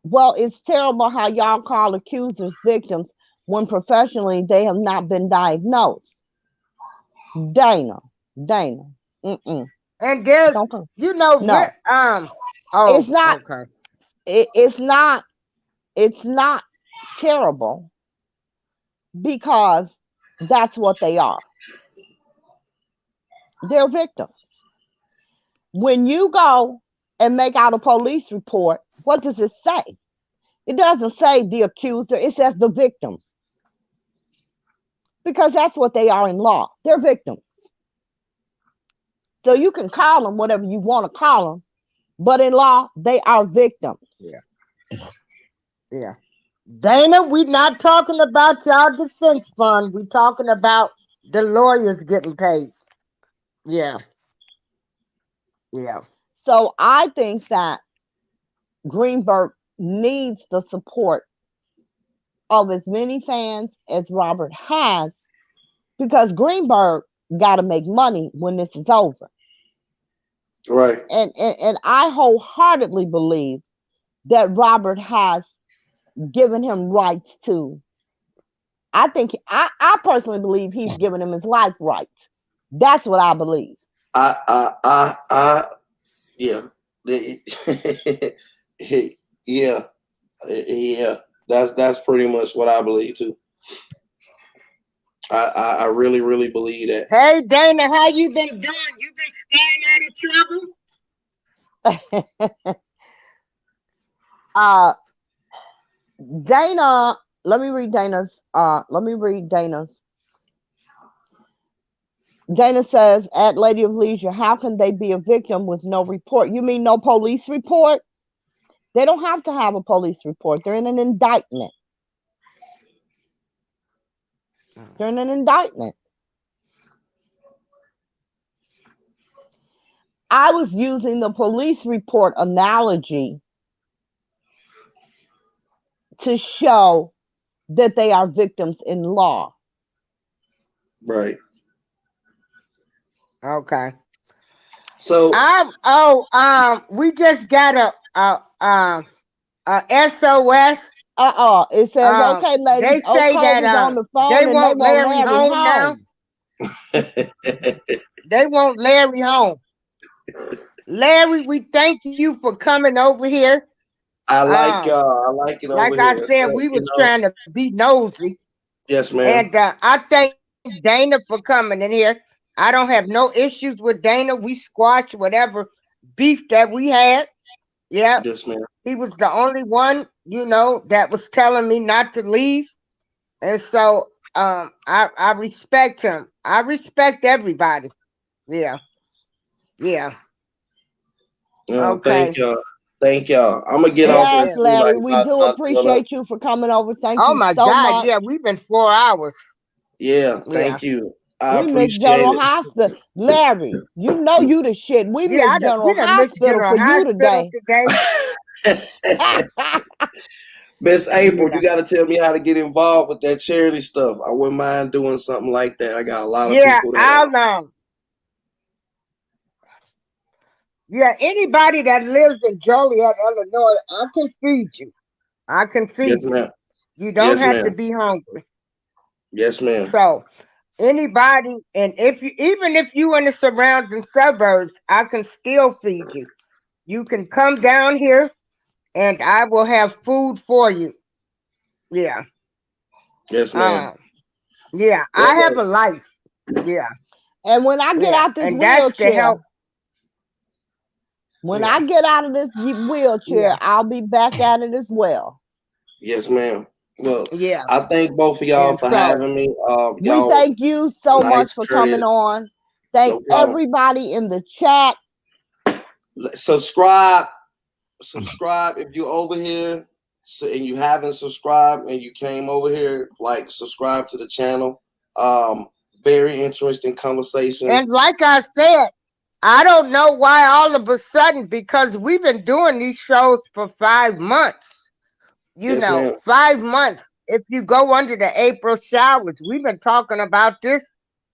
well, it's terrible how y'all call accusers victims when professionally they have not been diagnosed. Dana. Mm-mm. And there's, Don't come. you know, No. oh, It's not. okay. It's not terrible because that's what they are. They're victims. When you go and make out a police report, what does it say? It doesn't say the accuser, it says the victim. Because that's what they are in law. They're victims. So you can call them whatever you want to call them, but in law, they are victims. Yeah. Dana, we're not talking about y'all defense fund. We're talking about the lawyers getting paid. Yeah. Yeah. So I think that Greenberg needs the support of as many fans as Robert has because Greenberg got to make money when this is over. Right. And I wholeheartedly believe that Robert has given him rights to. I personally believe he's given him his life rights. That's what I believe. Yeah. Yeah. That's pretty much what I believe too. I really, really believe that. Hey, Dana, how you been doing? You been staying out of trouble? Dana, let me read Dana's. Dana says, at Lady of Leisure, how can they be a victim with no report? You mean no police report? They don't have to have a police report. They're in an indictment. They're in an indictment. I was using the police report analogy to show that they are victims in law. Right. Okay. So we just got a SOS. It says, okay, ladies, They say that is on the phone they and want they want Larry home now. They want Larry home. Larry, we thank you for coming over here. I like y'all. I like it over like here. I said, we was trying to be nosy. Yes, ma'am. And I thank Dana for coming in here. I don't have no issues with Dana. We squashed whatever beef that we had. Yeah. Yes, ma'am. He was the only one, that was telling me not to leave. And so I respect him. I respect everybody. Yeah. Yeah. Thank Okay. y'all. Thank y'all. I'm gonna get Yes, off here Yes, yes. too. Larry, Like, we not, do not doing that. appreciate you for coming over. Thank Oh you my so God. much. Yeah, we've been 4 hours. Yeah, Yeah. thank you. I We miss appreciate General it. Hospital. Larry, you know you the shit. We Yeah, miss we General done missed Hospital General for you Hospital today. today. Miss April, Yeah. you got to tell me how to get involved with that charity stuff. I wouldn't mind doing something like that. I got a lot of Yeah, people that. yeah, anybody that lives in Joliet, Illinois, I can feed you. I can Yes, feed you. ma'am. You don't Yes, have to ma'am. be hungry. Yes, ma'am. So anybody, and if you even if you in the surrounding suburbs, I can still feed you. You can come down here and I will have food for you. Yeah. Yes, ma'am. Yeah, Well, I have look, a life. Yeah, And when I get yeah. out this And that's the wheelchair, help. when Yeah, I get out of this wheelchair, yeah, I'll be back at it as well. yes, ma'am. Well, yeah. I thank both of y'all And for so having me. We Y'all thank you so much nice, for coming courteous. on. Thank No problem. everybody in the chat. Subscribe if you're over here and you haven't subscribed and you came over here, like subscribe to the channel. Very interesting conversation. and like I said, I don't know why all of a sudden, because we've been doing these shows for 5 months. Yes, ma'am. 5 months. If you go under the April showers, we've been talking about this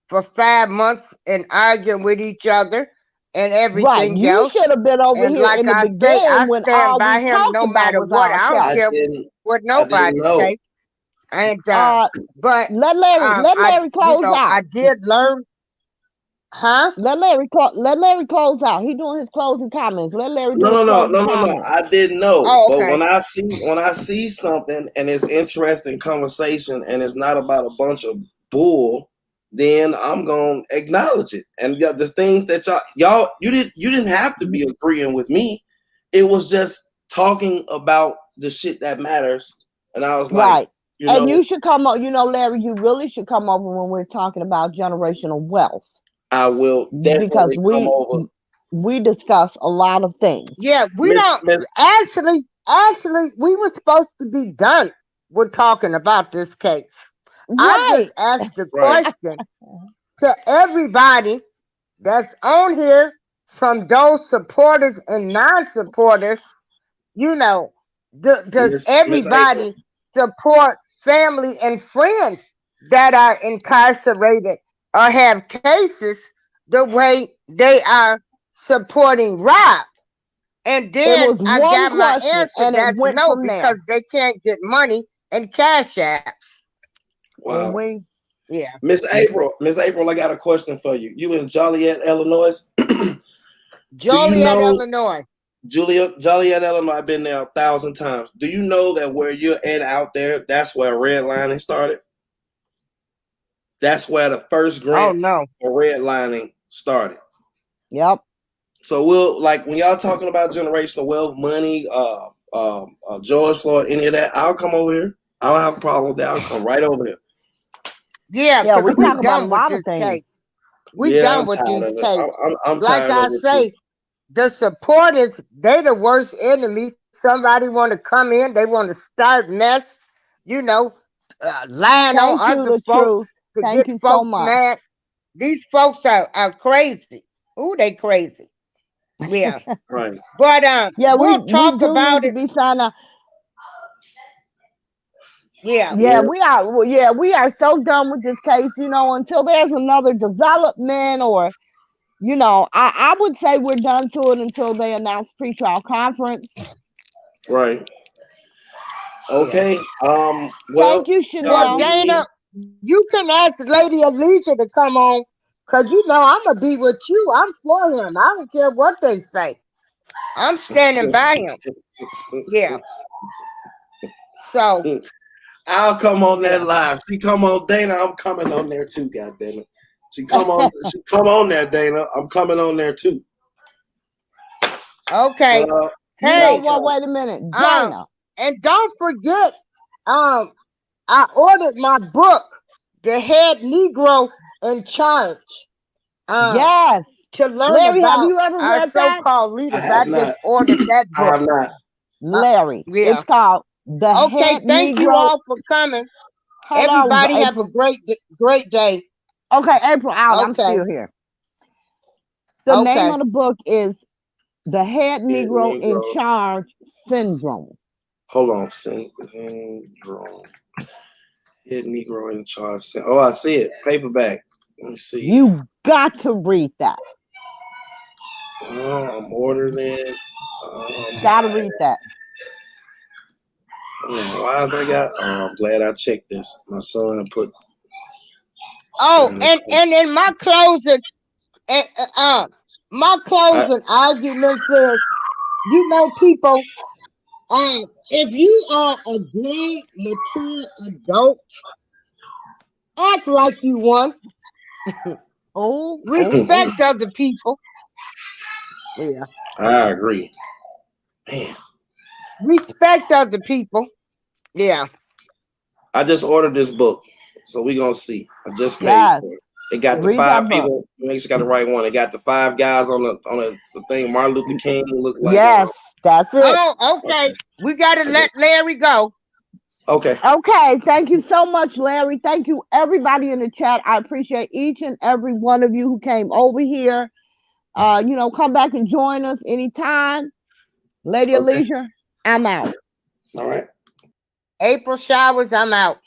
for 5 months and arguing with each other and Right. everything You else. should have been over And here like in the I say, I beginning when stand all by we him talked no about matter was what. our I don't I care character. didn't what I didn't nobody know. say. And but Let Larry close out. I did learn, huh? Let Larry close out. He doing his closing comments. Let Larry do his No. closing comments. I didn't know. Oh, But okay. when I see something and it's interesting conversation and it's not about a bunch of bull, then I'm gonna acknowledge it. And the things that y'all you didn't have to be agreeing with me. It was just talking about the shit that matters. And I was like, Right. And you should come up, Larry, you really should come over when we're talking about generational wealth. I will Because definitely come over. we discuss a lot of things. Yeah, we don't actually we were supposed to be done with talking about this case. I Right. just asked the Right. question to everybody that's on here, from those supporters and non-supporters, does Miss April. everybody support family and friends that are incarcerated or have cases the way they are supporting Rob? And It then was I one got my question answer, and it that's went no, from there. because they can't get money in cash apps. Wow. Yeah. Miss April, I got a question for you. You in Joliet, Illinois? Joliet, Illinois. Joliet, Illinois, I've been there 1,000 times. Do you know that where you're at out there, that's where redlining started? That's where the first grants for redlining started. Yep. So we'll, like, when y'all talking about generational wealth, money, George Floyd, any of that, I'll come over here. I don't have a problem with that. I'll come right over here. Yeah, Yeah, because we we're talk about a done with lot of this things. case. We're Yeah, done I'm with tired these of it. cases. I'm Like tired I of it say, too. the supporters, they the worst enemy. Somebody want to come in, they want to start mess, lying on Thank you, other the truth. folks to Thank get you so folks much. mad. These folks are crazy. Ooh, they crazy. Yeah. Right. But Yeah, we'll we talk do about need it. to be signed up. Yeah. Yeah, we are. Yeah, we are so done with this case. Until there's another development, or I would say we're done to it until they announce pretrial conference. Right. Okay. Well, thank you, Chanel. Dana, you can ask Lady Alicia to come on, because I'm going to be with you. I'm for him. I don't care what they say. I'm standing by him. Yeah. So I'll come on that live. She come on Dana, I'm coming on there too, goddammit. She come on there, Dana. I'm coming on there too. Okay. Hey, wait a minute, Dana. And don't forget, I ordered my book, The Head Negro in Charge. Yes, to learn Larry, have about you ever our read that? so-called leaders. I have I just not. ordered that I have book. not. Larry, Yeah. it's called The Okay, Head thank you Negro. all for coming. Hold on, Everybody have April. a great day. Okay, April out. I'm Okay. still here. The name Okay. of the book is The Head Head Negro in Negro. Charge Syndrome. Hold on. Syndrome. Head Negro in charge. Oh, I see it. Paperback. Let me see. You got to read that. I'm ordering it. Gotta read that. Why is I got? Oh, I'm glad I checked this. My son put. Oh, and in my closing, my closing argument says, you know, people, if you are a grown, mature adult, act like you one. Oh, Respect other people. Yeah. I agree. Man, Respect other people. Yeah. I just ordered this book, so we gonna see. I just paid yes. for it. It got the Read 5 that book. people. Make sure I got the right one. It got the 5 guys on the thing. Martin Luther King looked like. Yes, that's it. Oh, okay. We gotta let Larry go. Okay. Okay, thank you so much, Larry. Thank you, everybody in the chat. I appreciate each and every one of you who came over here. Come back and join us anytime. Lady Alicia, I'm out. All right. April Showers, I'm out.